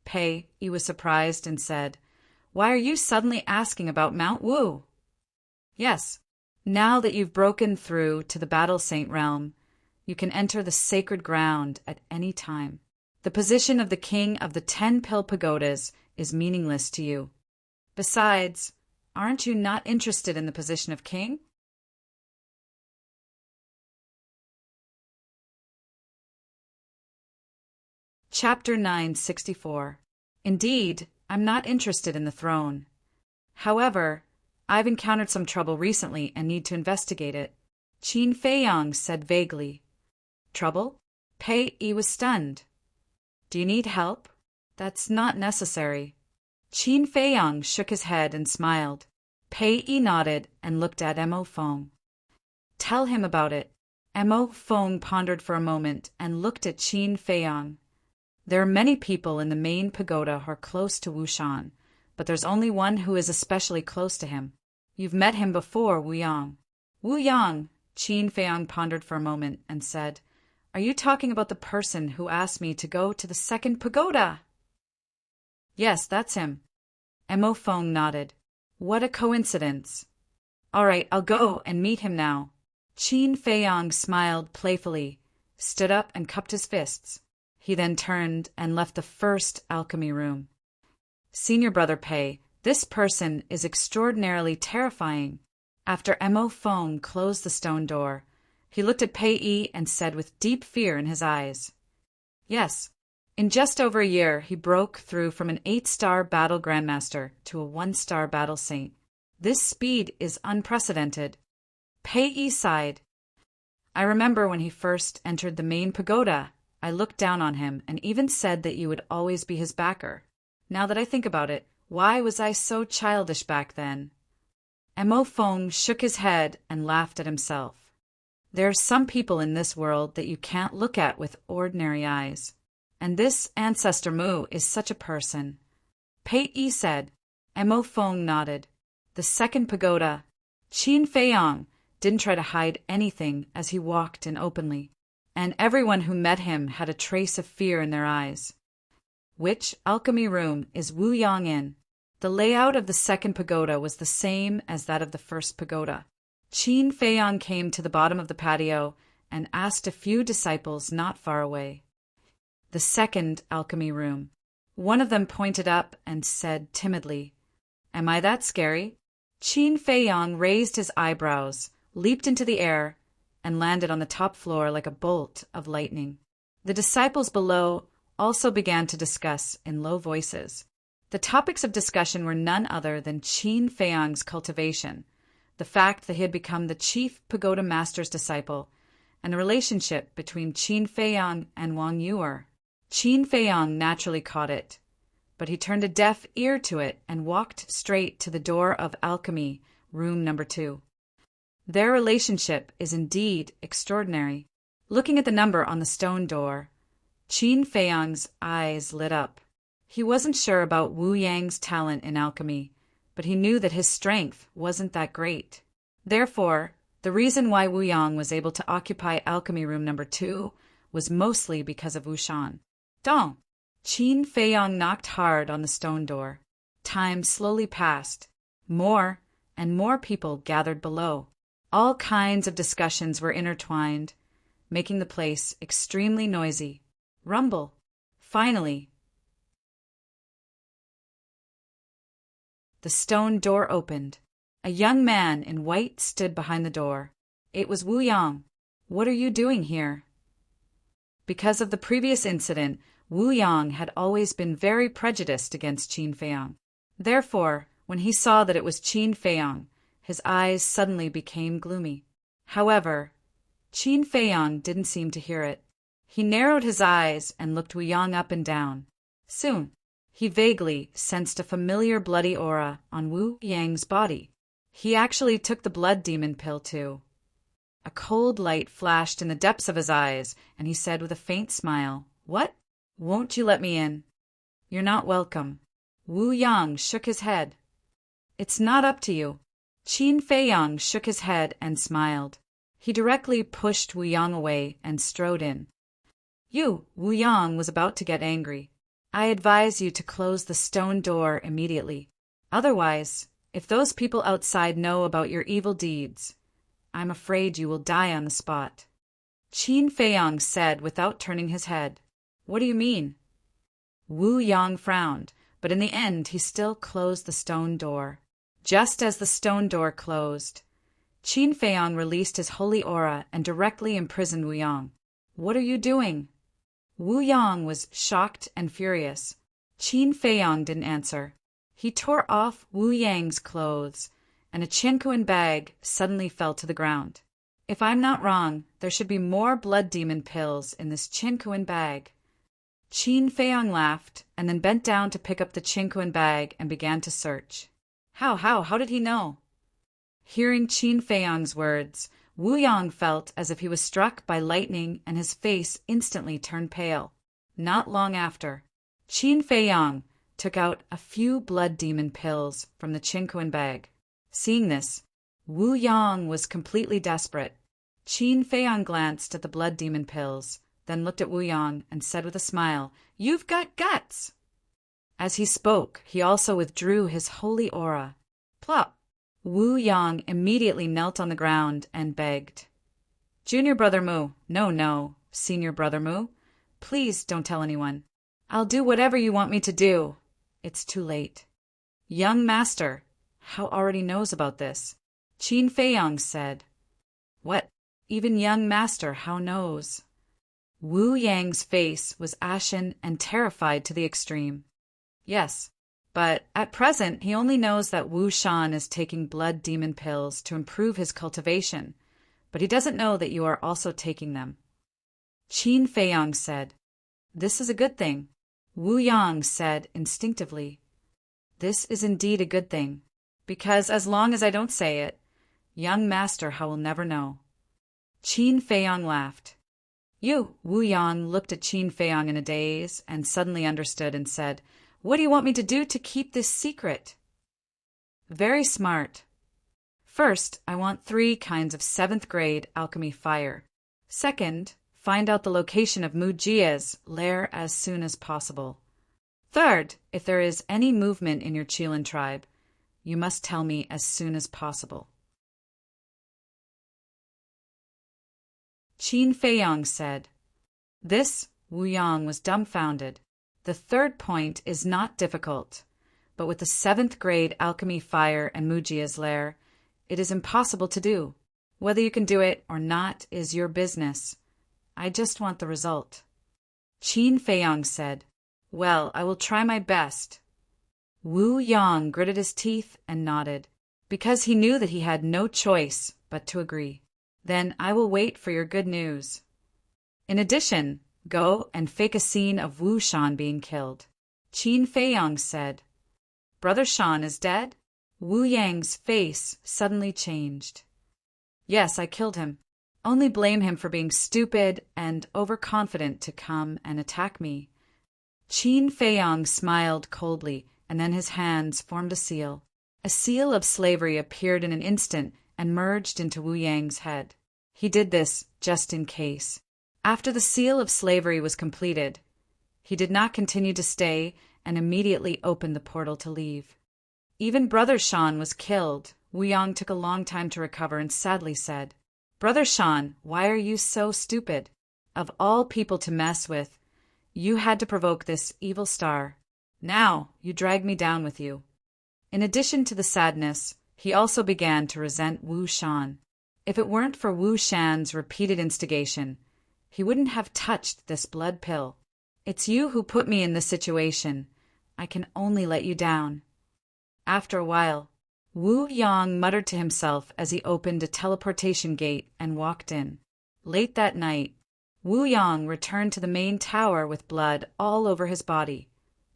Pei Yi was surprised and said, why are you suddenly asking about Mount Wu? Yes, now that you've broken through to the Battle Saint realm, you can enter the sacred ground at any time. The position of the king of the 10 pill pagodas is meaningless to you. Besides, aren't you not interested in the position of king? Chapter 964. Indeed, I'm not interested in the throne. However, I've encountered some trouble recently and need to investigate it. Qin Feiyang said vaguely. Trouble? Pei Yi was stunned. Do you need help? That's not necessary. Qin Feiyang shook his head and smiled. Pei Yi nodded and looked at Mo Feng. Tell him about it. Mo Feng pondered for a moment and looked at Qin Feiyang. There are many people in the main pagoda who are close to Wu Shan, but there's only one who is especially close to him. You've met him before, Wu Yang. Wu Yang, Qin Feiyang pondered for a moment and said, are you talking about the person who asked me to go to the second pagoda? Yes, that's him. Mo Feng nodded. What a coincidence. All right, I'll go and meet him now. Qin Feiyang smiled playfully, stood up and cupped his fists. He then turned and left the first alchemy room. Senior Brother Pei, this person is extraordinarily terrifying. After Mo Feng closed the stone door, he looked at Pei Yi and said with deep fear in his eyes, yes, in just over a year he broke through from an 8-star battle grandmaster to a 1-star battle saint. This speed is unprecedented. Pei Yi sighed. I remember when he first entered the main pagoda, I looked down on him and even said that you would always be his backer. Now that I think about it, why was I so childish back then? Mo Feng shook his head and laughed at himself. There are some people in this world that you can't look at with ordinary eyes. And this Ancestor Mu is such a person. Pei Yi said. Mo Feng nodded. The second pagoda. Qin Feiyang didn't try to hide anything as he walked in openly, and everyone who met him had a trace of fear in their eyes. Which alchemy room is Wu Yang in? The layout of the second pagoda was the same as that of the first pagoda. Qin Feiyang came to the bottom of the patio and asked a few disciples not far away. The second alchemy room. One of them pointed up and said timidly, Am I that scary? Qin Feiyang raised his eyebrows, leaped into the air, and landed on the top floor like a bolt of lightning. The disciples below also began to discuss in low voices. The topics of discussion were none other than Qin Feiyang's cultivation, the fact that he had become the chief pagoda master's disciple, and the relationship between Qin Feiyang and Wang Yu. Qin Feiyang naturally caught it, but he turned a deaf ear to it and walked straight to the door of alchemy, room number 2. Their relationship is indeed extraordinary. Looking at the number on the stone door, Qin Feiyang's eyes lit up. He wasn't sure about Wu Yang's talent in alchemy, but he knew that his strength wasn't that great. Therefore, the reason why Wu Yang was able to occupy alchemy room number 2 was mostly because of Wu Shan. Dong! Qin Feiyang knocked hard on the stone door. Time slowly passed. More, and more people gathered below. All kinds of discussions were intertwined, making the place extremely noisy. Rumble. Finally, the stone door opened. A young man in white stood behind the door. It was Wu Yang. "What are you doing here?" Because of the previous incident, Wu Yang had always been very prejudiced against Qin Feiyang. Therefore, when he saw that it was Qin Feiyang, his eyes suddenly became gloomy. However, Qin Feiyang didn't seem to hear it. He narrowed his eyes and looked Wu Yang up and down. Soon, he vaguely sensed a familiar bloody aura on Wu Yang's body. He actually took the blood demon pill too. A cold light flashed in the depths of his eyes, and he said with a faint smile, "What? Won't you let me in?" "You're not welcome." Wu Yang shook his head. "It's not up to you." Qin Feiyang shook his head and smiled. He directly pushed Wu Yang away and strode in. Wu Yang was about to get angry. "I advise you to close the stone door immediately. Otherwise, if those people outside know about your evil deeds, I'm afraid you will die on the spot." Qin Feiyang said without turning his head. "What do you mean?" Wu Yang frowned, but in the end he still closed the stone door. Just as the stone door closed, Qin Feiyang released his holy aura and directly imprisoned Wu Yang. "What are you doing?" Wu Yang was shocked and furious. Qin Feiyang didn't answer. He tore off Wu Yang's clothes, and a Qinkuan bag suddenly fell to the ground. "If I'm not wrong, there should be more blood demon pills in this Qinkuan bag." Qin Feiyang laughed and then bent down to pick up the Qinkuan bag and began to search. How did he know? Hearing Qin Feiyang's words, Wu Yang felt as if he was struck by lightning and his face instantly turned pale. Not long after, Qin Feiyang took out a few blood demon pills from the Qinkuan bag. Seeing this, Wu Yang was completely desperate. Qin Feiyang glanced at the blood demon pills, then looked at Wu Yang and said with a smile, "You've got guts!" As he spoke, he also withdrew his holy aura. Plop! Wu Yang immediately knelt on the ground and begged. "Junior Brother Mu, no, Senior Brother Mu, please don't tell anyone. I'll do whatever you want me to do. It's too late." "Young Master, how already knows about this?" Qin Feiyang said. "What? Even Young Master how knows?" Wu Yang's face was ashen and terrified to the extreme. "Yes, but at present he only knows that Wu Shan is taking blood demon pills to improve his cultivation, but he doesn't know that you are also taking them." Qin Feiyang said. "This is a good thing." Wu Yang said instinctively. "This is indeed a good thing, because as long as I don't say it, Young Master will never know." Qin Feiyang laughed. Wu Yang looked at Qin Feiyang in a daze and suddenly understood and said, "What do you want me to do to keep this secret?" "Very smart. First, I want 3 kinds of 7th grade alchemy fire. Second, find out the location of Mu Jie's lair as soon as possible. Third, if there is any movement in your Qilin tribe, you must tell me as soon as possible." Qin Feiyang said. This, Wu Yang was dumbfounded. The 3rd point is not difficult, but with the 7th grade alchemy fire and Mujia's lair, it is impossible to do. Whether you can do it or not is your business. I just want the result. Qin Feiyang said, "Well, I will try my best." Wu Yang gritted his teeth and nodded, because he knew that he had no choice but to agree. "Then I will wait for your good news. In addition, go and fake a scene of Wu Shan being killed." Qin Feiyang said, "Brother Shan is dead?" Wu Yang's face suddenly changed. "Yes, I killed him. Only blame him for being stupid and overconfident to come and attack me." Qin Feiyang smiled coldly, and then his hands formed a seal. A seal of slavery appeared in an instant and merged into Wu Yang's head. He did this just in case. After the seal of slavery was completed, he did not continue to stay and immediately opened the portal to leave. Even Brother Shan was killed Wu Yang took a long time to recover and sadly said, "Brother Shan, why are you so stupid? Of all people to mess with, you had to provoke this evil star. Now you drag me down with you." In addition to the sadness, he also began to resent Wu Shan. If it weren't for Wu Shan's repeated instigation, he wouldn't have touched this blood pill. "It's you who put me in this situation. I can only let you down." After a while, Wu Yang muttered to himself as he opened a teleportation gate and walked in. Late that night, Wu Yang returned to the main tower with blood all over his body.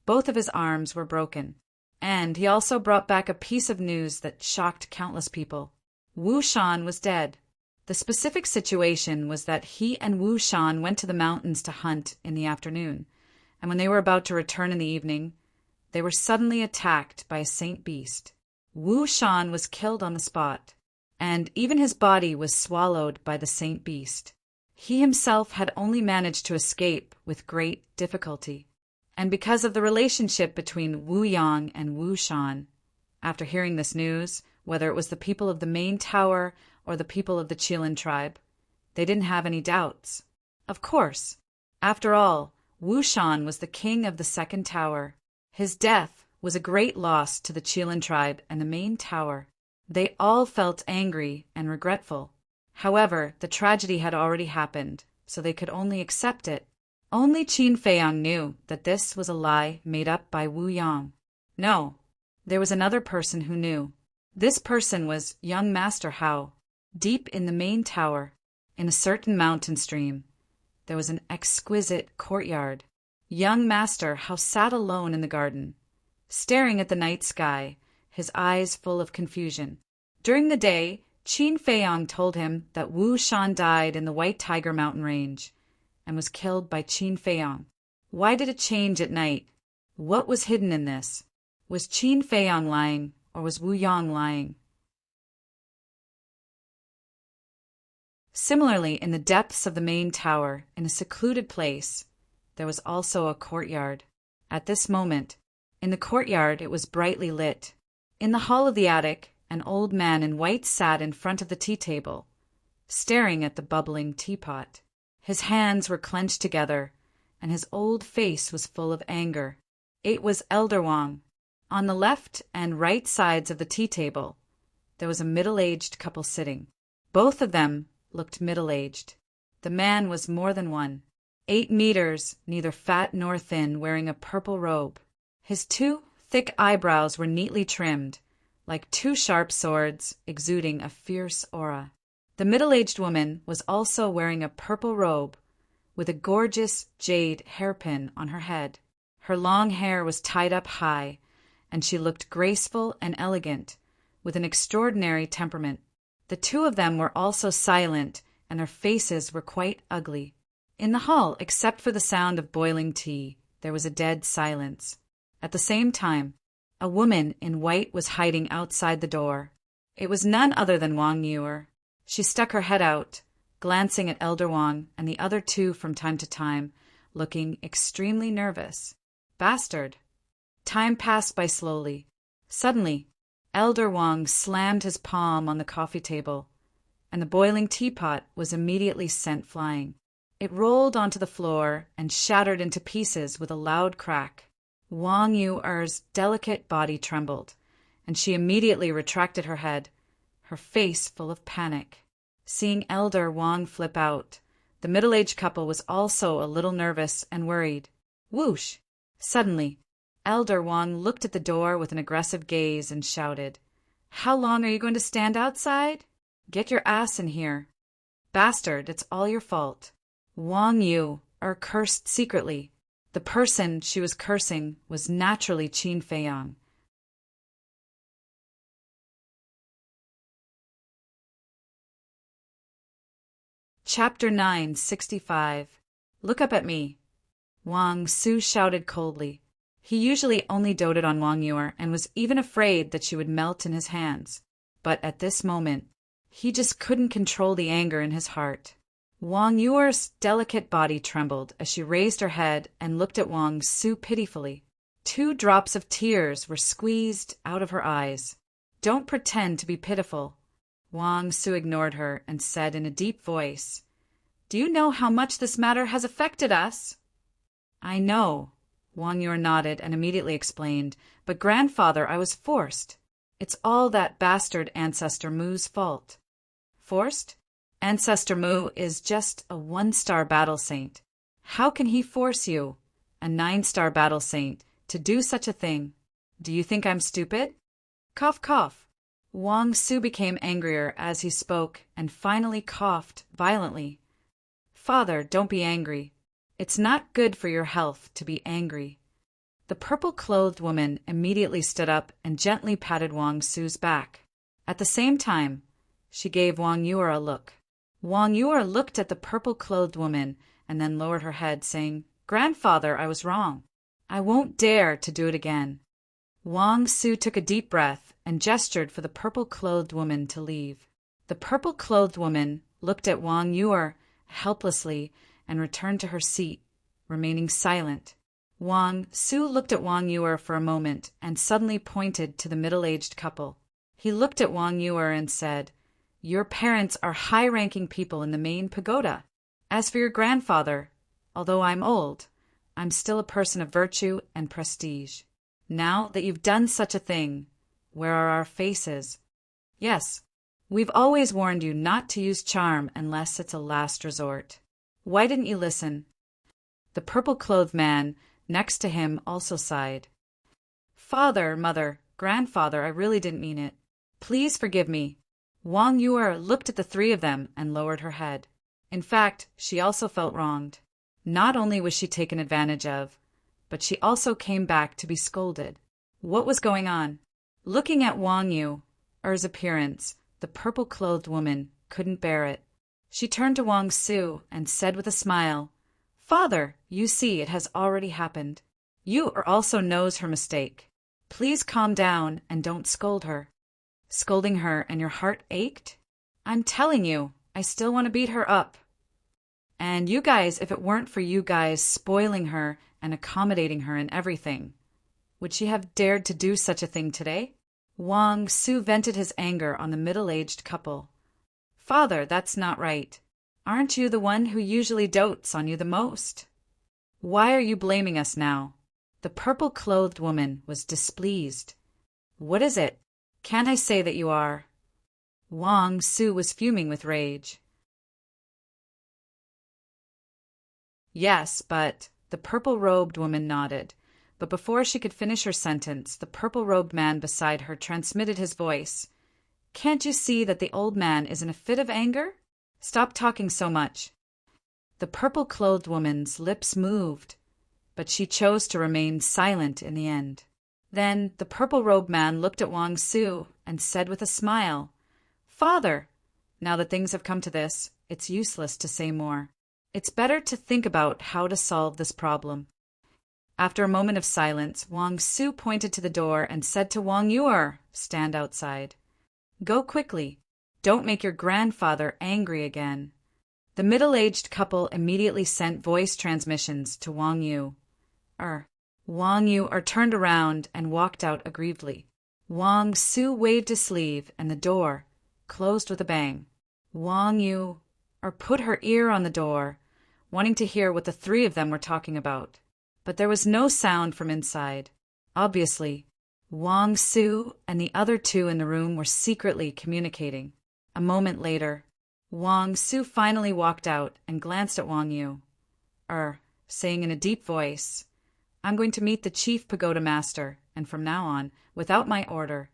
Both of his arms were broken, and he also brought back a piece of news that shocked countless people. Wu Shan was dead. The specific situation was that he and Wu Shan went to the mountains to hunt in the afternoon, and when they were about to return in the evening, they were suddenly attacked by a saint beast. Wu Shan was killed on the spot, and even his body was swallowed by the saint beast. He himself had only managed to escape with great difficulty. And because of the relationship between Wu Yang and Wu Shan, after hearing this news, whether it was the people of the main tower or the people of the Qilin tribe, they didn't have any doubts. Of course, after all, Wu Shan was the king of the second tower. His death was a great loss to the Qilin tribe and the main tower. They all felt angry and regretful. However, the tragedy had already happened, so they could only accept it. Only Qin Feiyang knew that this was a lie made up by Wu Yang. No, there was another person who knew. This person was young Master Hao. Deep in the main tower, in a certain mountain stream, there was an exquisite courtyard. Young Master Hao sat alone in the garden, staring at the night sky, his eyes full of confusion. During the day, Qin Feiyang told him that Wu Shan died in the White Tiger mountain range and was killed by Qin Feiyang. Why did it change at night? What was hidden in this? Was Qin Feiyang lying, or was Wu Yang lying? Similarly, in the depths of the main tower, in a secluded place, there was also a courtyard. At this moment, in the courtyard it was brightly lit. In the hall of the attic, an old man in white sat in front of the tea table, staring at the bubbling teapot. His hands were clenched together, and his old face was full of anger. It was Elder Wang. On the left and right sides of the tea table, there was a middle-aged couple sitting. Both of them looked middle-aged. The man was more than one, 8 meters, neither fat nor thin, wearing a purple robe. His 2 thick eyebrows were neatly trimmed, like 2 sharp swords, exuding a fierce aura. The middle-aged woman was also wearing a purple robe with a gorgeous jade hairpin on her head. Her long hair was tied up high, and she looked graceful and elegant, with an extraordinary temperament. The 2 of them were also silent, and their faces were quite ugly. In the hall, except for the sound of boiling tea, there was a dead silence. At the same time, a woman in white was hiding outside the door. It was none other than Wang Yuer. She stuck her head out, glancing at Elder Wang and the other 2 from time to time, looking extremely nervous. Bastard! Time passed by slowly. Suddenly, Elder Wang slammed his palm on the coffee table, and the boiling teapot was immediately sent flying. It rolled onto the floor and shattered into pieces with a loud crack. Wang Yuer's delicate body trembled, and she immediately retracted her head, her face full of panic. Seeing Elder Wang flip out, the middle-aged couple was also a little nervous and worried. Whoosh! Suddenly, Elder Wang looked at the door with an aggressive gaze and shouted, "How long are you going to stand outside? Get your ass in here. Bastard, it's all your fault." Wang Yuer cursed secretly. The person she was cursing was naturally Qin Feiyang. Chapter 965. Look up at me. Wang Su shouted coldly. He usually only doted on Wang Yuer and was even afraid that she would melt in his hands. But at this moment, he just couldn't control the anger in his heart. Wang Yuer's delicate body trembled as she raised her head and looked at Wang Su pitifully. 2 drops of tears were squeezed out of her eyes. Don't pretend to be pitiful. Wang Su ignored her and said in a deep voice, Do you know how much this matter has affected us? I know. Wang Yu nodded and immediately explained, But grandfather, I was forced. It's all that bastard Ancestor Mu's fault. Forced? Ancestor Mu is just a 1-star battle saint. How can he force you, a 9-star battle saint, to do such a thing? Do you think I'm stupid? Cough, cough. Wang Su became angrier as he spoke and finally coughed violently. Father, don't be angry. It's not good for your health to be angry. The purple-clothed woman immediately stood up and gently patted Wang Su's back. At the same time, she gave Wang Yu a look. Wang Yu looked at the purple-clothed woman and then lowered her head, saying, Grandfather, I was wrong. I won't dare to do it again. Wang Su took a deep breath and gestured for the purple-clothed woman to leave. The purple-clothed woman looked at Wang Yu helplessly and returned to her seat, remaining silent. Wang Su looked at Wang Yu for a moment and suddenly pointed to the middle-aged couple. He looked at Wang Yu and said, Your parents are high-ranking people in the main pagoda. As for your grandfather, although I'm old, I'm still a person of virtue and prestige. Now that you've done such a thing, where are our faces? Yes, we've always warned you not to use charm unless it's a last resort. Why didn't you listen? The purple-clothed man next to him also sighed. Father, mother, grandfather, I really didn't mean it. Please forgive me. Wang Yu looked at the three of them and lowered her head. In fact, she also felt wronged. Not only was she taken advantage of, but she also came back to be scolded. What was going on? Looking at Wang Yu's appearance, the purple-clothed woman couldn't bear it. She turned to Wang Su and said with a smile, Father, you see it has already happened. You also knows her mistake. Please calm down and don't scold her. Scolding her and your heart ached? I'm telling you, I still want to beat her up. And you guys, if it weren't for you guys spoiling her and accommodating her in everything, would she have dared to do such a thing today? Wang Su vented his anger on the middle-aged couple. Father, that's not right. Aren't you the one who usually dotes on you the most? Why are you blaming us now? The purple-clothed woman was displeased. What is it? Can't I say that you are? Wang Su was fuming with rage. Yes, but the purple-robed woman nodded. But before she could finish her sentence, the purple-robed man beside her transmitted his voice. Can't you see that the old man is in a fit of anger? Stop talking so much. The purple-clothed woman's lips moved, but she chose to remain silent in the end. Then the purple-robed man looked at Wang Su and said with a smile, Father, now that things have come to this, it's useless to say more. It's better to think about how to solve this problem. After a moment of silence, Wang Su pointed to the door and said to Wang Yu, Stand outside. Go quickly. Don't make your grandfather angry again. The middle-aged couple immediately sent voice transmissions to Wang Yu. Wang Yu turned around and walked out aggrievedly. Wang Su waved his sleeve and the door closed with a bang. Wang Yu put her ear on the door, wanting to hear what the three of them were talking about. But there was no sound from inside. Obviously, Wang Su and the other two in the room were secretly communicating. A moment later, Wang Su finally walked out and glanced at Wang Yu, saying in a deep voice, I'm going to meet the chief pagoda master, and from now on, without my order,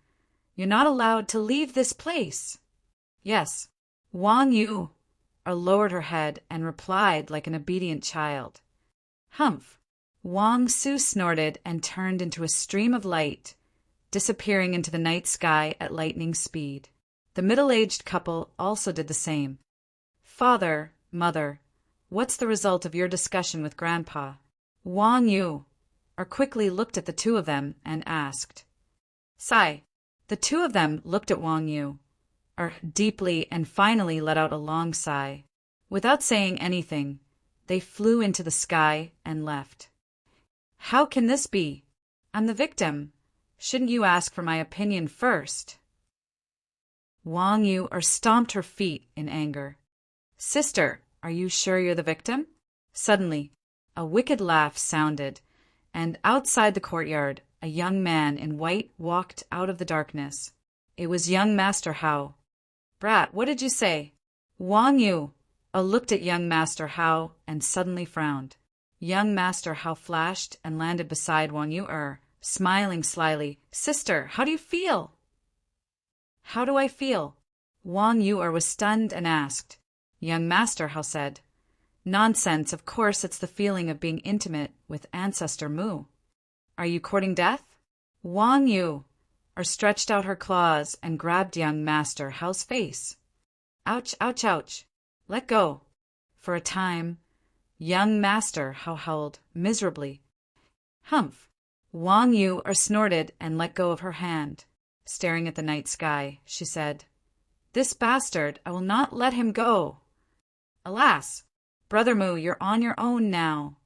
you're not allowed to leave this place. Yes, Wang Yu lowered her head and replied like an obedient child. Humph. Wang Su snorted and turned into a stream of light, disappearing into the night sky at lightning speed. The middle-aged couple also did the same. Father, mother, what's the result of your discussion with Grandpa? Wang Yu quickly looked at the two of them and asked. Sigh. The two of them looked at Wang Yu deeply and finally let out a long sigh. Without saying anything, they flew into the sky and left. How can this be? I'm the victim. Shouldn't you ask for my opinion first? Wang Yu stomped her feet in anger. Sister, are you sure you're the victim? Suddenly, a wicked laugh sounded, and outside the courtyard, a young man in white walked out of the darkness. It was young Master Hao. Brat, what did you say? Wang Yu looked at young Master Hao and suddenly frowned. Young Master Hao flashed and landed beside Wang Yu, smiling slyly. Sister, how do you feel? How do I feel? Wang Yu was stunned and asked. Young Master Hao said, Nonsense, of course it's the feeling of being intimate with Ancestor Mu. Are you courting death? Wang Yu stretched out her claws and grabbed young Master Hao's face. Ouch, ouch, ouch. Let go. For a time, young Master Hao howled miserably. Humph. Wang Yu snorted and let go of her hand. Staring at the night sky, she said, This bastard, I will not let him go. Alas, Brother Mu, you're on your own now.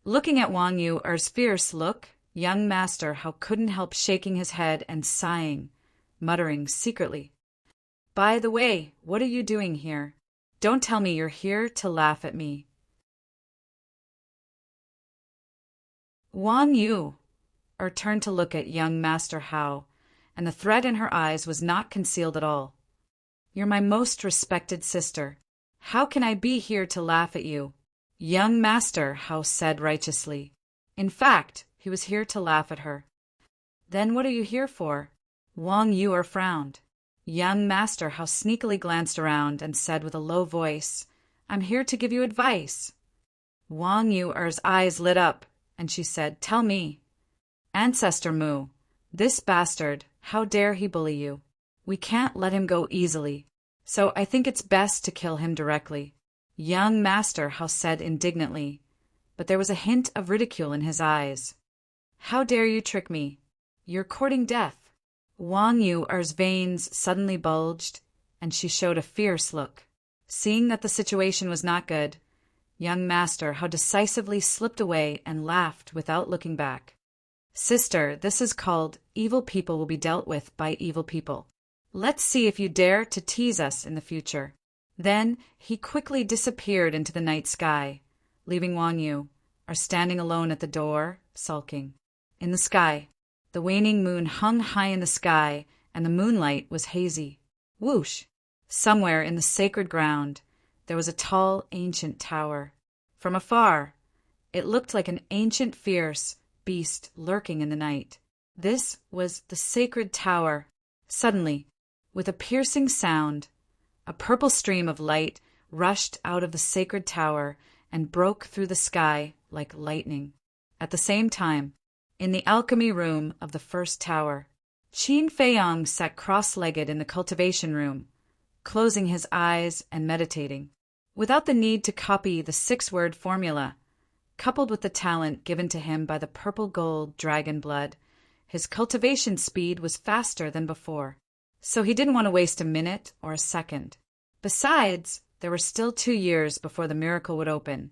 Looking at Wang Yu's fierce look, young Master Hao couldn't help shaking his head and sighing, muttering secretly, By the way, what are you doing here? Don't tell me you're here to laugh at me. Wang Yu turned to look at young Master Hao, and the threat in her eyes was not concealed at all. You're my most respected sister. How can I be here to laugh at you? Young Master Hao said righteously. In fact, he was here to laugh at her. Then what are you here for? Wang Yu frowned. Young Master Hao sneakily glanced around and said with a low voice, I'm here to give you advice. Wang Yu's eyes lit up, and she said, Tell me. Ancestor Mu, this bastard, how dare he bully you? We can't let him go easily, so I think it's best to kill him directly. Young Master Hao said indignantly, but there was a hint of ridicule in his eyes. How dare you trick me? You're courting death. Wang Yu's veins suddenly bulged, and she showed a fierce look. Seeing that the situation was not good, young Master Hao decisively slipped away and laughed without looking back. Sister, this is called evil people will be dealt with by evil people. Let's see if you dare to tease us in the future. Then he quickly disappeared into the night sky, leaving Wang Yu standing alone at the door, sulking. In the sky, the waning moon hung high in the sky, and the moonlight was hazy. Whoosh! Somewhere in the sacred ground, there was a tall, ancient tower. From afar, it looked like an ancient, fierce beast lurking in the night. This was the sacred tower. Suddenly, with a piercing sound, a purple stream of light rushed out of the sacred tower and broke through the sky like lightning. At the same time, in the alchemy room of the first tower, Qin Feiyang sat cross-legged in the cultivation room, closing his eyes and meditating. Without the need to copy the 6-word formula, coupled with the talent given to him by the purple gold dragon blood, his cultivation speed was faster than before. So he didn't want to waste a minute or a second. Besides, there were still 2 years before the miracle would open,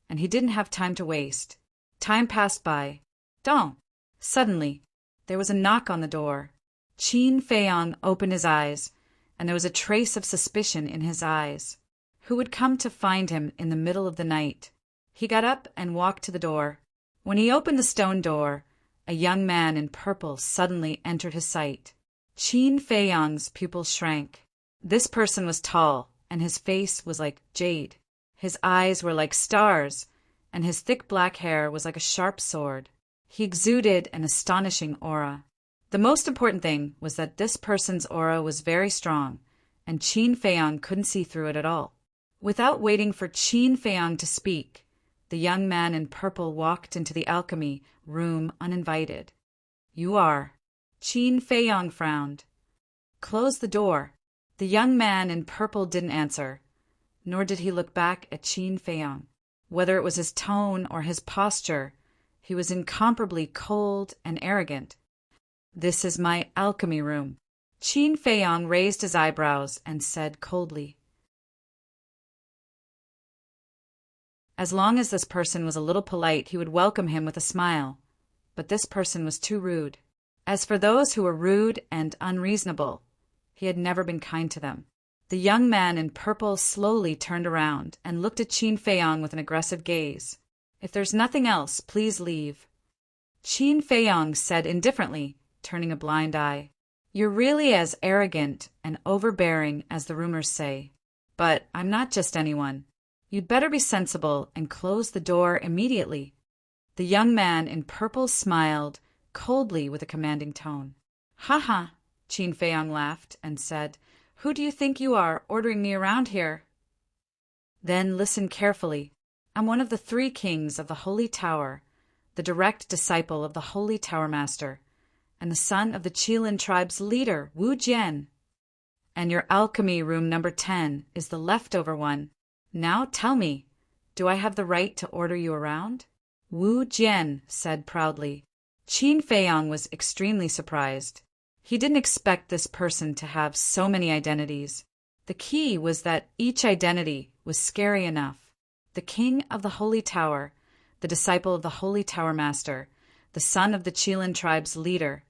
and he didn't have time to waste. Time passed by. Dong! Suddenly, there was a knock on the door. Qin Feiyang opened his eyes, and there was a trace of suspicion in his eyes. Who would come to find him in the middle of the night? He got up and walked to the door. When he opened the stone door, a young man in purple suddenly entered his sight. Qin Feiyang's pupils shrank. This person was tall, and his face was like jade. His eyes were like stars, and his thick black hair was like a sharp sword. He exuded an astonishing aura. The most important thing was that this person's aura was very strong, and Qin Feiyang couldn't see through it at all. Without waiting for Qin Feiyang to speak, the young man in purple walked into the alchemy room uninvited. You are. Qin Feiyang frowned. Close the door. The young man in purple didn't answer, nor did he look back at Qin Feiyang. Whether it was his tone or his posture, he was incomparably cold and arrogant. This is my alchemy room. Qin Feiyang raised his eyebrows and said coldly. As long as this person was a little polite, he would welcome him with a smile, but this person was too rude. As for those who were rude and unreasonable, he had never been kind to them. The young man in purple slowly turned around and looked at Qin Feiyong with an aggressive gaze. "If there's nothing else, please leave." Qin Feiyong said indifferently, turning a blind eye. "You're really as arrogant and overbearing as the rumors say. But I'm not just anyone. You'd better be sensible and close the door immediately." The young man in purple smiled, coldly with a commanding tone. "Ha ha," Qin Feiyong laughed and said, "Who do you think you are, ordering me around here?" "Then listen carefully. I'm one of the 3 kings of the Holy Tower, the direct disciple of the Holy Tower Master, and the son of the Qilin tribe's leader, Wu Jian. And your alchemy room number 10 is the leftover one. Now tell me, do I have the right to order you around?" Wu Jian said proudly. Qin Feiyong was extremely surprised. He didn't expect this person to have so many identities. The key was that each identity was scary enough. The king of the Holy Tower, the disciple of the Holy Tower Master, the son of the Qilin tribe's leader.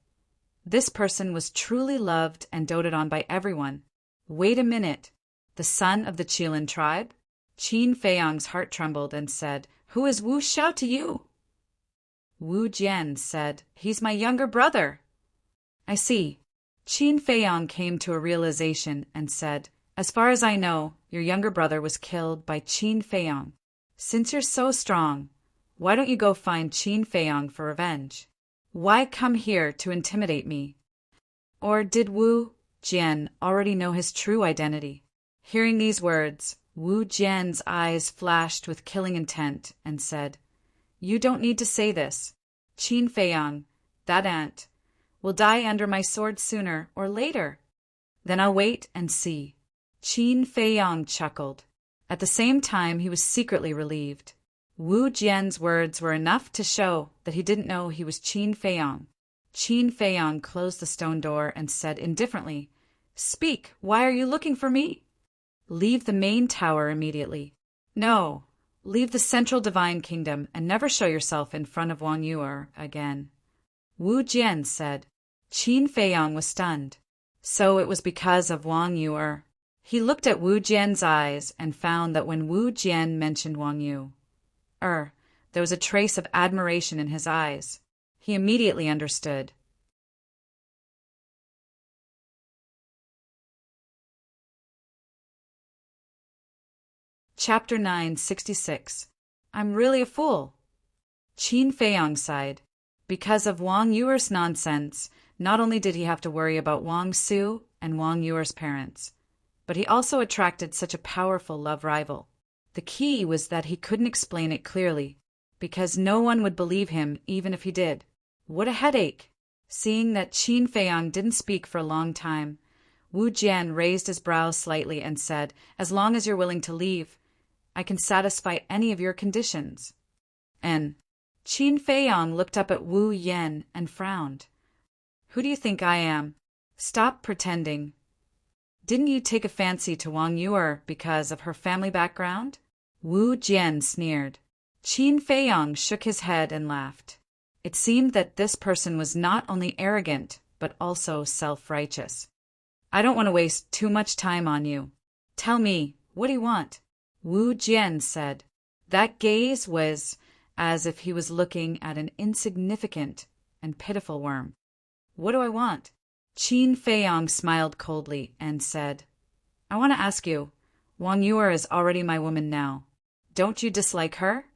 This person was truly loved and doted on by everyone. Wait a minute. The son of the Qilin tribe? Qin Feiyong's heart trembled and said, "Who is Wu Xiao to you?" Wu Jian said, "He's my younger brother." "I see." Qin Feiyong came to a realization and said, "As far as I know, your younger brother was killed by Qin Feiyong. Since you're so strong, why don't you go find Qin Feiyong for revenge? Why come here to intimidate me?" Or did Wu Jian already know his true identity? Hearing these words, Wu Jian's eyes flashed with killing intent and said, "You don't need to say this. Qin Feiyong, that ant, will die under my sword sooner or later. Then I'll wait and see." Qin Feiyong chuckled. At the same time, he was secretly relieved. Wu Jian's words were enough to show that he didn't know he was Qin Feiyong. Qin Feiyong closed the stone door and said indifferently, "Speak, why are you looking for me?" "Leave the main tower immediately." "No, leave the central divine kingdom and never show yourself in front of Wang Yuer again." Wu Jian said. Qin Feiyong was stunned. So it was because of Wang Yuer. He looked at Wu Jian's eyes and found that when Wu Jian mentioned Wang Yu, there was a trace of admiration in his eyes. He immediately understood. Chapter 966. I'm really a fool. Qin Feiyong sighed. Because of Wang Yuer's nonsense, not only did he have to worry about Wang Su and Wang Yuer's parents, but he also attracted such a powerful love rival. The key was that he couldn't explain it clearly, because no one would believe him even if he did. What a headache! Seeing that Qin Feiyong didn't speak for a long time, Wu Jian raised his brows slightly and said, "As long as you're willing to leave, I can satisfy any of your conditions." And Qin Feiyong looked up at Wu Jian and frowned. "Who do you think I am? Stop pretending. Didn't you take a fancy to Wang Yuer because of her family background?" Wu Jian sneered. Qin Feiyong shook his head and laughed. It seemed that this person was not only arrogant, but also self-righteous. "I don't want to waste too much time on you. Tell me, what do you want?" Wu Jian said. That gaze was as if he was looking at an insignificant and pitiful worm. "What do I want?" Qin Feiyong smiled coldly and said, "I want to ask you, Wang Yuer is already my woman now. Don't you dislike her?"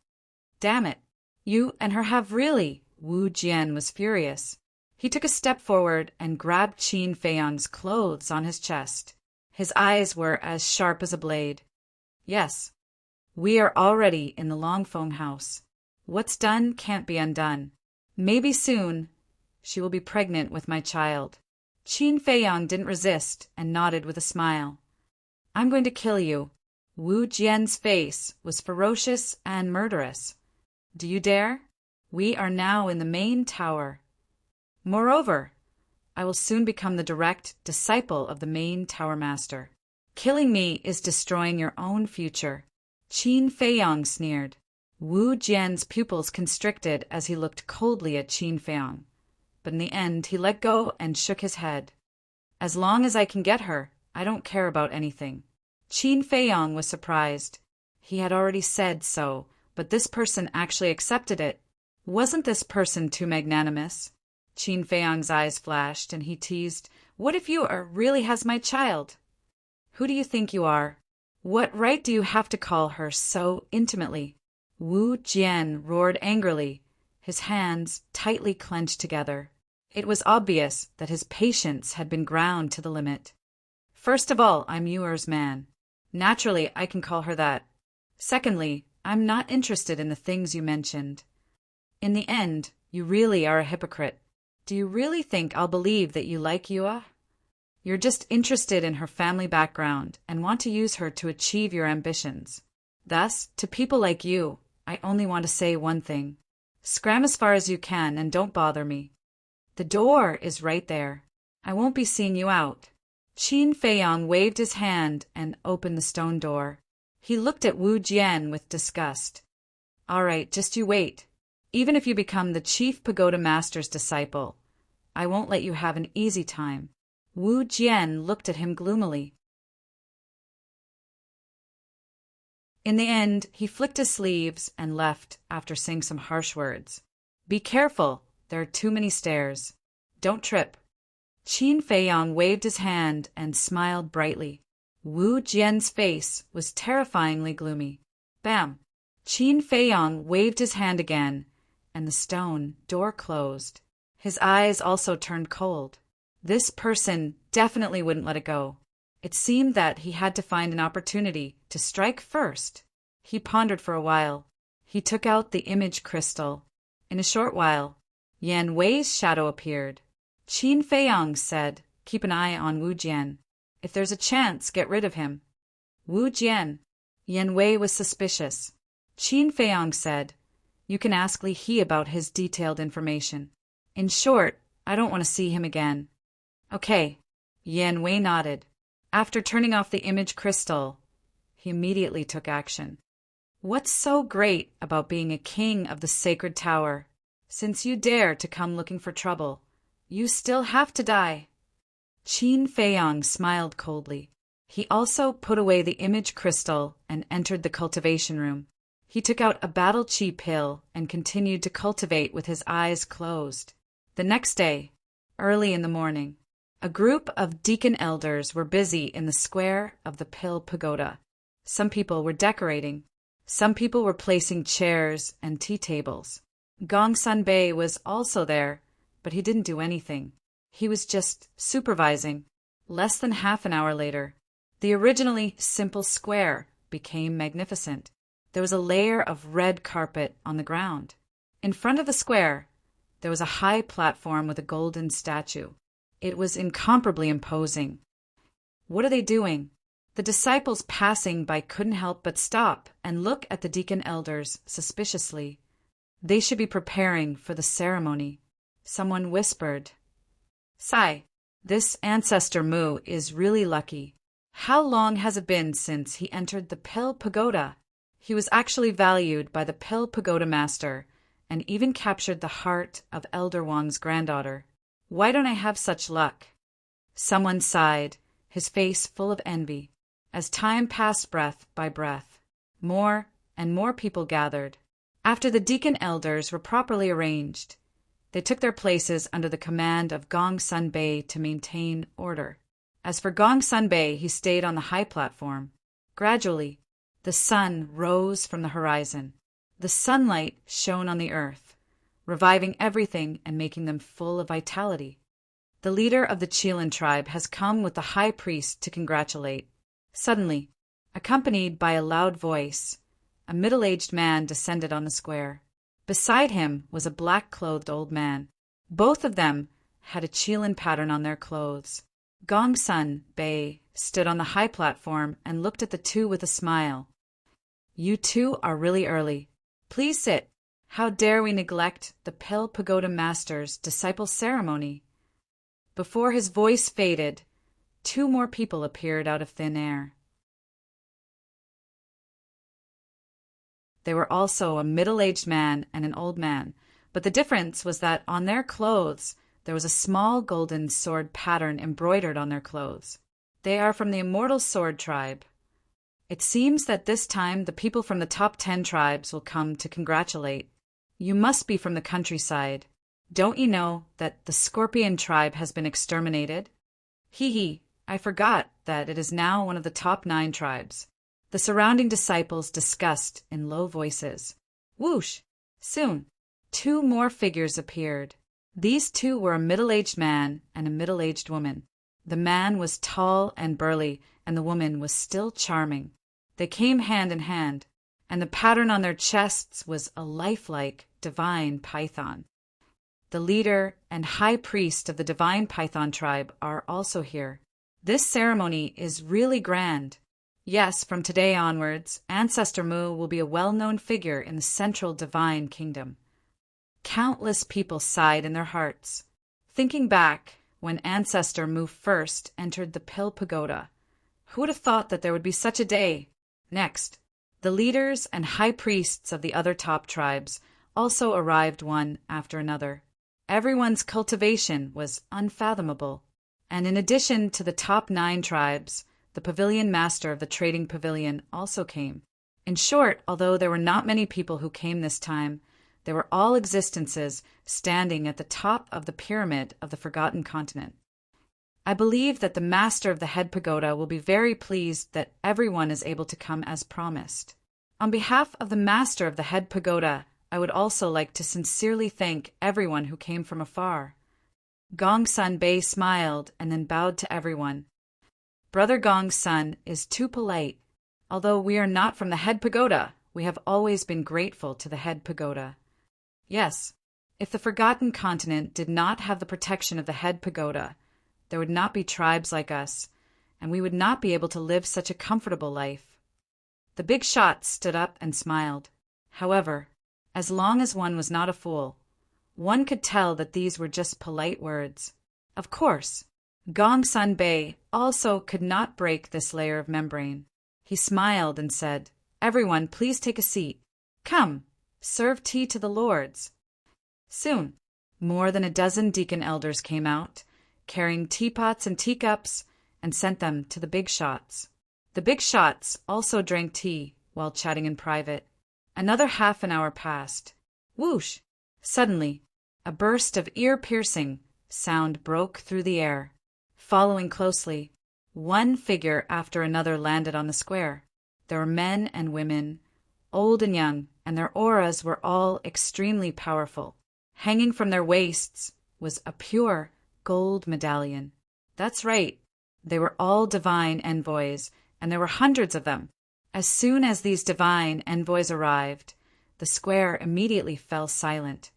"Damn it, you and her have really..." Wu Jian was furious. He took a step forward and grabbed Qin Feiyong's clothes on his chest. His eyes were as sharp as a blade. "Yes, we are already in the Longfeng house. What's done can't be undone. Maybe soon she will be pregnant with my child." Qin Feiyong didn't resist and nodded with a smile. "I'm going to kill you." Wu Jian's face was ferocious and murderous. "Do you dare? We are now in the main tower. Moreover, I will soon become the direct disciple of the main tower master. Killing me is destroying your own future." Qin Feiyong sneered. Wu Jian's pupils constricted as he looked coldly at Qin Feiyong, but in the end he let go and shook his head. As long as I can get her, I don't care about anything. Qin Feiyong was surprised. He had already said so, but this person actually accepted it. Wasn't this person too magnanimous? Qin Feiyong's eyes flashed, and he teased, "What if you really has my child?" "Who do you think you are? What right do you have to call her so intimately?" Wu Jian roared angrily, his hands tightly clenched together. It was obvious that his patience had been ground to the limit. "First of all, I'm Yuer's man. Naturally, I can call her that. Secondly, I'm not interested in the things you mentioned. In the end, you really are a hypocrite. Do you really think I'll believe that you like Yua? You're just interested in her family background and want to use her to achieve your ambitions. Thus, to people like you, I only want to say one thing. Scram as far as you can and don't bother me. The door is right there. I won't be seeing you out." Qin Feiyong waved his hand and opened the stone door. He looked at Wu Jian with disgust. "All right, just you wait. Even if you become the chief pagoda master's disciple, I won't let you have an easy time." Wu Jian looked at him gloomily. In the end, he flicked his sleeves and left after saying some harsh words. "Be careful, there are too many stairs. Don't trip." Qin Feiyong waved his hand and smiled brightly. Wu Jian's face was terrifyingly gloomy. Bam! Qin Feiyong waved his hand again, and the stone door closed. His eyes also turned cold. This person definitely wouldn't let it go. It seemed that he had to find an opportunity to strike first. He pondered for a while. He took out the image crystal. In a short while, Yan Wei's shadow appeared. Qin Feiyong said, "Keep an eye on Wu Jian. If there's a chance, get rid of him." Wu Jian. Yan Wei was suspicious. Qin Feiyong said, "You can ask Li He about his detailed information. In short, I don't want to see him again." "Okay." Yan Wei nodded. After turning off the image crystal, he immediately took action. "What's so great about being a king of the sacred tower? Since you dare to come looking for trouble, you still have to die." Qin Feiyong smiled coldly. He also put away the image crystal and entered the cultivation room. He took out a battle chi pill and continued to cultivate with his eyes closed. The next day, early in the morning, a group of deacon elders were busy in the square of the Pill Pagoda. Some people were decorating. Some people were placing chairs and tea tables. Gongsun Bei was also there, but he didn't do anything. He was just supervising. Less than half an hour later, the originally simple square became magnificent. There was a layer of red carpet on the ground. In front of the square, there was a high platform with a golden statue. It was incomparably imposing. What are they doing? The disciples passing by couldn't help but stop and look at the deacon elders suspiciously. They should be preparing for the ceremony. Someone whispered, "Sai, this ancestor Mu is really lucky. How long has it been since he entered the Pill Pagoda?" He was actually valued by the Pill Pagoda master and even captured the heart of Elder Wang's granddaughter. "Why don't I have such luck?" Someone sighed, his face full of envy. As time passed breath by breath, more and more people gathered. After the deacon elders were properly arranged, they took their places under the command of Gongsun Bei to maintain order. As for Gongsun Bei, he stayed on the high platform. Gradually, the sun rose from the horizon. The sunlight shone on the earth, reviving everything and making them full of vitality. The leader of the Qilin tribe has come with the high priest to congratulate. Suddenly, accompanied by a loud voice, a middle-aged man descended on the square. Beside him was a black-clothed old man. Both of them had a Qilin pattern on their clothes. Gongsun Bei stood on the high platform and looked at the two with a smile. "You two are really early. Please sit. How dare we neglect the Pill Pagoda Master's disciple ceremony?" Before his voice faded, two more people appeared out of thin air. They were also a middle-aged man and an old man, but the difference was that on their clothes there was a small golden sword pattern embroidered on their clothes. They are from the Immortal Sword tribe. It seems that this time the people from the top 10 tribes will come to congratulate. You must be from the countryside. Don't you know that the Scorpion tribe has been exterminated? Hee, I forgot that it is now one of the top 9 tribes. The surrounding disciples discussed in low voices. Whoosh! Soon, 2 more figures appeared. These 2 were a middle-aged man and a middle-aged woman. The man was tall and burly, and the woman was still charming. They came hand in hand, and the pattern on their chests was a lifelike divine python. The leader and high priest of the divine python tribe are also here. This ceremony is really grand. Yes, from today onwards, Ancestor Mu will be a well-known figure in the central divine kingdom. Countless people sighed in their hearts, thinking back when Ancestor Mu first entered the Pill Pagoda. Who would have thought that there would be such a day? Next, the leaders and high priests of the other top tribes also arrived one after another. Everyone's cultivation was unfathomable, and in addition to the top 9 tribes, the pavilion master of the trading pavilion also came. In short, although there were not many people who came this time, there were all existences standing at the top of the pyramid of the Forgotten Continent. I believe that the master of the head pagoda will be very pleased that everyone is able to come as promised. On behalf of the master of the head pagoda, I would also like to sincerely thank everyone who came from afar. Gongsun Bei smiled and then bowed to everyone. Brother Gong's son is too polite. Although we are not from the head pagoda, we have always been grateful to the head pagoda. Yes, if the Forgotten Continent did not have the protection of the head pagoda, there would not be tribes like us, and we would not be able to live such a comfortable life. The big shot stood up and smiled. However, as long as one was not a fool, one could tell that these were just polite words. Of course, Gongsun Bei also could not break this layer of membrane. He smiled and said, "Everyone, please take a seat. Come, serve tea to the lords." Soon, more than a dozen deacon elders came out, carrying teapots and teacups, and sent them to the big shots. The big shots also drank tea while chatting in private. Another half an hour passed. Whoosh! Suddenly, a burst of ear-piercing sound broke through the air. Following closely, one figure after another landed on the square. There were men and women, old and young, and their auras were all extremely powerful. Hanging from their waists was a pure gold medallion. That's right, they were all divine envoys, and there were hundreds of them. As soon as these divine envoys arrived, the square immediately fell silent,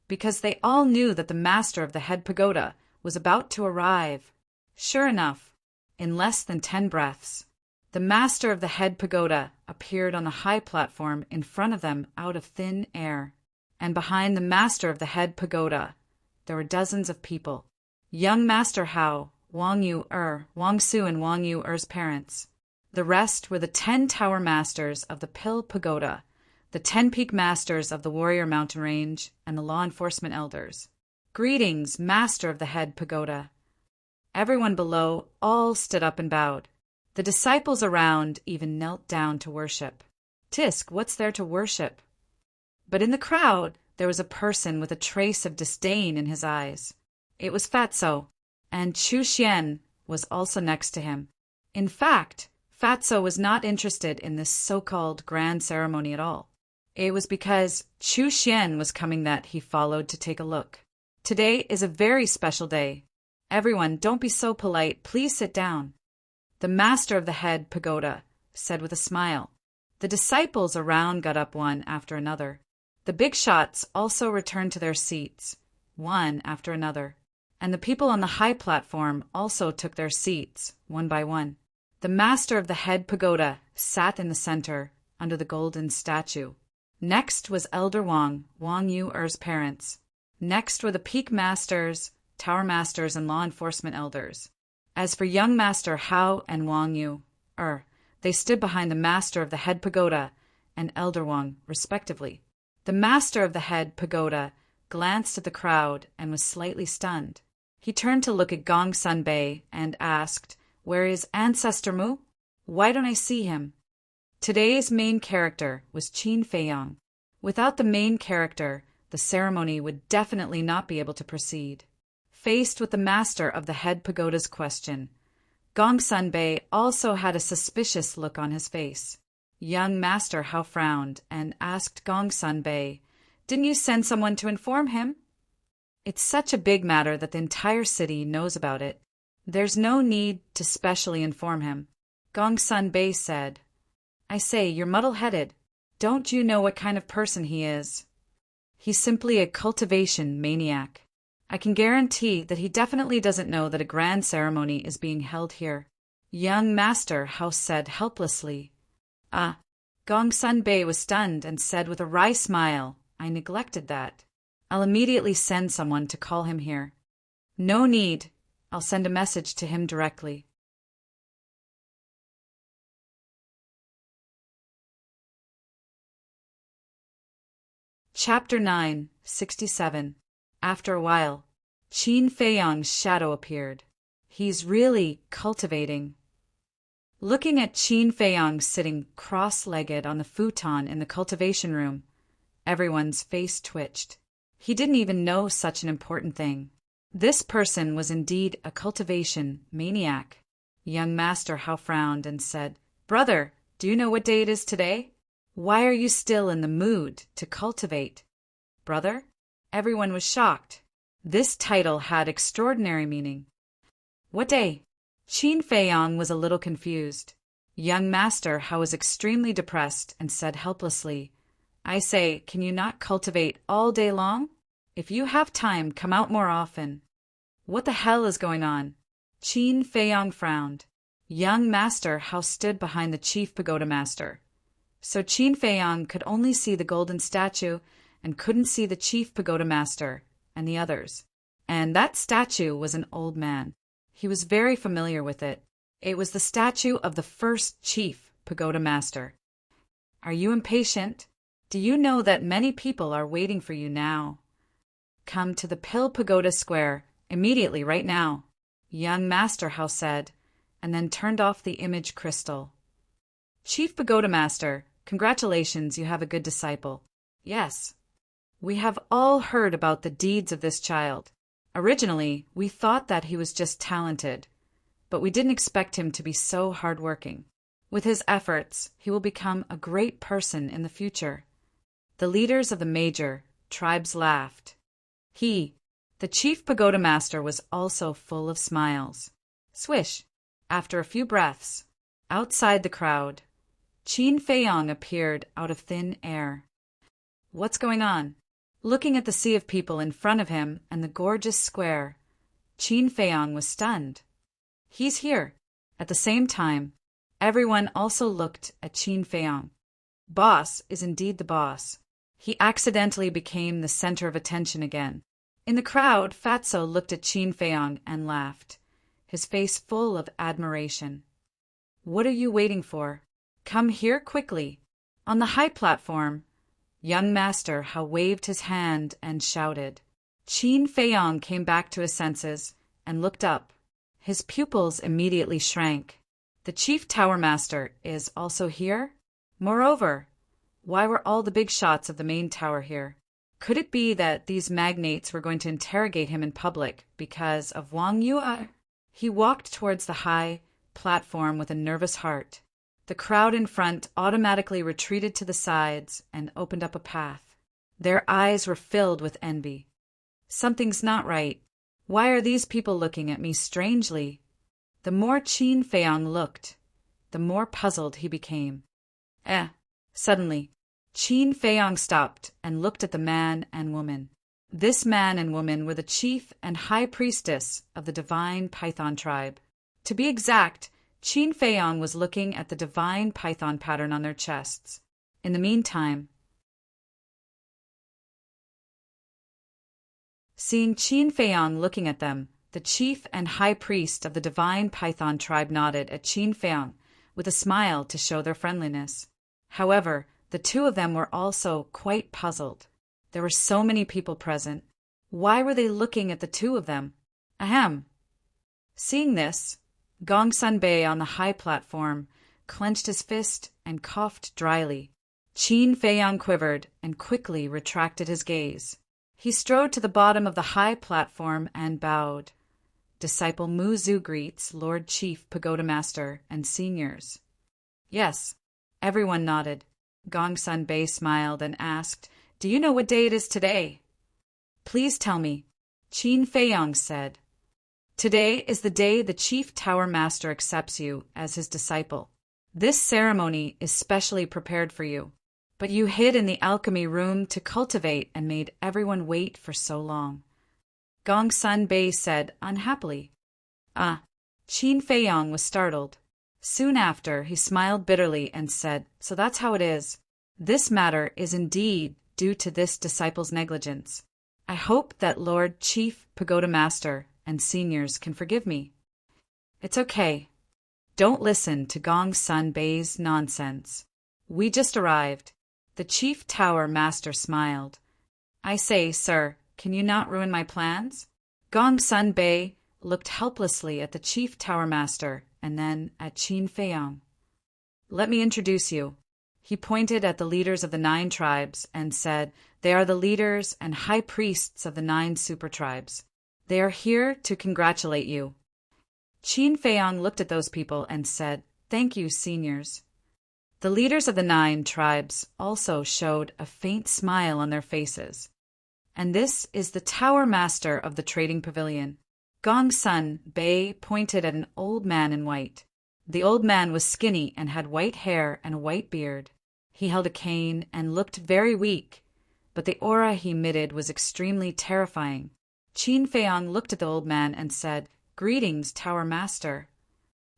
because they all knew that the master of the head pagoda was about to arrive. Sure enough, in less than 10 breaths, the master of the head pagoda appeared on the high platform in front of them out of thin air. And behind the master of the head pagoda, there were dozens of people. Young Master Hao, Wang Yu-er, Wang Su and Wang Yu-er's parents. The rest were the 10 tower masters of the Pill Pagoda, the 10 peak masters of the Warrior Mountain Range, and the law enforcement elders. Greetings, master of the head pagoda. Everyone below all stood up and bowed. The disciples around even knelt down to worship. Tisk, what's there to worship? But in the crowd, there was a person with a trace of disdain in his eyes. It was Fatso, and Chu Xian was also next to him. In fact, Fatso was not interested in this so-called grand ceremony at all. It was because Chu Xian was coming that he followed to take a look. Today is a very special day. Everyone, don't be so polite. Please sit down. The master of the head pagoda said with a smile. The disciples around got up one after another. The big shots also returned to their seats, one after another, and the people on the high platform also took their seats, one by one. The master of the head pagoda sat in the center, under the golden statue. Next was Elder Wang, Wang Yu-er's parents. Next were the peak masters, tower masters, and law enforcement elders. As for young Master Hao and Wang Yu-er, they stood behind the master of the head pagoda and Elder Wang, respectively. The master of the head pagoda glanced at the crowd and was slightly stunned. He turned to look at Gong Sunbei and asked, "Where is Ancestor Mu? Why don't I see him?" Today's main character was Qin Feiyang. Without the main character, the ceremony would definitely not be able to proceed. Faced with the master of the head pagoda's question, Gong Sunbei also had a suspicious look on his face. Young Master Hao frowned and asked Gong Sunbei, "Didn't you send someone to inform him?" "It's such a big matter that the entire city knows about it. There's no need to specially inform him," Gong Sunbei said. "I say, you're muddle-headed. Don't you know what kind of person he is? He's simply a cultivation maniac. I can guarantee that he definitely doesn't know that a grand ceremony is being held here." Young Master Hao said helplessly. "Ah." Gong Sunbei was stunned and said with a wry smile, "I neglected that. I'll immediately send someone to call him here." "No need. I'll send a message to him directly." Chapter 9, 67. After a while, Qin Feiyang's shadow appeared. "He's really cultivating." Looking at Qin Feiyang sitting cross-legged on the futon in the cultivation room, everyone's face twitched. He didn't even know such an important thing. This person was indeed a cultivation maniac. Young Master Hao frowned and said, "Brother, do you know what day it is today? Why are you still in the mood to cultivate?" "Brother?" Everyone was shocked. This title had extraordinary meaning. "What day?" Qin Feiyang was a little confused. Young Master Hao was extremely depressed and said helplessly, "I say, can you not cultivate all day long? If you have time, come out more often." "What the hell is going on?" Qin Feiyang frowned. Young Master Hao stood behind the chief pagoda master. So Qin Feiyang could only see the golden statue and couldn't see the chief pagoda master and the others. And that statue was an old man. He was very familiar with it. It was the statue of the first chief pagoda master. "Are you impatient? Do you know that many people are waiting for you now? Come to the Pill Pagoda Square immediately, right now," Young Master Hao said, and then turned off the image crystal. "Chief Pagoda Master, congratulations, you have a good disciple." "Yes. We have all heard about the deeds of this child. Originally, we thought that he was just talented, but we didn't expect him to be so hardworking. With his efforts, he will become a great person in the future." The leaders of the major tribes laughed. He, the chief pagoda master, was also full of smiles. Swish! After a few breaths, outside the crowd, Qin Feiyang appeared out of thin air. "What's going on?" Looking at the sea of people in front of him and the gorgeous square, Qin Feiyang was stunned. "He's here." At the same time, everyone also looked at Qin Feiyang. Boss is indeed the boss. He accidentally became the center of attention again. In the crowd, Fatso looked at Qin Feiyang and laughed, his face full of admiration. "What are you waiting for? Come here quickly." On the high platform, Young Master Hao waved his hand and shouted. Qin Feiyang came back to his senses and looked up. His pupils immediately shrank. The Chief Tower Master is also here? Moreover, why were all the big shots of the main tower here? Could it be that these magnates were going to interrogate him in public because of Wang Yue? He walked towards the high platform with a nervous heart. The crowd in front automatically retreated to the sides and opened up a path. Their eyes were filled with envy. Something's not right. Why are these people looking at me strangely? The more Qin Feiyang looked, the more puzzled he became. Suddenly, Qin Feiyang stopped and looked at the man and woman. This man and woman were the chief and high priestess of the divine Python tribe. To be exact, Qin Feiyang was looking at the divine python pattern on their chests. In the meantime, seeing Qin Feiyang looking at them, the chief and high priest of the divine python tribe nodded at Qin Feiyang with a smile to show their friendliness. However, The two of them were also quite puzzled. There were so many people present. Why were they looking at the two of them? Ahem. Seeing this, Gongsun Bei on the high platform clenched his fist and coughed dryly. Qin Feiyang quivered and quickly retracted his gaze. He strode to the bottom of the high platform and bowed. Disciple Mu Zhu greets Lord Chief Pagoda Master and seniors. Yes, everyone nodded. Gongsun Bei smiled and asked, Do you know what day it is today? Please tell me, Qin Feiyang said. Today is the day the Chief Tower Master accepts you as his disciple. This ceremony is specially prepared for you, but you hid in the alchemy room to cultivate and made everyone wait for so long. Gongsun Bei said unhappily. Ah, Qin Feiyang was startled. Soon after, he smiled bitterly and said, So that's how it is. This matter is indeed due to this disciple's negligence. I hope that Lord Chief Pagoda Master and seniors can forgive me. It's okay. Don't listen to Gongsun Bei's nonsense. We just arrived. The Chief Tower Master smiled. I say, sir, can you not ruin my plans? Gongsun Bei looked helplessly at the Chief Tower Master and then at Qin Feiyang. Let me introduce you. He pointed at the leaders of the 9 tribes and said, They are the leaders and high priests of the 9 super tribes. They are here to congratulate you. Qin Feiyang looked at those people and said, Thank you, seniors. The leaders of the 9 tribes also showed a faint smile on their faces. And this is the Tower Master of the Trading Pavilion. Gongsun Bei pointed at an old man in white. The old man was skinny and had white hair and a white beard. He held a cane and looked very weak, but the aura he emitted was extremely terrifying. Qin Feiyang looked at the old man and said, Greetings, Tower Master.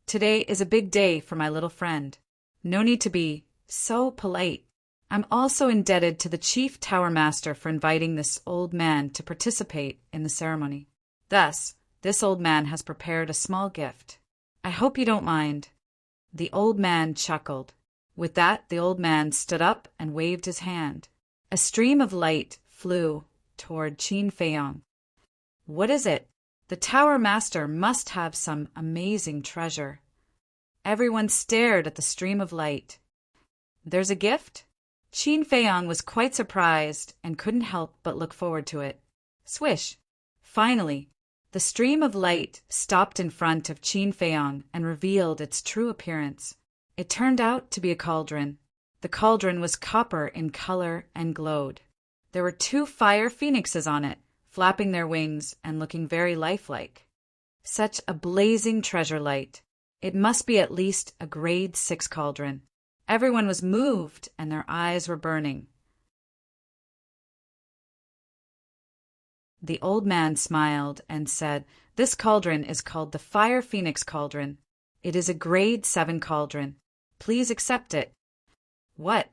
Today is a big day for my little friend. No need to be so polite. I'm also indebted to the Chief Tower Master for inviting this old man to participate in the ceremony. Thus, this old man has prepared a small gift. I hope you don't mind. The old man chuckled. With that, the old man stood up and waved his hand. A stream of light flew toward Qin Feiyang. What is it? The Tower Master must have some amazing treasure. Everyone stared at the stream of light. There's a gift? Qin Feiyang was quite surprised and couldn't help but look forward to it. Swish! Finally, the stream of light stopped in front of Qin Feiyang and revealed its true appearance. It turned out to be a cauldron. The cauldron was copper in color and glowed. There were 2 fire phoenixes on it, flapping their wings and looking very lifelike. Such a blazing treasure light. It must be at least a grade 6 cauldron. Everyone was moved and their eyes were burning. The old man smiled and said, This cauldron is called the Fire Phoenix Cauldron. It is a grade 7 cauldron. Please accept it. What?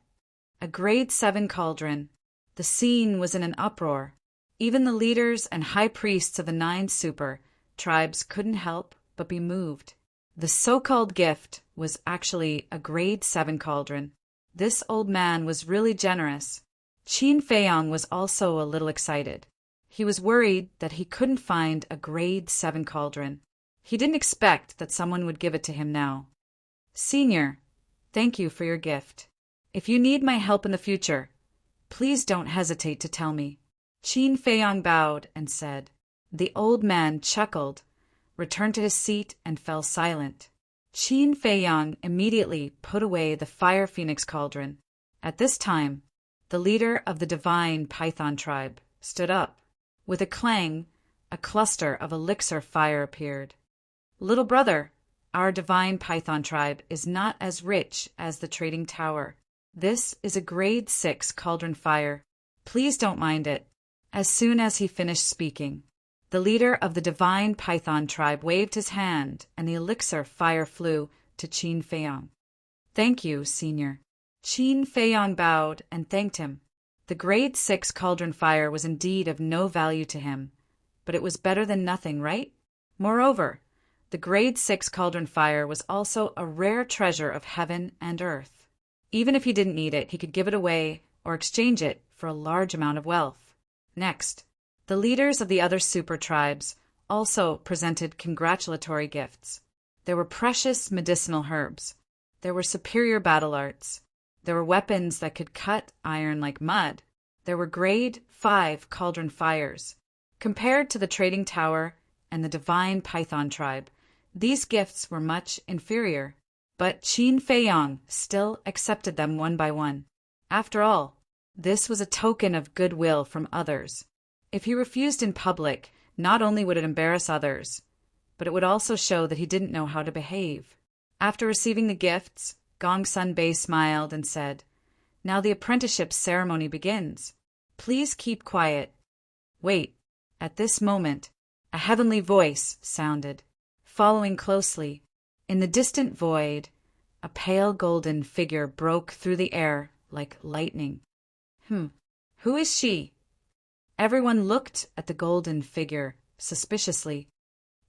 A grade 7 cauldron. The scene was in an uproar. Even the leaders and high priests of the 9 super tribes couldn't help but be moved. The so-called gift was actually a grade 7 cauldron. This old man was really generous. Qin Feiyang was also a little excited. He was worried that he couldn't find a grade 7 cauldron. He didn't expect that someone would give it to him now. Senior, thank you for your gift. If you need my help in the future, please don't hesitate to tell me. Qin Feiyang bowed and said. The old man chuckled, returned to his seat, and fell silent. Qin Feiyang immediately put away the Fire Phoenix Cauldron. At this time, the leader of the Divine Python tribe stood up. With a clang, a cluster of elixir fire appeared. Little brother, our Divine Python tribe is not as rich as the Trading Tower. This is a grade 6 cauldron fire. Please don't mind it. As soon as he finished speaking, the leader of the Divine Python tribe waved his hand, and the elixir fire flew to Qin Feiyang. Thank you, senior. Qin Feiyang bowed and thanked him. The grade 6 cauldron fire was indeed of no value to him, but it was better than nothing, right? Moreover, the grade 6 cauldron fire was also a rare treasure of heaven and earth. Even if he didn't need it, he could give it away or exchange it for a large amount of wealth. Next, the leaders of the other super tribes also presented congratulatory gifts. There were precious medicinal herbs. There were superior battle arts. There were weapons that could cut iron like mud. There were grade 5 cauldron fires. Compared to the trading tower and the divine python tribe, these gifts were much inferior. But Qin Feiyang still accepted them one by one. After all, this was a token of goodwill from others. If he refused in public, not only would it embarrass others, but it would also show that he didn't know how to behave. After receiving the gifts, Gongsun Bei smiled and said, "Now the apprenticeship ceremony begins. Please keep quiet." Wait. At this moment, a heavenly voice sounded. Following closely, in the distant void, a pale golden figure broke through the air like lightning. Who is she? Everyone looked at the golden figure suspiciously.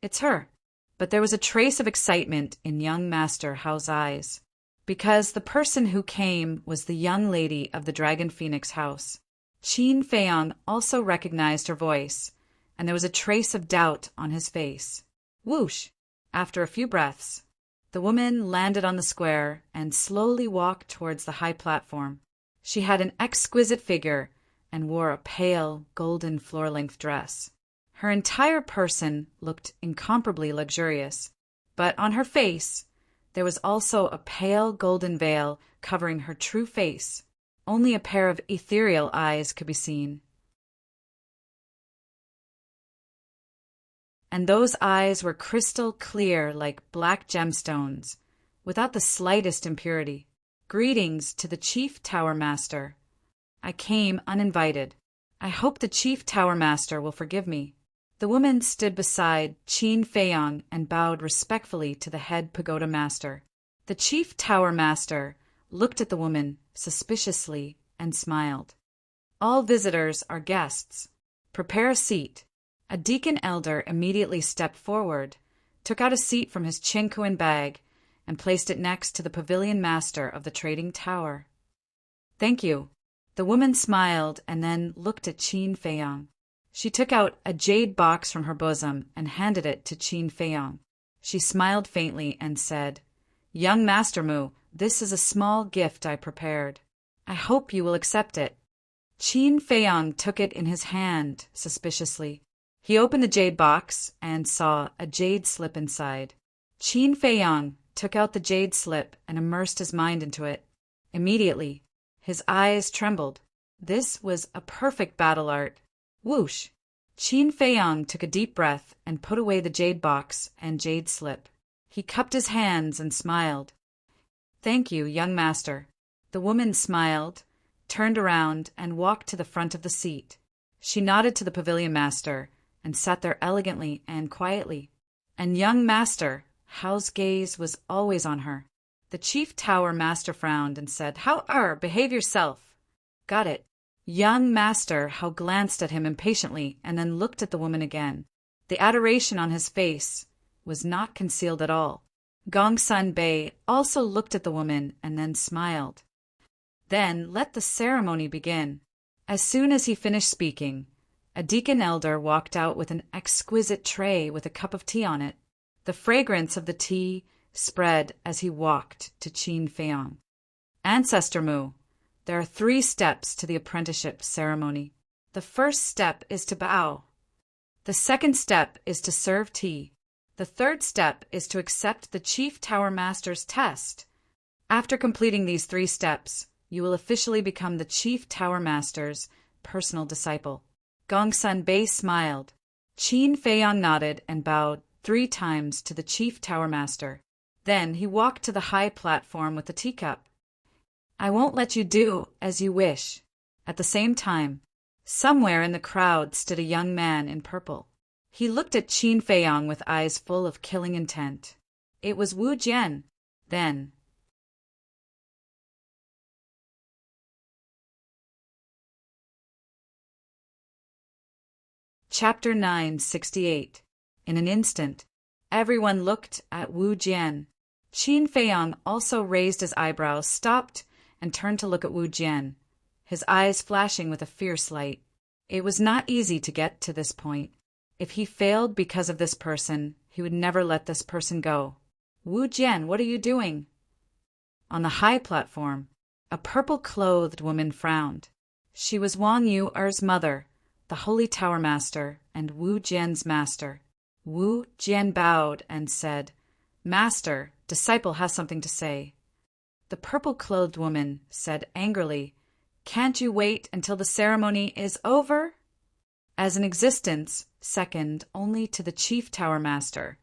It's her. But there was a trace of excitement in young Master Hao's eyes, because the person who came was the young lady of the Dragon Phoenix house. Qin Feiyang also recognized her voice, and there was a trace of doubt on his face. Whoosh! After a few breaths, the woman landed on the square and slowly walked towards the high platform. She had an exquisite figure and wore a pale, golden floor-length dress. Her entire person looked incomparably luxurious, but on her face there was also a pale golden veil covering her true face. Only a pair of ethereal eyes could be seen. And those eyes were crystal clear like black gemstones, without the slightest impurity. Greetings to the Chief Tower Master. I came uninvited. I hope the Chief Tower Master will forgive me. The woman stood beside Qin Feiyang and bowed respectfully to the head pagoda master. The Chief Tower Master looked at the woman suspiciously and smiled. All visitors are guests. Prepare a seat. A deacon elder immediately stepped forward, took out a seat from his chinquan bag, and placed it next to the pavilion master of the trading tower. Thank you. The woman smiled and then looked at Qin Feiyang. She took out a jade box from her bosom and handed it to Qin Feiyang. She smiled faintly and said, "Young Master Mu, this is a small gift I prepared. I hope you will accept it." Qin Feiyang took it in his hand suspiciously. He opened the jade box and saw a jade slip inside. Qin Feiyang took out the jade slip and immersed his mind into it. Immediately, his eyes trembled. This was a perfect battle art. Whoosh! Qin Feiyang took a deep breath and put away the jade box and jade slip. He cupped his hands and smiled. "Thank you, young master." The woman smiled, turned around, and walked to the front of the seat. She nodded to the pavilion master and sat there elegantly and quietly. And young Master Hao's gaze was always on her. The Chief Tower Master frowned and said, behave yourself." "Got it." Young Master Hao glanced at him impatiently and then looked at the woman again. The adoration on his face was not concealed at all. Gongsun Bei also looked at the woman and then smiled. Then let the ceremony begin. As soon as he finished speaking, a deacon elder walked out with an exquisite tray with a cup of tea on it. The fragrance of the tea spread as he walked to Qin Feiyang. "Ancestor Mu, there are 3 steps to the apprenticeship ceremony. The first step is to bow. The second step is to serve tea. The third step is to accept the Chief Tower Master's test. After completing these 3 steps, you will officially become the Chief Tower Master's personal disciple." Gongsun Bei smiled. Qin Feiyang nodded and bowed 3 times to the Chief Tower Master. Then he walked to the high platform with the teacup. "I won't let you do as you wish." At the same time, somewhere in the crowd stood a young man in purple. He looked at Qin Feiyang with eyes full of killing intent. It was Wu Jian. Then, Chapter 968. In an instant, everyone looked at Wu Jian. Qin Feiyang also raised his eyebrows, stopped, and turned to look at Wu Jian, his eyes flashing with a fierce light. It was not easy to get to this point. If he failed because of this person, he would never let this person go. Wu Jian, what are you doing? On the high platform, a purple-clothed woman frowned. She was Wang Yu-er's mother, the Holy Tower Master, and Wu Jian's master. Wu Jian bowed and said, "Master, disciple has something to say." The purple-clothed woman said angrily, "Can't you wait until the ceremony is over?" As an existence second only to the Chief Tower Master,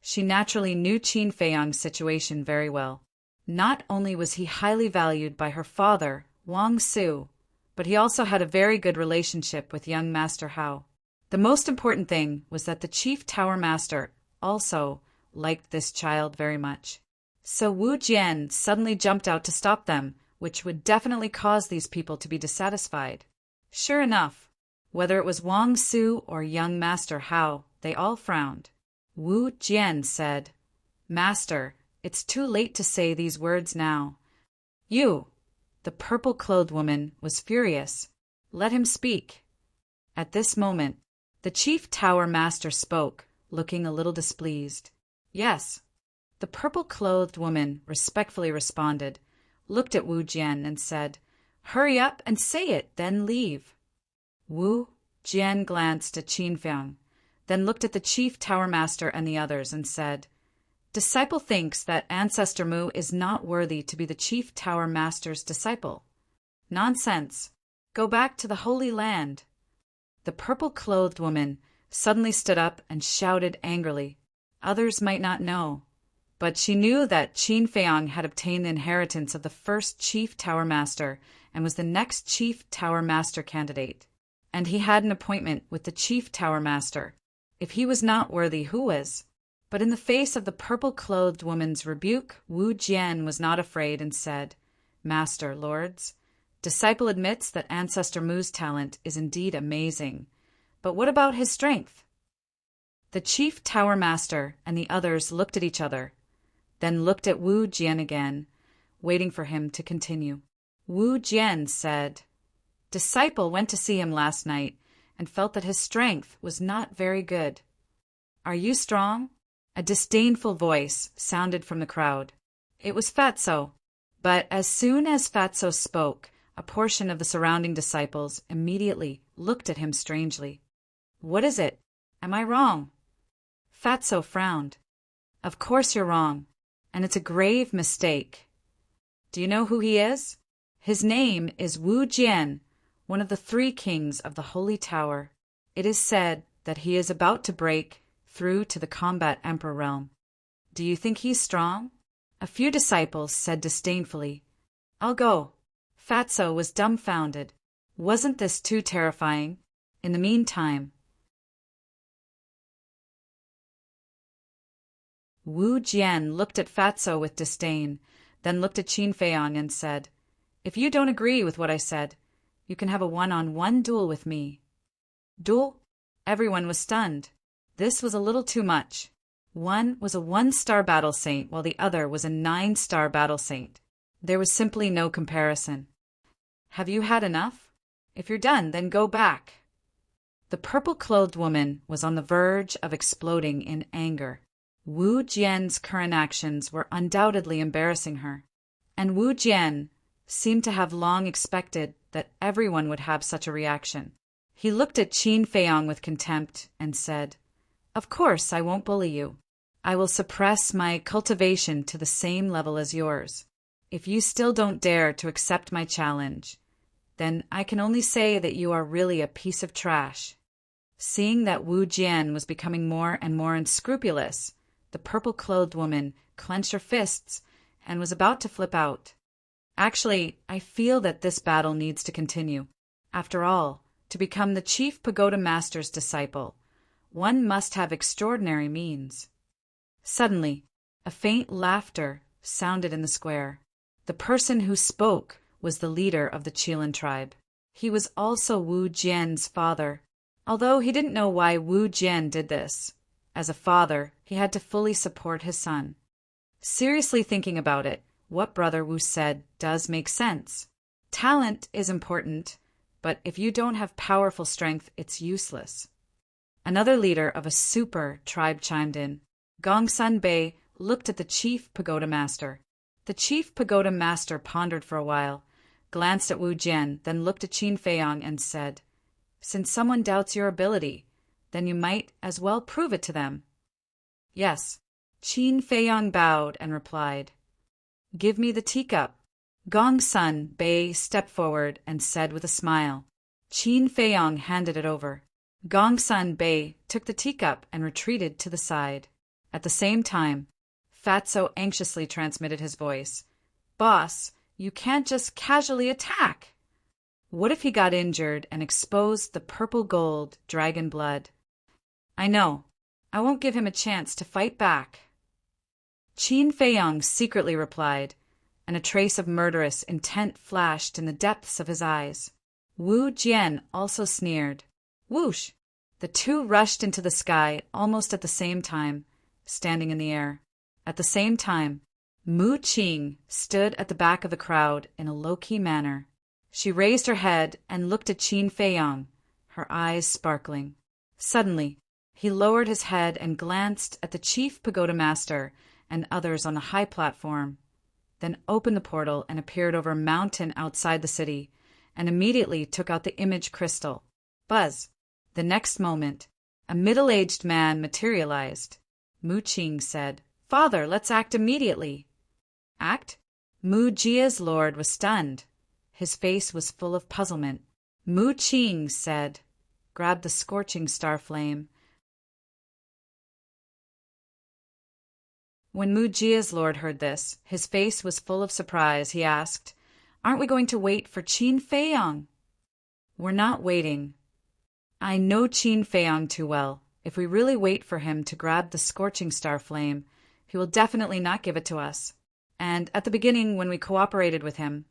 she naturally knew Qin Feiyang's situation very well. Not only was he highly valued by her father, Wang Su, but he also had a very good relationship with young Master Hao. The most important thing was that the Chief Tower Master also liked this child very much. So Wu Jian suddenly jumped out to stop them, which would definitely cause these people to be dissatisfied. Sure enough, whether it was Wang Su or young Master Hao, they all frowned. Wu Jian said, "Master, it's too late to say these words now." "You!" The purple-clothed woman was furious. "Let him speak." At this moment, the Chief Tower Master spoke, looking a little displeased. "Yes." The purple-clothed woman respectfully responded, looked at Wu Jian and said, "Hurry up and say it, then leave." Wu Jian glanced at Qin Feiyang, then looked at the Chief Tower Master and the others and said, "Disciple thinks that Ancestor Mu is not worthy to be the Chief Tower Master's disciple." "Nonsense. Go back to the Holy Land." The purple-clothed woman suddenly stood up and shouted angrily. Others might not know, but she knew that Qin Feiyang had obtained the inheritance of the first Chief Tower Master and was the next Chief Tower Master candidate. And he had an appointment with the Chief Tower Master. If he was not worthy, who was? But in the face of the purple-clothed woman's rebuke, Wu Jian was not afraid and said, "Master, lords, disciple admits that Ancestor Mu's talent is indeed amazing. But what about his strength?" The Chief Tower Master and the others looked at each other, then looked at Wu Jian again, waiting for him to continue. Wu Jian said, "Disciple went to see him last night and felt that his strength was not very good." "Are you strong?" A disdainful voice sounded from the crowd. It was Fatso, but as soon as Fatso spoke, a portion of the surrounding disciples immediately looked at him strangely. "What is it? Am I wrong?" Fatso frowned. "Of course you're wrong, and it's a grave mistake. Do you know who he is? His name is Wu Jian, one of the 3 kings of the Holy Tower. It is said that he is about to break through to the combat emperor realm. Do you think he's strong?" A few disciples said disdainfully, "I'll go." Fatso was dumbfounded. Wasn't this too terrifying? In the meantime, Wu Jian looked at Fatso with disdain, then looked at Qin Feiyang and said, "If you don't agree with what I said, you can have a one-on-one duel with me." Duel? Everyone was stunned. This was a little too much. One was a 1-star battle saint while the other was a 9-star battle saint. There was simply no comparison. "Have you had enough? If you're done, then go back." The purple-clothed woman was on the verge of exploding in anger. Wu Jian's current actions were undoubtedly embarrassing her, and Wu Jian seemed to have long expected that everyone would have such a reaction. He looked at Qin Feiyang with contempt and said, "Of course I won't bully you. I will suppress my cultivation to the same level as yours. If you still don't dare to accept my challenge, then I can only say that you are really a piece of trash." Seeing that Wu Jian was becoming more and more unscrupulous, the purple-clothed woman clenched her fists and was about to flip out. "Actually, I feel that this battle needs to continue. After all, to become the Chief Pagoda Master's disciple, one must have extraordinary means." Suddenly, a faint laughter sounded in the square. The person who spoke was the leader of the Qilin tribe. He was also Wu Jian's father, although he didn't know why Wu Jian did this. As a father, he had to fully support his son. Seriously thinking about it, what Brother Wu said does make sense. Talent is important, but if you don't have powerful strength, it's useless. Another leader of a super tribe chimed in. Gongsun Bei looked at the chief pagoda master. The chief pagoda master pondered for a while, glanced at Wu Jian, then looked at Qin Feiyang and said, "Since someone doubts your ability, then you might as well prove it to them." "Yes." Qin Feiyang bowed and replied, "Give me the teacup." Gongsun Bei stepped forward and said with a smile. Qin Feiyang handed it over. Gongsun Bei took the teacup and retreated to the side. At the same time, Fatso anxiously transmitted his voice. "Boss, you can't just casually attack." What if he got injured and exposed the purple gold dragon blood? "I know. I won't give him a chance to fight back." Qin Feiyang secretly replied, and a trace of murderous intent flashed in the depths of his eyes. Wu Jian also sneered. Whoosh! The two rushed into the sky almost at the same time, standing in the air. At the same time, Mu Qing stood at the back of the crowd in a low-key manner. She raised her head and looked at Qin Feiyang, her eyes sparkling. Suddenly, he lowered his head and glanced at the chief pagoda master and others on the high platform, then opened the portal and appeared over a mountain outside the city, and immediately took out the image crystal. Buzz! The next moment, a middle-aged man materialized. Mu Qing said, "Father, let's act immediately." Act? Mu Jia's lord was stunned. His face was full of puzzlement. Mu Qing said, "Grab the scorching star flame." When Mu Jia's lord heard this, his face was full of surprise. He asked, "Aren't we going to wait for Qin Feiyang?" "We're not waiting. I know Qin Feiyang too well. If we really wait for him to grab the scorching star flame, he will definitely not give it to us. And at the beginning, when we cooperated with him,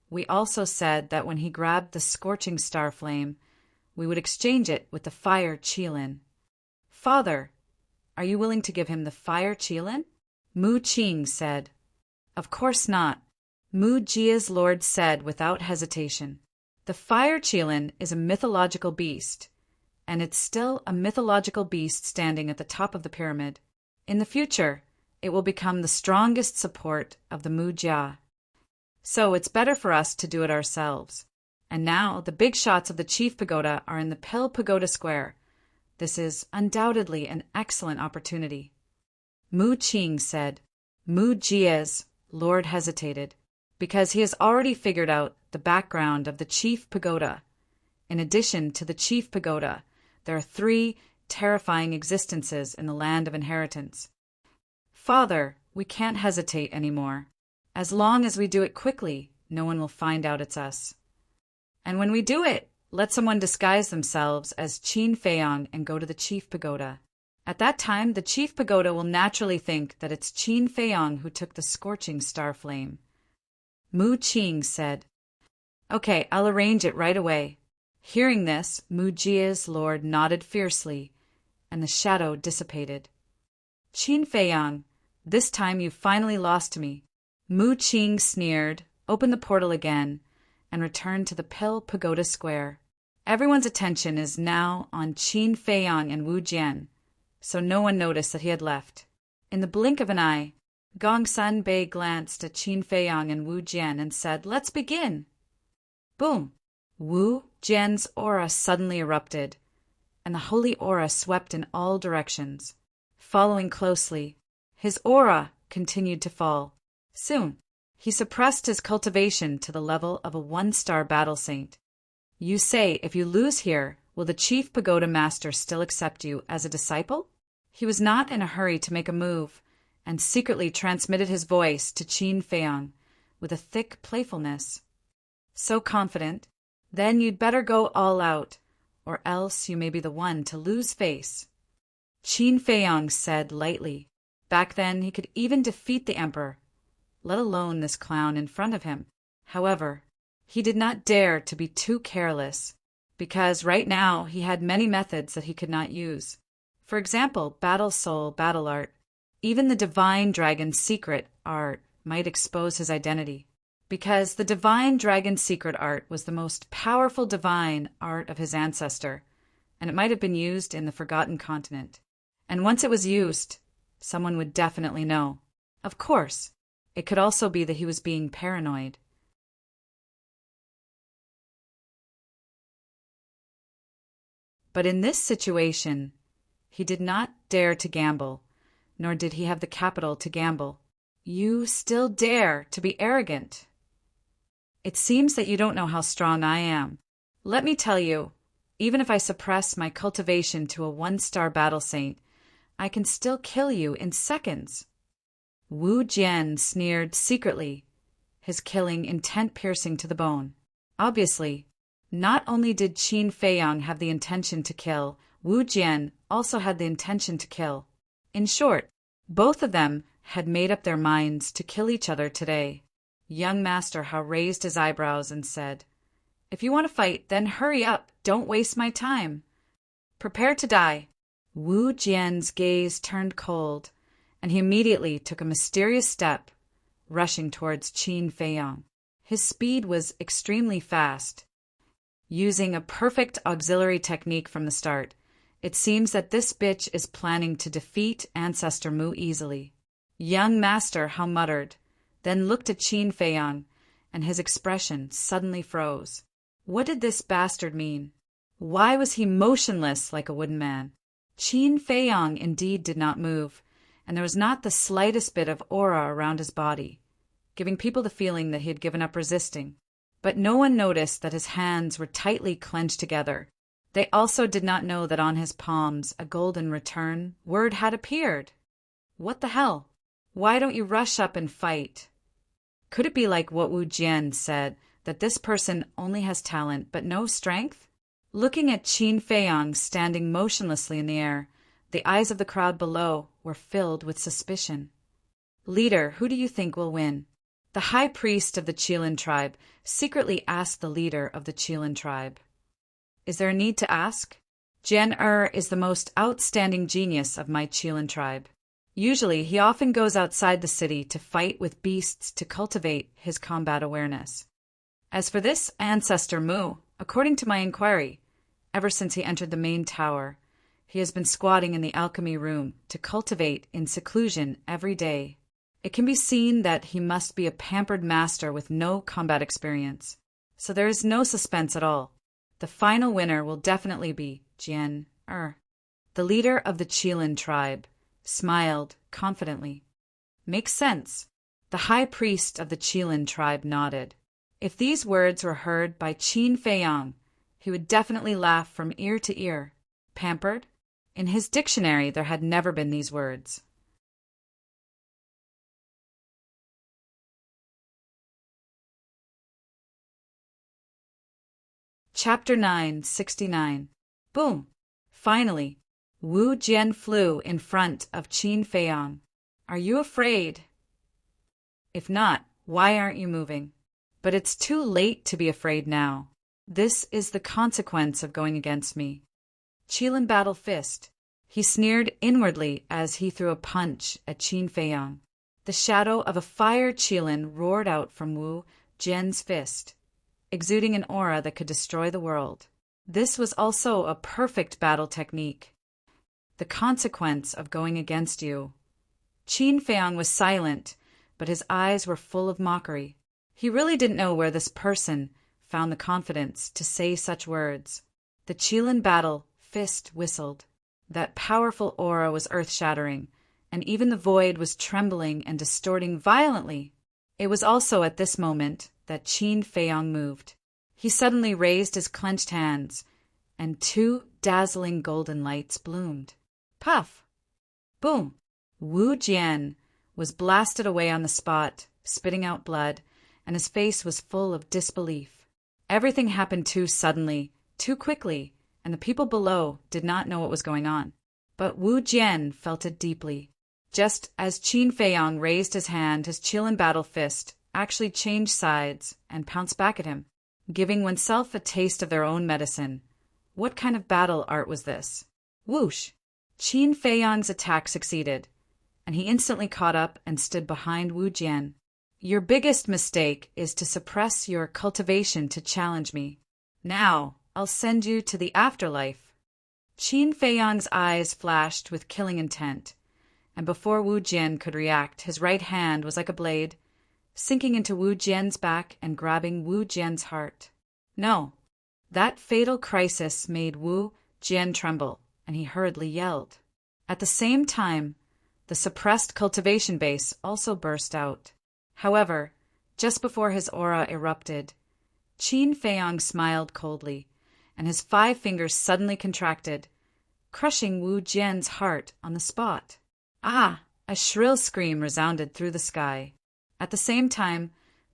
we also said that when he grabbed the scorching star flame, we would exchange it with the fire qilin. Father, are you willing to give him the fire qilin?" Mu Qing said. "Of course not," Mu Jia's lord said without hesitation. "The fire qilin is a mythological beast, and it's still a mythological beast standing at the top of the pyramid. In the future, it will become the strongest support of the Mu Jia. So it's better for us to do it ourselves. And now the big shots of the chief pagoda are in the Pill Pagoda Square. This is undoubtedly an excellent opportunity." Mu Qing said. Mu Jia's lord hesitated, because he has already figured out the background of the chief pagoda. In addition to the chief pagoda, there are 3 terrifying existences in the land of inheritance. "Father, we can't hesitate anymore. As long as we do it quickly, no one will find out it's us. And when we do it, let someone disguise themselves as Qin Feiyang and go to the chief pagoda. At that time, the chief pagoda will naturally think that it's Qin Feiyang who took the scorching star flame." Mu Qing said, "Okay, I'll arrange it right away." Hearing this, Mu Jia's lord nodded fiercely, and the shadow dissipated. "Qin Feiyang, this time you finally lost to me." Mu Qing sneered, opened the portal again, and returned to the Pill Pagoda Square. Everyone's attention is now on Qin Feiyang and Wu Jian, so no one noticed that he had left. In the blink of an eye, Gongsun Bei glanced at Qin Feiyang and Wu Jian and said, "Let's begin." Boom! Wu Jian's aura suddenly erupted, and the holy aura swept in all directions. Following closely, his aura continued to fall. Soon, he suppressed his cultivation to the level of a 1-star battle saint. "You say if you lose here, will the chief pagoda master still accept you as a disciple?" He was not in a hurry to make a move, and secretly transmitted his voice to Qin Feiyang with a thick playfulness. "So confident, then you'd better go all out, or else you may be the one to lose face." Qin Feiyang said lightly. Back then he could even defeat the emperor, let alone this clown in front of him. However, he did not dare to be too careless, because right now he had many methods that he could not use. For example, battle soul, battle art, even the divine dragon's secret art, might expose his identity. Because the divine dragon secret art was the most powerful divine art of his ancestor, and it might have been used in the Forgotten Continent. And once it was used, someone would definitely know. Of course, it could also be that he was being paranoid. But in this situation, he did not dare to gamble, nor did he have the capital to gamble. You still dare to be arrogant. It seems that you don't know how strong I am. Let me tell you, even if I suppress my cultivation to a 1-star battle saint, I can still kill you in seconds. Wu Jian sneered secretly, his killing intent piercing to the bone. Obviously, not only did Qin Feiyang have the intention to kill, Wu Jian also had the intention to kill. In short, both of them had made up their minds to kill each other today. Young Master Hao raised his eyebrows and said, "If you want to fight, then hurry up. Don't waste my time. Prepare to die." Wu Jian's gaze turned cold, and he immediately took a mysterious step, rushing towards Qin Feiyang. His speed was extremely fast. Using a perfect auxiliary technique from the start, it seems that this bitch is planning to defeat Ancestor Mu easily. Young Master Hao muttered, then looked at Qin Feiyang, and his expression suddenly froze. What did this bastard mean? Why was he motionless like a wooden man? Qin Feiyang indeed did not move, and there was not the slightest bit of aura around his body, giving people the feeling that he had given up resisting. But no one noticed that his hands were tightly clenched together. They also did not know that on his palms a golden return word had appeared. What the hell? Why don't you rush up and fight? Could it be like what Wu Jian said, that this person only has talent but no strength? Looking at Qin Feiyang standing motionlessly in the air, the eyes of the crowd below were filled with suspicion. Leader, who do you think will win? The high priest of the Qilin tribe secretly asked the leader of the Qilin tribe. Is there a need to ask? Jian is the most outstanding genius of my Qilin tribe. Usually, he often goes outside the city to fight with beasts to cultivate his combat awareness. As for this Ancestor Mu, according to my inquiry, ever since he entered the main tower, he has been squatting in the alchemy room to cultivate in seclusion every day. It can be seen that he must be a pampered master with no combat experience. So there is no suspense at all. The final winner will definitely be Jian. The leader of the Qilin tribe smiled confidently. Makes sense. The high priest of the Qilin tribe nodded. If these words were heard by Qin Feiyang, he would definitely laugh from ear to ear. Pampered? In his dictionary there had never been these words. Chapter 969. Boom! Finally, Wu Jian flew in front of Qin Feiyang. Are you afraid? If not, why aren't you moving? But it's too late to be afraid now. This is the consequence of going against me. Qilin battle fist. He sneered inwardly as he threw a punch at Qin Feiyang. The shadow of a fire Qilin roared out from Wu Jian's fist, exuding an aura that could destroy the world. This was also a perfect battle technique. The consequence of going against you. Qin Feiyang was silent, but his eyes were full of mockery. He really didn't know where this person found the confidence to say such words. The Qilin battle fist whistled. That powerful aura was earth-shattering, and even the void was trembling and distorting violently. It was also at this moment that Qin Feiyang moved. He suddenly raised his clenched hands, and 2 dazzling golden lights bloomed. Puff! Boom! Wu Jian was blasted away on the spot, spitting out blood, and his face was full of disbelief. Everything happened too suddenly, too quickly, and the people below did not know what was going on. But Wu Jian felt it deeply. Just as Qin Feiyang raised his hand, his Qilin battle fist actually changed sides and pounced back at him, giving oneself a taste of their own medicine. What kind of battle art was this? Whoosh! Qin Feiyang's attack succeeded, and he instantly caught up and stood behind Wu Jian. Your biggest mistake is to suppress your cultivation to challenge me. Now, I'll send you to the afterlife." Qin Feiyang's eyes flashed with killing intent, and before Wu Jian could react, his right hand was like a blade, sinking into Wu Jian's back and grabbing Wu Jian's heart. No, that fatal crisis made Wu Jian tremble, and he hurriedly yelled. At the same time, the suppressed cultivation base also burst out. However, just before his aura erupted, Qin Feiyang smiled coldly, and his 5 fingers suddenly contracted, crushing Wu Jian's heart on the spot. Ah! A shrill scream resounded through the sky. At the same time,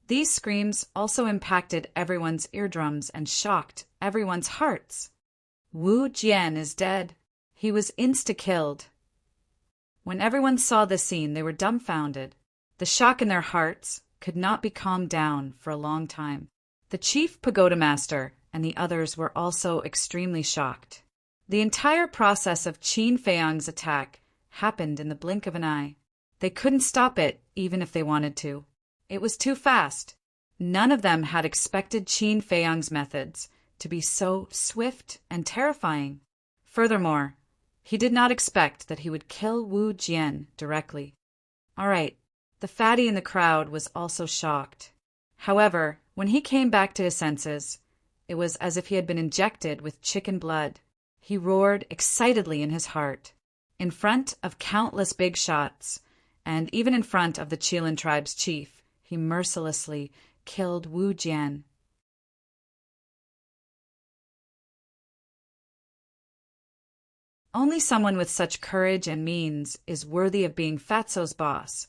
these screams also impacted everyone's eardrums and shocked everyone's hearts. Wu Jian is dead. He was insta-killed. When everyone saw this scene, they were dumbfounded. The shock in their hearts could not be calmed down for a long time. The chief pagoda master and the others were also extremely shocked. The entire process of Qin Feiyang's attack happened in the blink of an eye. They couldn't stop it even if they wanted to. It was too fast. None of them had expected Qin Feiyang's methods to be so swift and terrifying. Furthermore, he did not expect that he would kill Wu Jian directly. All right, the fatty in the crowd was also shocked. However, when he came back to his senses, it was as if he had been injected with chicken blood. He roared excitedly in his heart. In front of countless big shots, and even in front of the Qilin tribe's chief, he mercilessly killed Wu Jian. Only someone with such courage and means is worthy of being Fatso's boss,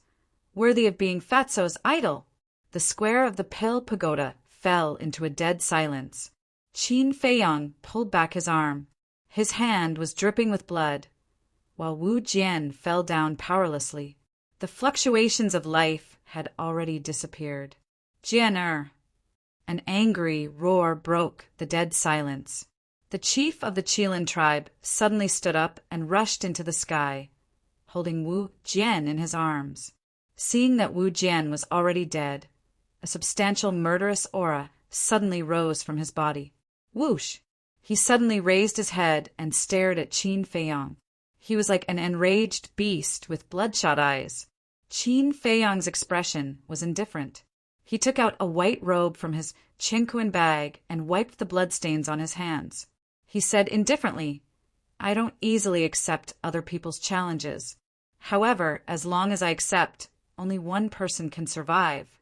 worthy of being Fatso's idol. The square of the Pill Pagoda fell into a dead silence. Qin Feiyang pulled back his arm. His hand was dripping with blood, while Wu Jian fell down powerlessly. The fluctuations of life had already disappeared. "Jianer!" An angry roar broke the dead silence. The chief of the Qilin tribe suddenly stood up and rushed into the sky, holding Wu Jian in his arms. Seeing that Wu Jian was already dead, a substantial murderous aura suddenly rose from his body. Whoosh! He suddenly raised his head and stared at Qin Feiyang. He was like an enraged beast with bloodshot eyes. Qin Feiyang's expression was indifferent. He took out a white robe from his chenkuan bag and wiped the bloodstains on his hands. He said indifferently, "I don't easily accept other people's challenges. However, as long as I accept, only one person can survive."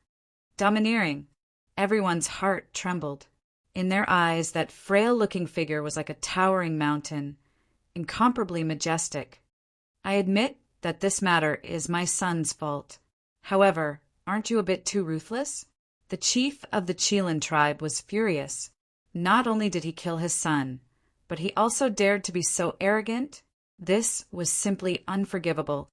Domineering. Everyone's heart trembled. In their eyes, that frail-looking figure was like a towering mountain, incomparably majestic. "I admit that this matter is my son's fault. However, aren't you a bit too ruthless?" The chief of the Qilin tribe was furious. Not only did he kill his son, but he also dared to be so arrogant. This was simply unforgivable.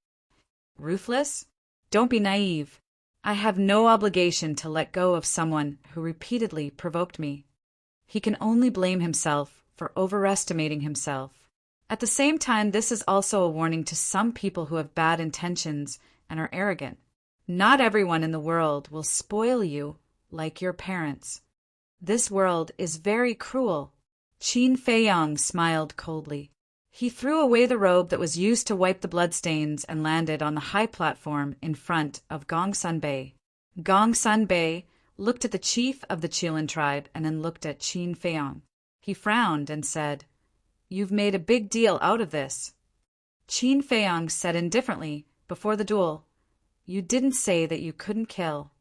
Ruthless? Don't be naive. I have no obligation to let go of someone who repeatedly provoked me. He can only blame himself for overestimating himself. At the same time, this is also a warning to some people who have bad intentions and are arrogant. Not everyone in the world will spoil you like your parents. This world is very cruel. Qin Feiyang smiled coldly. He threw away the robe that was used to wipe the bloodstains and landed on the high platform in front of Gongsun Bei. Gongsun Bei looked at the chief of the Qilin tribe and then looked at Qin Feiyang. He frowned and said, "You've made a big deal out of this." Qin Feiyang said indifferently, before the duel, "You didn't say that you couldn't kill."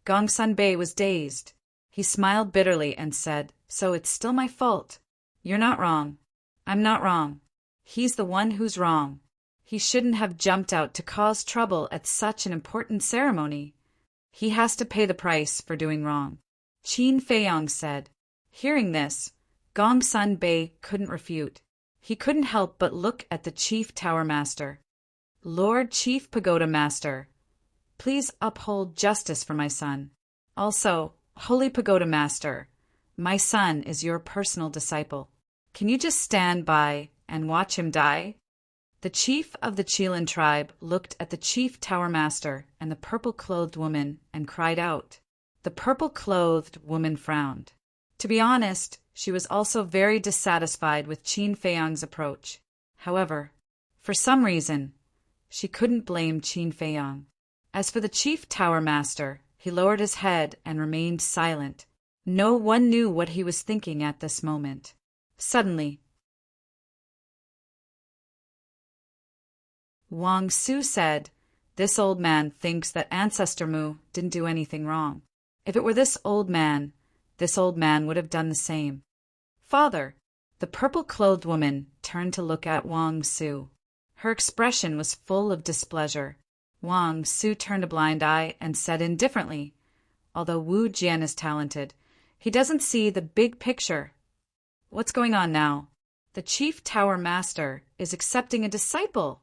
Gongsun Bei was dazed. He smiled bitterly and said, "So it's still my fault. You're not wrong. I'm not wrong. He's the one who's wrong. He shouldn't have jumped out to cause trouble at such an important ceremony. He has to pay the price for doing wrong." Qin Feiyang said. Hearing this, Gongsun Bei couldn't refute. He couldn't help but look at the Chief Tower Master. "Lord Chief Pagoda Master, please uphold justice for my son. Also, Holy Pagoda Master, my son is your personal disciple. Can you just stand by and watch him die?" The chief of the Qilin tribe looked at the chief tower master and the purple-clothed woman and cried out. The purple-clothed woman frowned. To be honest, she was also very dissatisfied with Qin Feiyang's approach. However, for some reason, she couldn't blame Qin Feiyang. As for the chief tower master, he lowered his head and remained silent. No one knew what he was thinking at this moment. Suddenly, Wang Su said, "This old man thinks that Ancestor Mu didn't do anything wrong. If it were this old man would have done the same." "Father," the purple-clothed woman turned to look at Wang Su. Her expression was full of displeasure. Wang Su turned a blind eye and said indifferently, "Although Wu Jian is talented, he doesn't see the big picture." "What's going on now?" "The chief tower master is accepting a disciple."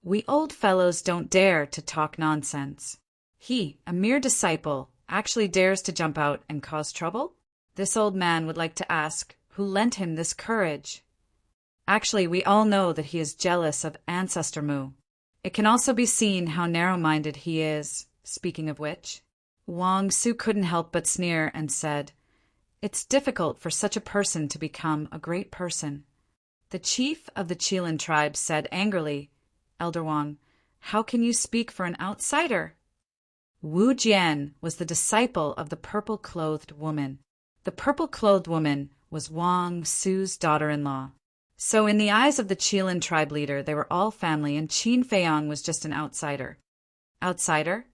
"We old fellows don't dare to talk nonsense. He, a mere disciple, actually dares to jump out and cause trouble? This old man would like to ask who lent him this courage. Actually, we all know that he is jealous of Ancestor Mu. It can also be seen how narrow-minded he is. Speaking of which," Wang Su couldn't help but sneer and said, "It's difficult for such a person to become a great person." The chief of the Qilin tribe said angrily, "Elder Wang, how can you speak for an outsider?" Wu Jian was the disciple of the purple-clothed woman. The purple-clothed woman was Wang Su's daughter-in-law. So in the eyes of the Qilin tribe leader, they were all family, and Qin Feiyang was just an outsider. Outsider?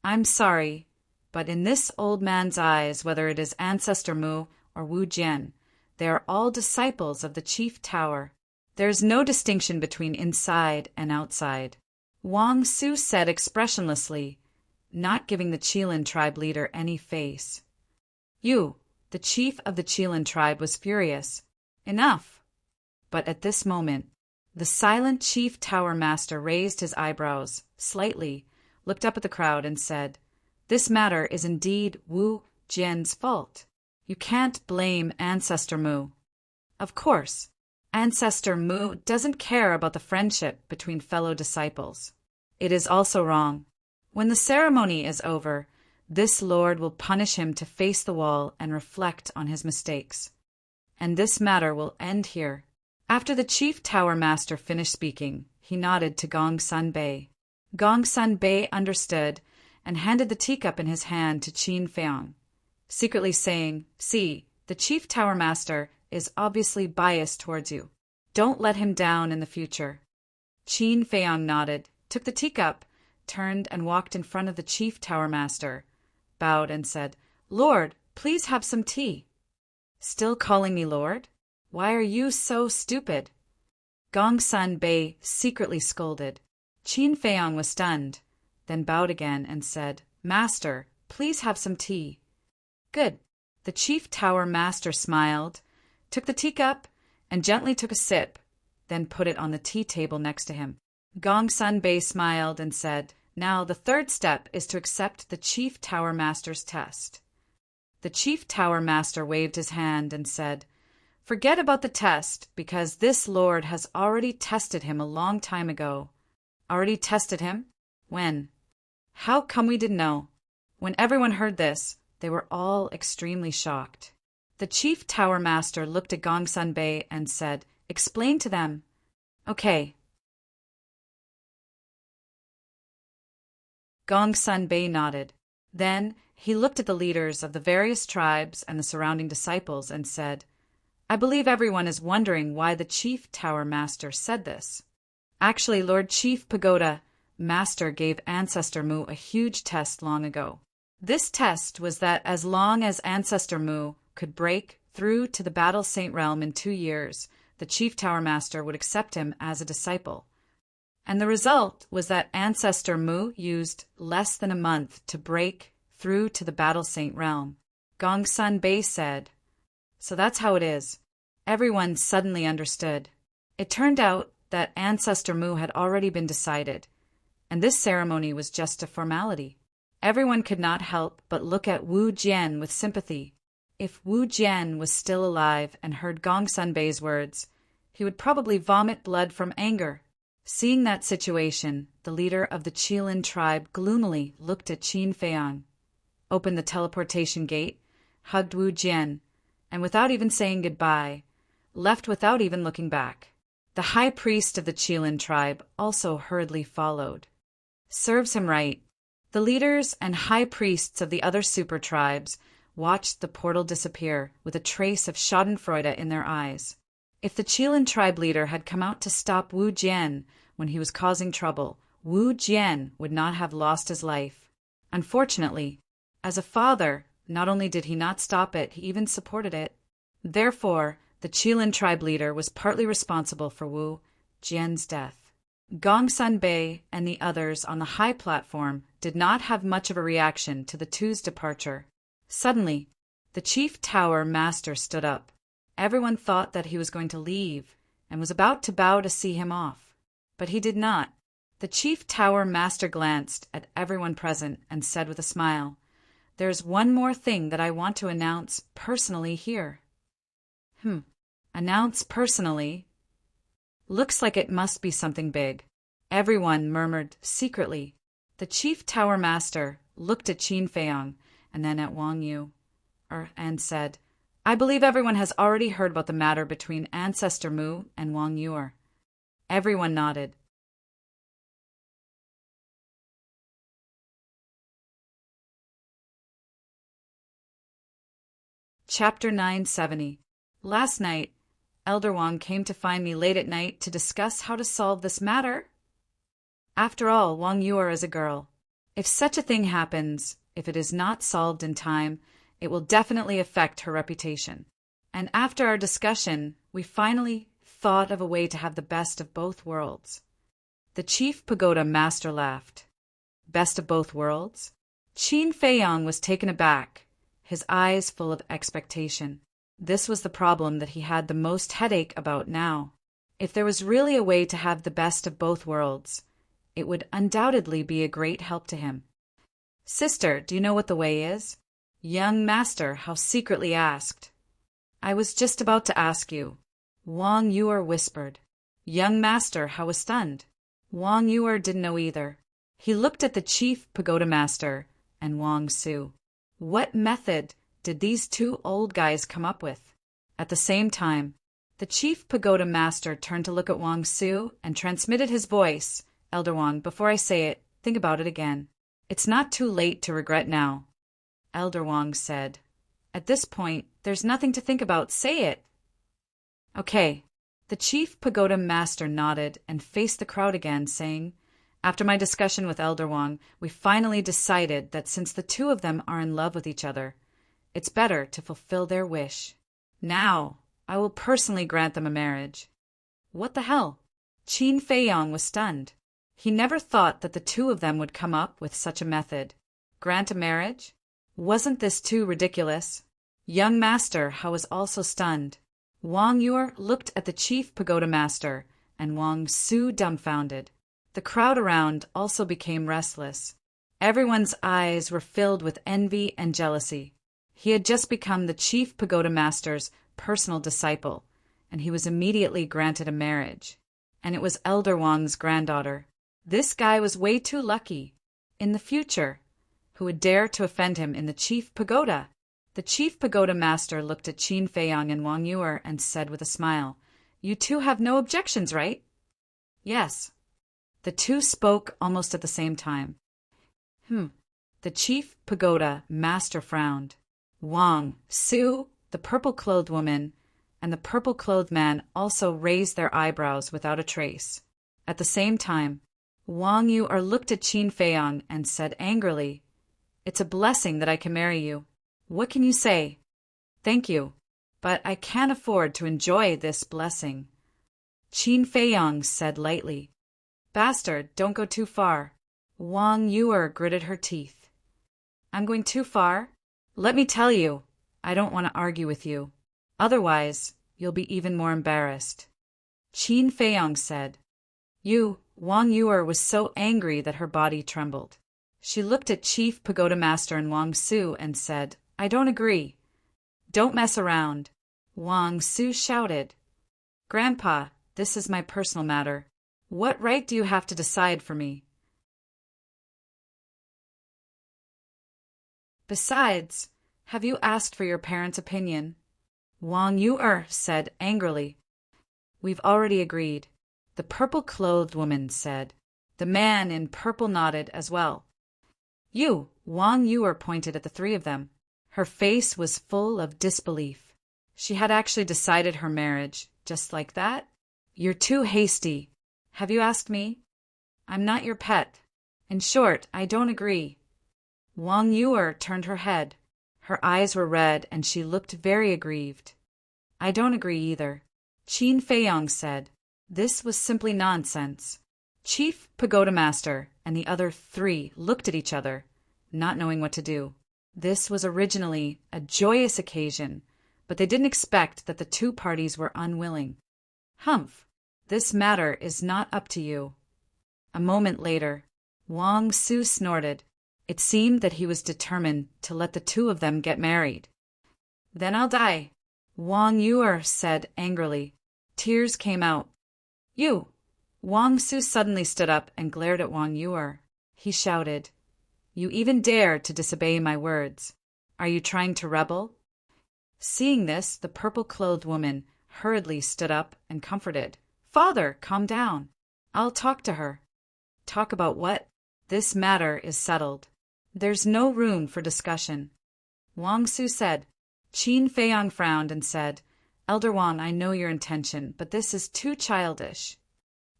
I'm sorry, but in this old man's eyes, whether it is Ancestor Mu or Wu Jian, they are all disciples of the chief tower. There is no distinction between inside and outside. Wang Su said expressionlessly, not giving the Qilin tribe leader any face. "You," the chief of the Qilin tribe was furious. "Enough." But at this moment, the silent chief tower master raised his eyebrows slightly, looked up at the crowd and said, "This matter is indeed Wu Jian's fault. You can't blame Ancestor Mu. Of course, Ancestor Mu doesn't care about the friendship between fellow disciples. It is also wrong. When the ceremony is over, this Lord will punish him to face the wall and reflect on his mistakes. And this matter will end here." After the chief tower master finished speaking, he nodded to Gong Sun Bei. Gong Sun Bei understood and handed the teacup in his hand to Qin Feiyang, secretly saying, "See, the chief tower master is obviously biased towards you. Don't let him down in the future." Qin Feiyang nodded, took the teacup, turned and walked in front of the chief tower master, bowed and said, "Lord, please have some tea." "Still calling me Lord? Why are you so stupid?" Gong Sun Bei secretly scolded. Qin Feiyang was stunned, then bowed again and said, "Master, please have some tea." "Good." The chief tower master smiled, took the teacup, and gently took a sip, then put it on the tea table next to him. Gong Sun Bei smiled and said, "Now the third step is to accept the chief tower master's test." The chief tower master waved his hand and said, "Forget about the test, because this Lord has already tested him a long time ago." "Already tested him? When?" "How come we didn't know?" When everyone heard this, they were all extremely shocked. The chief tower master looked at Gong Sun Bei and said, "Explain to them." "Okay." Gong Sun Bei nodded. Then he looked at the leaders of the various tribes and the surrounding disciples and said, "I believe everyone is wondering why the chief tower master said this. Actually, Lord Chief Pagoda Master gave Ancestor Mu a huge test long ago. This test was that as long as Ancestor Mu could break through to the Battle Saint Realm in 2 years, the Chief Tower Master would accept him as a disciple. And the result was that Ancestor Mu used less than a month to break through to the Battle Saint Realm. Gong Sun Bei said, "So that's how it is." Everyone suddenly understood. It turned out that Ancestor Mu had already been decided, and this ceremony was just a formality. Everyone could not help but look at Wu Jian with sympathy. If Wu Jian was still alive and heard Gong Sun Bei's words, he would probably vomit blood from anger. Seeing that situation, the leader of the Qilin tribe gloomily looked at Qin Feiyang, opened the teleportation gate, hugged Wu Jian, and without even saying goodbye, left without even looking back. The high priest of the Qilin tribe also hurriedly followed. Serves him right. The leaders and high priests of the other super tribes watched the portal disappear with a trace of schadenfreude in their eyes. If the Qilin tribe leader had come out to stop Wu Jian when he was causing trouble, Wu Jian would not have lost his life. Unfortunately, as a father, not only did he not stop it, he even supported it. Therefore, the Qilin tribe leader was partly responsible for Wu Jian's death. Gongsun Bei and the others on the high platform did not have much of a reaction to the two's departure. Suddenly, the chief tower master stood up. Everyone thought that he was going to leave and was about to bow to see him off. But he did not. The chief tower master glanced at everyone present and said with a smile, "There's one more thing that I want to announce personally here." Announce personally? Looks like it must be something big. Everyone murmured secretly. The chief tower master looked at Qin Feiyang and then at Wang Yu, and said, "I believe everyone has already heard about the matter between Ancestor Mu and Wang Yu." Everyone nodded. Chapter 970. Last night, Elder Wang came to find me late at night to discuss how to solve this matter. After all, Wang Yu is a girl. If such a thing happens, if it is not solved in time, it will definitely affect her reputation. And after our discussion, we finally thought of a way to have the best of both worlds. The chief pagoda master laughed. Best of both worlds? Qin Feiyang was taken aback, his eyes full of expectation. This was the problem that he had the most headache about now. If there was really a way to have the best of both worlds, it would undoubtedly be a great help to him. "Sister, do you know what the way is?" Young master how secretly asked. "I was just about to ask you," Wang Yu whispered. Young master how was stunned. Wang Yu didn't know either. He looked at the chief pagoda master and Wang Su. What method did these two old guys come up with? At the same time, the chief pagoda master turned to look at Wang Su and transmitted his voice. "Elder Wang, before I say it, think about it again. It's not too late to regret now." Elder Wang said, "At this point, there's nothing to think about. Say it." "Okay." The chief pagoda master nodded and faced the crowd again, saying, "After my discussion with Elder Wang, we finally decided that since the two of them are in love with each other, it's better to fulfill their wish. Now, I will personally grant them a marriage." What the hell? Qin Feiyang was stunned. He never thought that the two of them would come up with such a method. Grant a marriage? Wasn't this too ridiculous? Young master how was also stunned. Wang Yu looked at the chief pagoda master, and Wang Su dumbfounded. The crowd around also became restless. Everyone's eyes were filled with envy and jealousy. He had just become the chief pagoda master's personal disciple, and he was immediately granted a marriage. And it was Elder Wang's granddaughter. This guy was way too lucky. In the future, who would dare to offend him in the chief pagoda? The chief pagoda master looked at Qin Feiyang and Wang Yu and said with a smile, "You two have no objections, right?" "Yes." The two spoke almost at the same time. The chief pagoda master frowned. Wang Su, the purple-clothed woman, and the purple-clothed man also raised their eyebrows without a trace. At the same time, Wang Yu looked at Qin Feiyang and said angrily, "It's a blessing that I can marry you. What can you say?" "Thank you, but I can't afford to enjoy this blessing," Qin Feiyang said lightly. "Bastard, don't go too far." Wang Yu gritted her teeth. "I'm going too far? Let me tell you, I don't want to argue with you. Otherwise, you'll be even more embarrassed," Qin Feiyang said. Wang Yu was so angry that her body trembled. She looked at Chief Pagoda Master and Wang Su and said, "I don't agree." "Don't mess around," Wang Su shouted. "Grandpa, this is my personal matter. What right do you have to decide for me? Besides, have you asked for your parents' opinion? Wang Yu'er said angrily. We've already agreed, the purple-clothed woman said. The man in purple nodded as well. You, Wang Yu'er pointed at the three of them. Her face was full of disbelief. She had actually decided her marriage, just like that? You're too hasty. Have you asked me? I'm not your pet. In short, I don't agree. Wang Yu'er turned her head. Her eyes were red and she looked very aggrieved. I don't agree either. Qin Feiyong said. This was simply nonsense. Chief Pagoda Master and the other three looked at each other, not knowing what to do. This was originally a joyous occasion, but they didn't expect that the two parties were unwilling. Humph, this matter is not up to you. A moment later, Wang Su snorted. It seemed that he was determined to let the two of them get married. Then I'll die, Wang Yu'er said angrily. Tears came out. You! Wang Su suddenly stood up and glared at Wang Yu'er. He shouted, You even dare to disobey my words. Are you trying to rebel? Seeing this, the purple-clothed woman hurriedly stood up and comforted. Father, calm down. I'll talk to her. Talk about what? This matter is settled. There's no room for discussion. Wang Su said. Qin Feiyong frowned and said, Elder Wang, I know your intention, but this is too childish.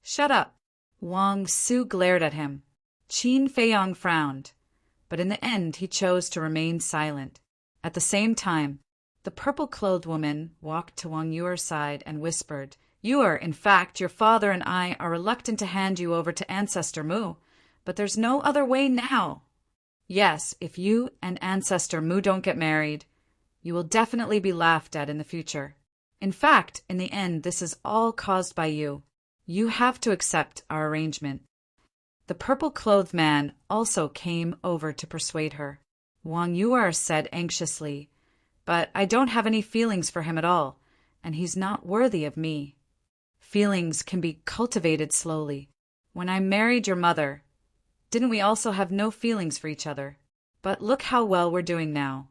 Shut up. Wang Su glared at him. Qin Feiyong frowned, but in the end he chose to remain silent. At the same time, the purple-clothed woman walked to Wang Yu'er's side and whispered, Yu'er, in fact, your father and I are reluctant to hand you over to Ancestor Mu, but there's no other way now. Yes, if you and Ancestor Mu don't get married, you will definitely be laughed at in the future. In fact, in the end, this is all caused by you. You have to accept our arrangement. The purple-clothed man also came over to persuade her. Wang Yu'er said anxiously, But I don't have any feelings for him at all, and he's not worthy of me. Feelings can be cultivated slowly. When I married your mother, didn't we also have no feelings for each other? But look how well we're doing now.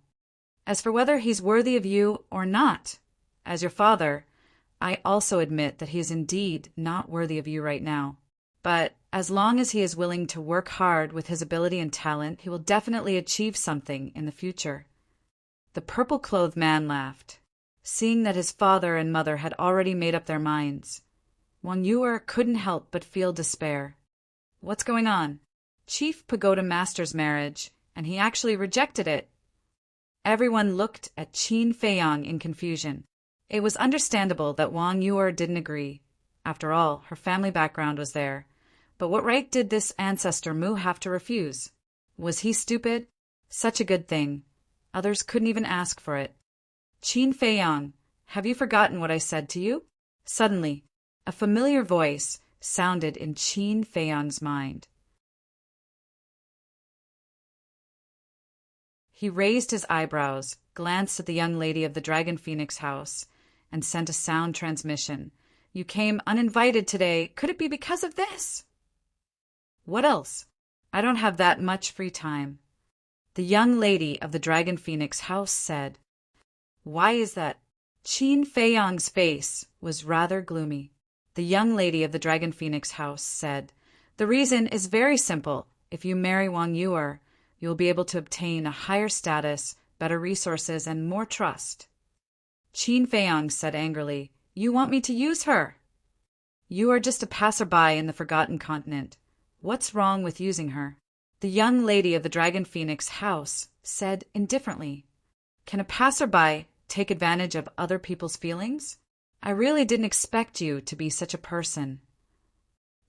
As for whether he's worthy of you or not, as your father, I also admit that he is indeed not worthy of you right now. But as long as he is willing to work hard with his ability and talent, he will definitely achieve something in the future. The purple-clothed man laughed, seeing that his father and mother had already made up their minds. Wang Yu'er couldn't help but feel despair. What's going on? Chief Pagoda Master's marriage, and he actually rejected it. Everyone looked at Qin Feiyong in confusion. It was understandable that Wang Yu'er didn't agree. After all, her family background was there. But what right did this Ancestor Mu have to refuse? Was he stupid? Such a good thing. Others couldn't even ask for it. Qin Feiyong, have you forgotten what I said to you? Suddenly, a familiar voice sounded in Qin Feiyong's mind. He raised his eyebrows, glanced at the young lady of the Dragon Phoenix house, and sent a sound transmission. You came uninvited today. Could it be because of this? What else? I don't have that much free time. The young lady of the Dragon Phoenix house said. Why is that? Qin Feiyong's face was rather gloomy. The young lady of the Dragon Phoenix house said, The reason is very simple. If you marry Wang Yu'er, you will be able to obtain a higher status, better resources, and more trust. Qin Feiyong said angrily, You want me to use her? You are just a passerby in the Forgotten Continent. What's wrong with using her? The young lady of the Dragon Phoenix house said indifferently, Can a passerby take advantage of other people's feelings? I really didn't expect you to be such a person.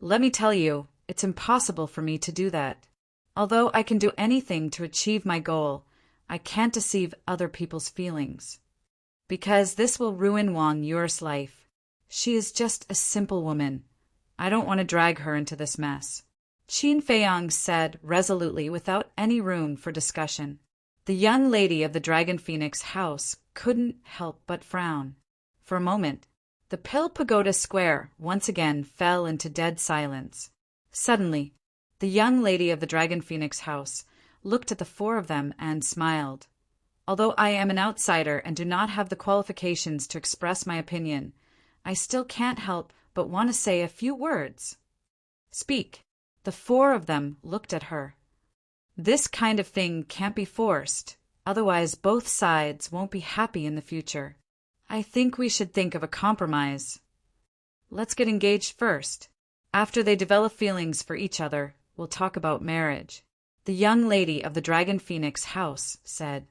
Let me tell you, it's impossible for me to do that. Although I can do anything to achieve my goal, I can't deceive other people's feelings. Because this will ruin Wang Yu'er's life. She is just a simple woman. I don't want to drag her into this mess. Qin Feiyong said resolutely without any room for discussion. The young lady of the Dragon Phoenix house couldn't help but frown. For a moment, The Pill Pagoda Square once again fell into dead silence. Suddenly, the young lady of the Dragon Phoenix house looked at the four of them and smiled. Although I am an outsider and do not have the qualifications to express my opinion, I still can't help but want to say a few words. Speak. The four of them looked at her. This kind of thing can't be forced, otherwise both sides won't be happy in the future. I think we should think of a compromise. Let's get engaged first. After they develop feelings for each other, we'll talk about marriage. The young lady of the Dragon Phoenix house said.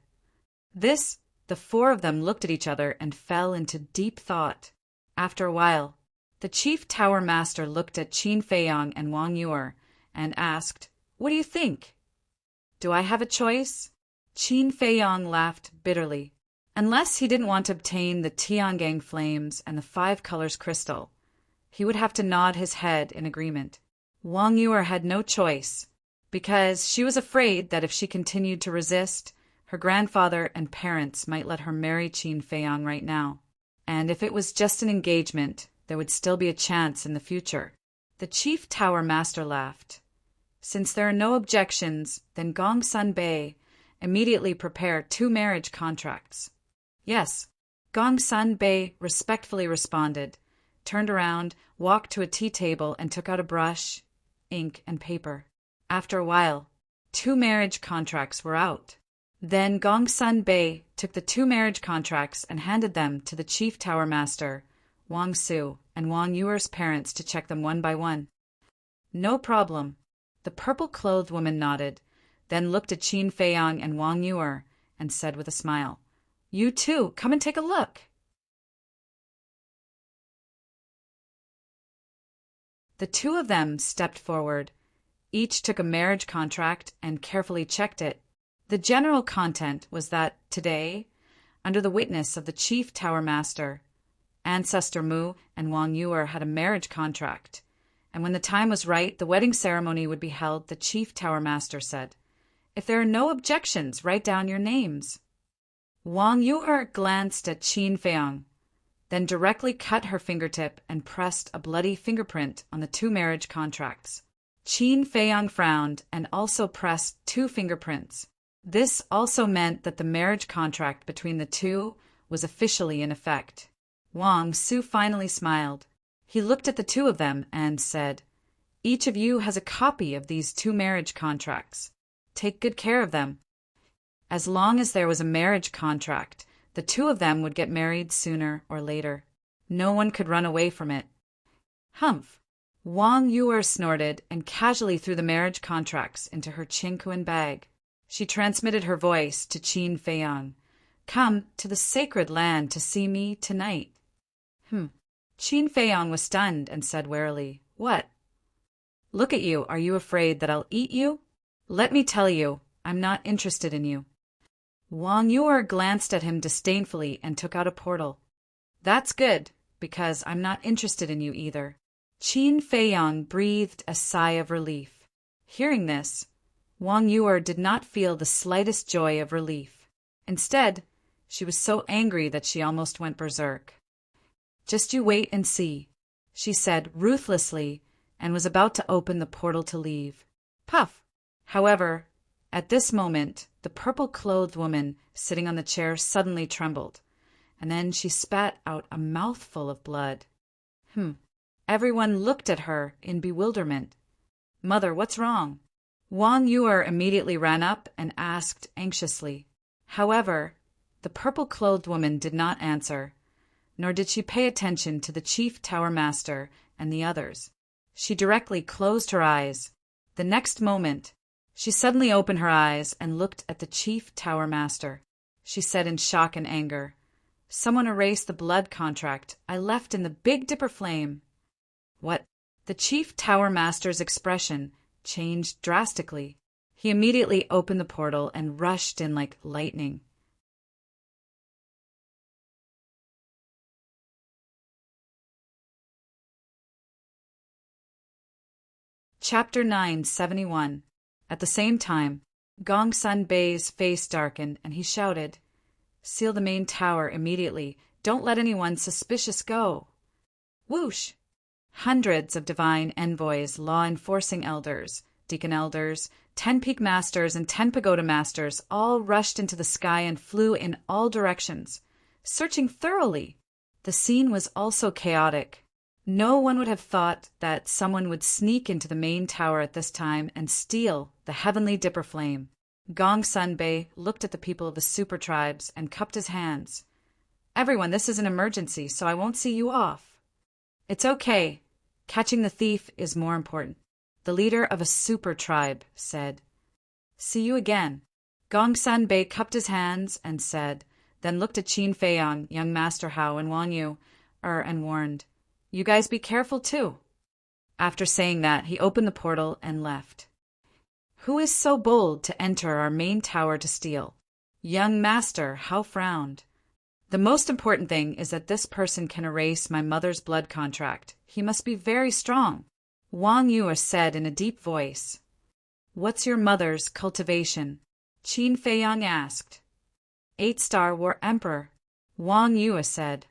The four of them looked at each other and fell into deep thought. After a while, the Chief Tower Master looked at Qin Feiyang and Wang Yuer and asked, "What do you think? Do I have a choice?" Qin Feiyang laughed bitterly. Unless he didn't want to obtain the Tiangang flames and the 5 colors crystal, he would have to nod his head in agreement. Wang Yuer had no choice, because she was afraid that if she continued to resist, her grandfather and parents might let her marry Qin Feiyang right now. And if it was just an engagement, there would still be a chance in the future. The Chief Tower Master laughed. Since there are no objections, then Gongsun Bei immediately prepare 2 marriage contracts. Yes, Gongsun Bei respectfully responded, turned around, walked to a tea table and took out a brush, ink, and paper. After a while, 2 marriage contracts were out. Then Gongsun Bei took the 2 marriage contracts and handed them to the Chief Tower Master, Wang Su, and Wang Yuer's parents to check them one by one. No problem. The purple-clothed woman nodded, then looked at Qin Feiyang and Wang Yuer and said with a smile, "You too, come and take a look." The 2 of them stepped forward. Each took a marriage contract and carefully checked it. The general content was that today, under the witness of the Chief Tower Master, Ancestor Mu and Wang Yuer had a marriage contract, and when the time was right, the wedding ceremony would be held, the Chief Tower Master said. "If there are no objections, write down your names." Wang Yuer glanced at Qin Feiyang, then directly cut her fingertip and pressed a bloody fingerprint on the 2 marriage contracts. Qin Feiyang frowned and also pressed 2 fingerprints. This also meant that the marriage contract between the 2 was officially in effect. Wang Su finally smiled. He looked at the 2 of them and said, "Each of you has a copy of these 2 marriage contracts. Take good care of them." As long as there was a marriage contract, the 2 of them would get married sooner or later. No one could run away from it. Humph! Wang Yuer snorted and casually threw the marriage contracts into her Qingquan bag. She transmitted her voice to Qin Feiyang. "Come to the sacred land to see me tonight." Qin Feiyang was stunned and said warily, "What? Look at you. Are you afraid that I'll eat you? Let me tell you, I'm not interested in you." Wang Yuer glanced at him disdainfully and took out a portal. "That's good, because I'm not interested in you either." Qin Feiyang breathed a sigh of relief. Hearing this, Wang Yuer did not feel the slightest joy of relief. Instead, she was so angry that she almost went berserk. "Just you wait and see," she said ruthlessly, and was about to open the portal to leave. Puff! However, at this moment, the purple-clothed woman sitting on the chair suddenly trembled, and then she spat out a mouthful of blood. Everyone looked at her in bewilderment. "Mother, what's wrong?" Wang Yuer immediately ran up and asked anxiously. However, the purple-clothed woman did not answer, nor did she pay attention to the Chief Tower Master and the others. She directly closed her eyes. The next moment, she suddenly opened her eyes and looked at the Chief Tower Master. She said in shock and anger, "Someone erased the blood contract I left in the Big Dipper flame." What? The Chief Tower Master's expression changed drastically. He immediately opened the portal and rushed in like lightning. Chapter 971. At the same time, Gongsun Bei's face darkened and he shouted, "Seal the main tower immediately. Don't let anyone suspicious go." Whoosh! Hundreds of divine envoys, law-enforcing elders, deacon elders, 10 peak masters, and 10 pagoda masters all rushed into the sky and flew in all directions, searching thoroughly. The scene was also chaotic. No one would have thought that someone would sneak into the main tower at this time and steal the heavenly dipper flame. Gong Sunbei looked at the people of the super tribes and cupped his hands. "Everyone, this is an emergency, so I won't see you off." "It's okay. Catching the thief is more important," the leader of a super tribe said. "See you again." Gong Sunbei cupped his hands and said, then looked at Qin Feiyang, young Master Hao, and Wang Yu, and warned, "You guys be careful too." After saying that, he opened the portal and left. "Who is so bold to enter our main tower to steal?" Young Master Hao frowned. "The most important thing is that this person can erase my mother's blood contract. He must be very strong." Wang Yu said in a deep voice. "What's your mother's cultivation?" Qin Feiyang asked. 8-star War Emperor, Wang Yu said.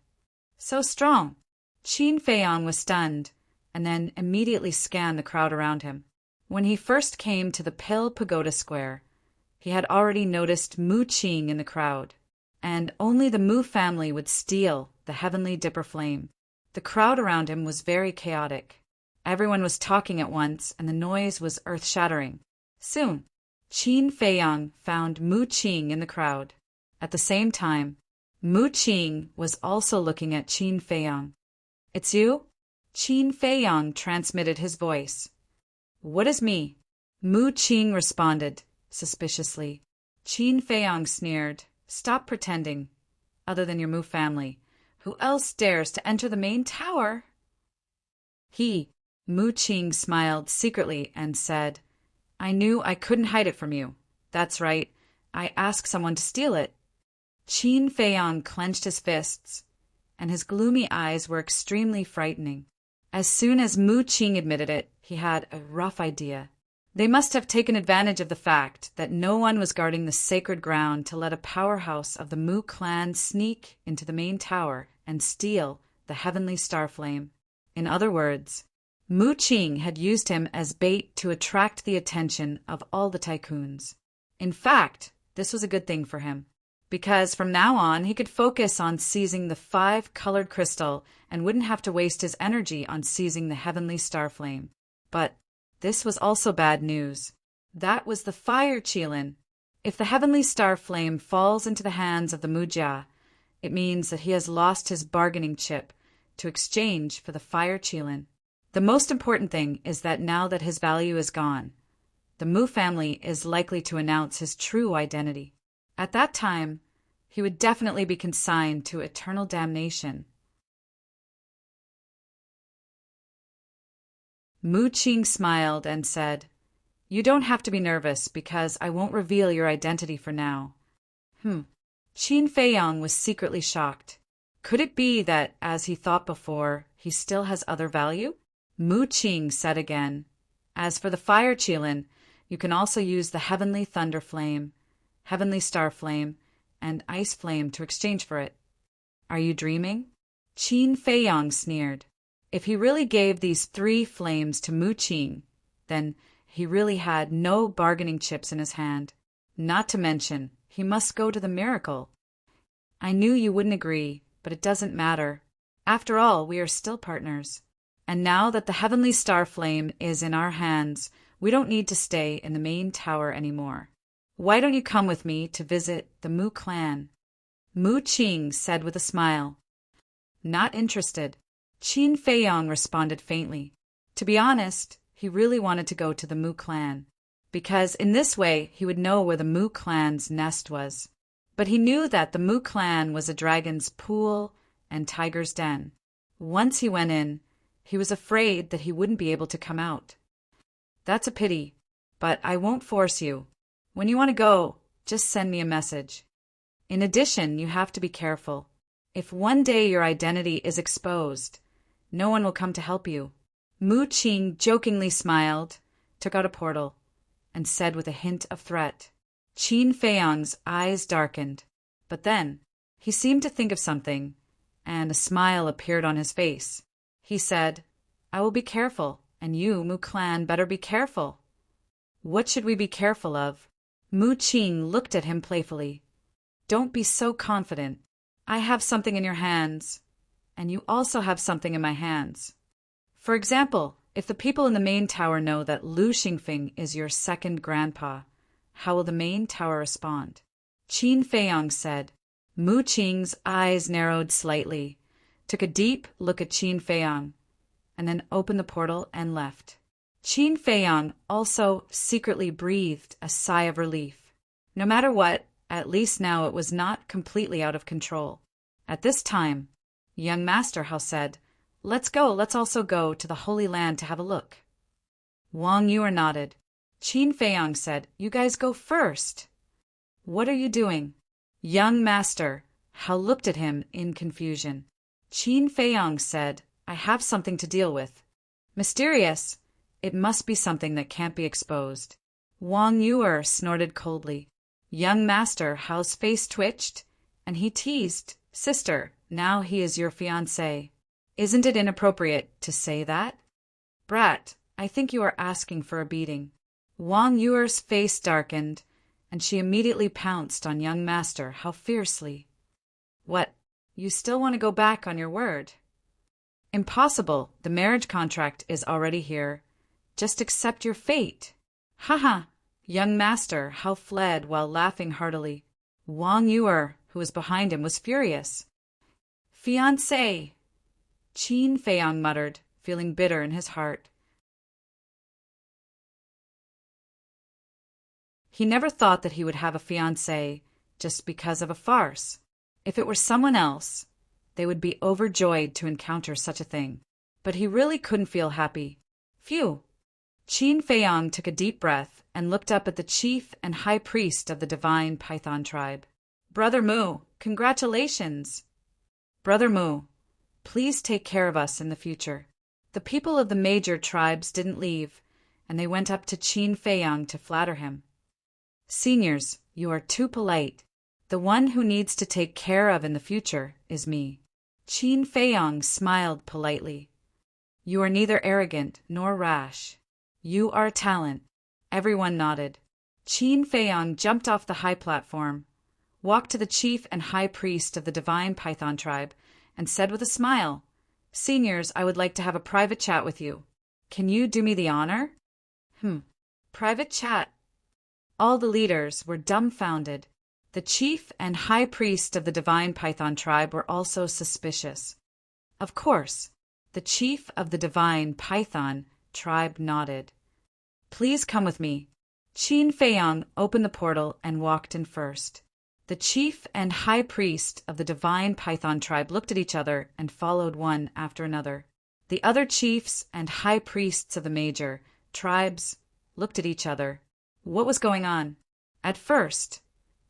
"So strong." Qin Feiyang was stunned, and then immediately scanned the crowd around him. When he first came to the Pill Pagoda Square, he had already noticed Mu Qing in the crowd, and only the Mu family would steal the heavenly dipper flame. The crowd around him was very chaotic. Everyone was talking at once, and the noise was earth-shattering. Soon, Qin Feiyang found Mu Qing in the crowd. At the same time, Mu Qing was also looking at Qin Feiyang. "It's you?" Qin Feiyang transmitted his voice. "What is me?" Mu Qing responded, suspiciously. Qin Feiyang sneered. "Stop pretending. Other than your Mu family, who else dares to enter the main tower?" Mu Qing smiled secretly and said, "I knew I couldn't hide it from you. That's right, I asked someone to steal it." Qin Feiyang clenched his fists, and his gloomy eyes were extremely frightening. As soon as Mu Qing admitted it, he had a rough idea. They must have taken advantage of the fact that no one was guarding the sacred ground to let a powerhouse of the Mu clan sneak into the main tower and steal the heavenly star flame. In other words, Mu Qing had used him as bait to attract the attention of all the tycoons. In fact, this was a good thing for him, because from now on he could focus on seizing the 5-colored crystal and wouldn't have to waste his energy on seizing the heavenly star flame. But this was also bad news. That was the fire Qilin. If the heavenly star flame falls into the hands of the Mujia, it means that he has lost his bargaining chip to exchange for the fire Qilin. The most important thing is that now that his value is gone, the Mu family is likely to announce his true identity. At that time, he would definitely be consigned to eternal damnation. Mu Qing smiled and said, "You don't have to be nervous because I won't reveal your identity for now." Qin Feiyang was secretly shocked. Could it be that, as he thought before, he still has other value? Mu Qing said again, "As for the fire Qilin, you can also use the heavenly thunder flame, heavenly star flame, and ice flame to exchange for it." "Are you dreaming?" Qin Feiyang sneered. If he really gave these 3 flames to Mu Qing, then he really had no bargaining chips in his hand. Not to mention, he must go to the miracle. "I knew you wouldn't agree, but it doesn't matter. After all, we are still partners. And now that the heavenly star flame is in our hands, we don't need to stay in the main tower anymore. Why don't you come with me to visit the Mu clan?" Mu Qing said with a smile. "Not interested." Qin Feiyang responded faintly. To be honest, he really wanted to go to the Mu clan, because in this way he would know where the Mu clan's nest was. But he knew that the Mu clan was a dragon's pool and tiger's den. Once he went in, he was afraid that he wouldn't be able to come out. "That's a pity, but I won't force you. When you want to go, just send me a message. In addition, you have to be careful. If one day your identity is exposed, no one will come to help you." Mu Qing jokingly smiled, took out a portal, and said with a hint of threat. Qin Feiyang's eyes darkened, but then he seemed to think of something, and a smile appeared on his face. He said, I will be careful, and you, Mu Clan, better be careful. What should we be careful of? Mu Qing looked at him playfully. Don't be so confident. I have something in your hands, and you also have something in my hands. For example, if the people in the main tower know that Lu Xingfeng is your second grandpa, how will the main tower respond? Qin Feiyong said. Mu Qing's eyes narrowed slightly, took a deep look at Qin Feiyong, and then opened the portal and left. Qin Feiyong also secretly breathed a sigh of relief. No matter what, at least now it was not completely out of control. At this time, young Master Hao said, let's also go to the Holy Land to have a look. Wang Yuer nodded. Qin Feiyong said, you guys go first. What are you doing? Young Master Hao looked at him in confusion. Qin Feiyong said, I have something to deal with. Mysterious. It must be something that can't be exposed. Wang Yuer snorted coldly. Young Master Hao's face twitched, and he teased, Sister, now he is your fiancé. Isn't it inappropriate to say that? Brat, I think you are asking for a beating. Wang Yuer's face darkened, and she immediately pounced on young Master Hao fiercely. What, you still want to go back on your word? Impossible, the marriage contract is already here. Just accept your fate. Ha ha! Young Master Hao fled while laughing heartily. Wang Yuer, who was behind him, was furious. Fiancé! Qin Feiyong muttered, feeling bitter in his heart. He never thought that he would have a fiancé just because of a farce. If it were someone else, they would be overjoyed to encounter such a thing. But he really couldn't feel happy. Phew! Qin Feiyong took a deep breath and looked up at the chief and high priest of the divine Python tribe. Brother Mu, congratulations! Brother Mu, please take care of us in the future. The people of the major tribes didn't leave, and they went up to Qin Feiyong to flatter him. Seniors, you are too polite. The one who needs to take care of in the future is me. Qin Feiyong smiled politely. You are neither arrogant nor rash. You are a talent. Everyone nodded. Qin Feiyong jumped off the high platform, walked to the chief and high priest of the divine Python tribe, and said with a smile, Seniors, I would like to have a private chat with you. Can you do me the honor? Private chat. All the leaders were dumbfounded. The chief and high priest of the divine Python tribe were also suspicious. Of course, the chief of the divine Python tribe nodded. Please come with me. Qin Feiyong opened the portal and walked in first. The chief and high priest of the divine Python tribe looked at each other and followed one after another. The other chiefs and high priests of the major tribes looked at each other. What was going on? At first,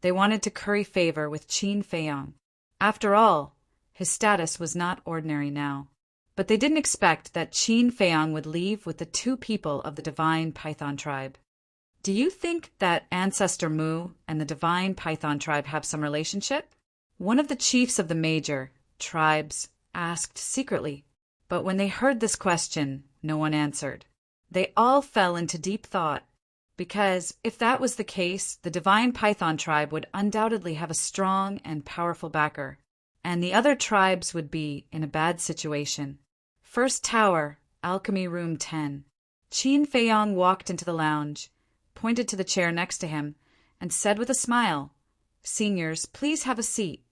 they wanted to curry favor with Qin Feiyong. After all, his status was not ordinary now. But they didn't expect that Qin Feiyong would leave with the two people of the divine Python tribe. Do you think that Ancestor Mu and the divine Python tribe have some relationship? One of the chiefs of the major tribes asked secretly. But when they heard this question, no one answered. They all fell into deep thought. Because if that was the case, the divine Python tribe would undoubtedly have a strong and powerful backer, and the other tribes would be in a bad situation. First tower, Alchemy Room 10. Qin Feiyong walked into the lounge, pointed to the chair next to him, and said with a smile, Seniors, please have a seat.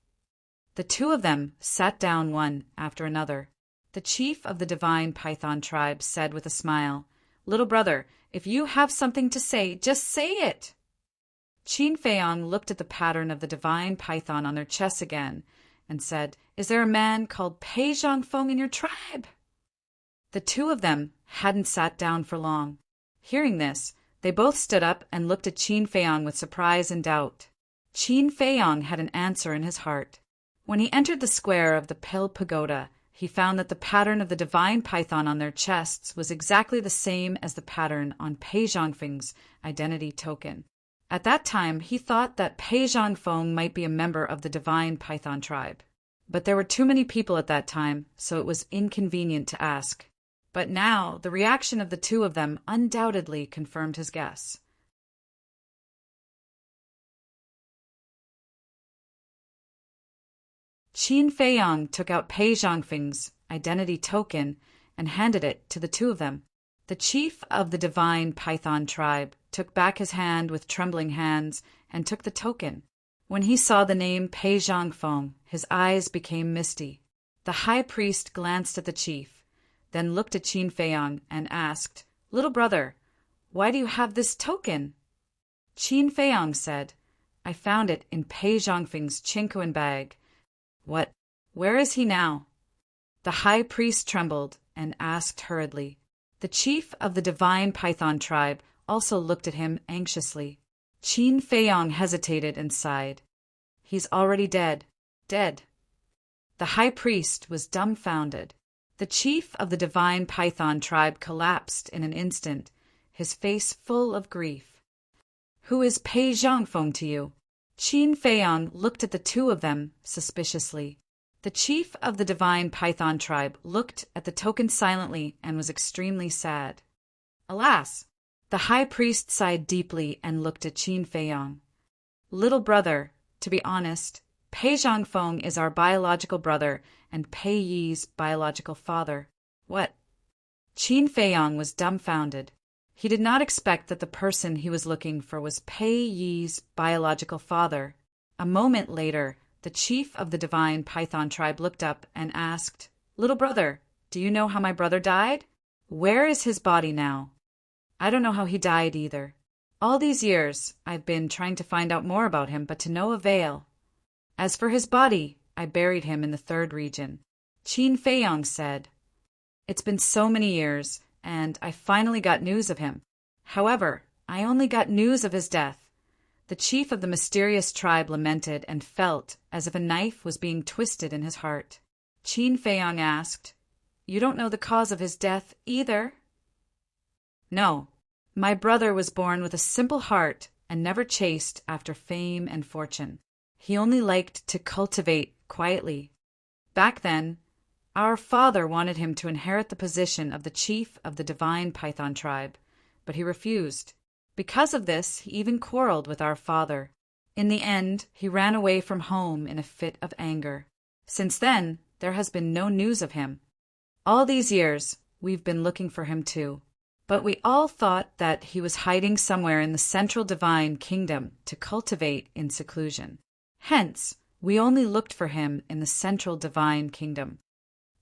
The two of them sat down one after another. The chief of the divine Python tribe said with a smile, Little brother, if you have something to say, just say it. Qin Feiyong looked at the pattern of the divine python on their chests again and said, Is there a man called Pei Zhongfeng in your tribe? The two of them hadn't sat down for long. Hearing this, they both stood up and looked at Qin Feiyong with surprise and doubt. Qin Feiyong had an answer in his heart. When he entered the square of the Pill Pagoda, he found that the pattern of the divine python on their chests was exactly the same as the pattern on Pei Zhongfeng's identity token. At that time, he thought that Pei Zhongfeng might be a member of the divine Python tribe. but there were too many people at that time, so it was inconvenient to ask. But now, the reaction of the two of them undoubtedly confirmed his guess. Qin Feiyang took out Pei Zhangfeng's identity token and handed it to the two of them. The chief of the divine python tribe took back his hand with trembling hands and took the token. When he saw the name Pei Zhangfeng, his eyes became misty. The high priest glanced at the chief, then looked at Qin Feiyang and asked, "Little brother, why do you have this token?" Qin Feiyang said, "I found it in Pei Zhangfeng's Qinkuan bag." "What? Where is he now?" The high priest trembled and asked hurriedly. The chief of the divine python tribe also looked at him anxiously. Qin Feiyang hesitated and sighed. "He's already dead. Dead." The high priest was dumbfounded. The chief of the divine python tribe collapsed in an instant, his face full of grief. "Who is Pei Zhangfeng to you?" Qin Feiyang looked at the two of them suspiciously. The chief of the divine python tribe looked at the token silently and was extremely sad. "Alas!" The high priest sighed deeply and looked at Qin Feiyang. "Little brother, to be honest, Pei Zhangfeng is our biological brother and Pei Yi's biological father." "What?" Qin Feiyang was dumbfounded. He did not expect that the person he was looking for was Pei Yi's biological father. A moment later, the chief of the divine python tribe looked up and asked, "Little brother, do you know how my brother died? Where is his body now?" "I don't know how he died either. All these years, I've been trying to find out more about him, but to no avail. As for his body, I buried him in the third region." Qin Feiyang said, "It's been so many years, and I finally got news of him. However, I only got news of his death." The chief of the mysterious tribe lamented and felt as if a knife was being twisted in his heart. Qin Feiyang asked, "You don't know the cause of his death either?" "No. My brother was born with a simple heart and never chased after fame and fortune. He only liked to cultivate quietly. Back then, our father wanted him to inherit the position of the chief of the divine python tribe, but he refused. Because of this, he even quarreled with our father. In the end, he ran away from home in a fit of anger. Since then, there has been no news of him. All these years, we've been looking for him too. But we all thought that he was hiding somewhere in the central divine kingdom to cultivate in seclusion. Hence, we only looked for him in the central divine kingdom.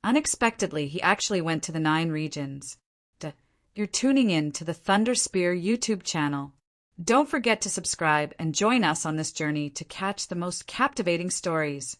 Unexpectedly, he actually went to the 9 regions. You're tuning in to the Thunder Spear YouTube channel. Don't forget to subscribe and join us on this journey to catch the most captivating stories.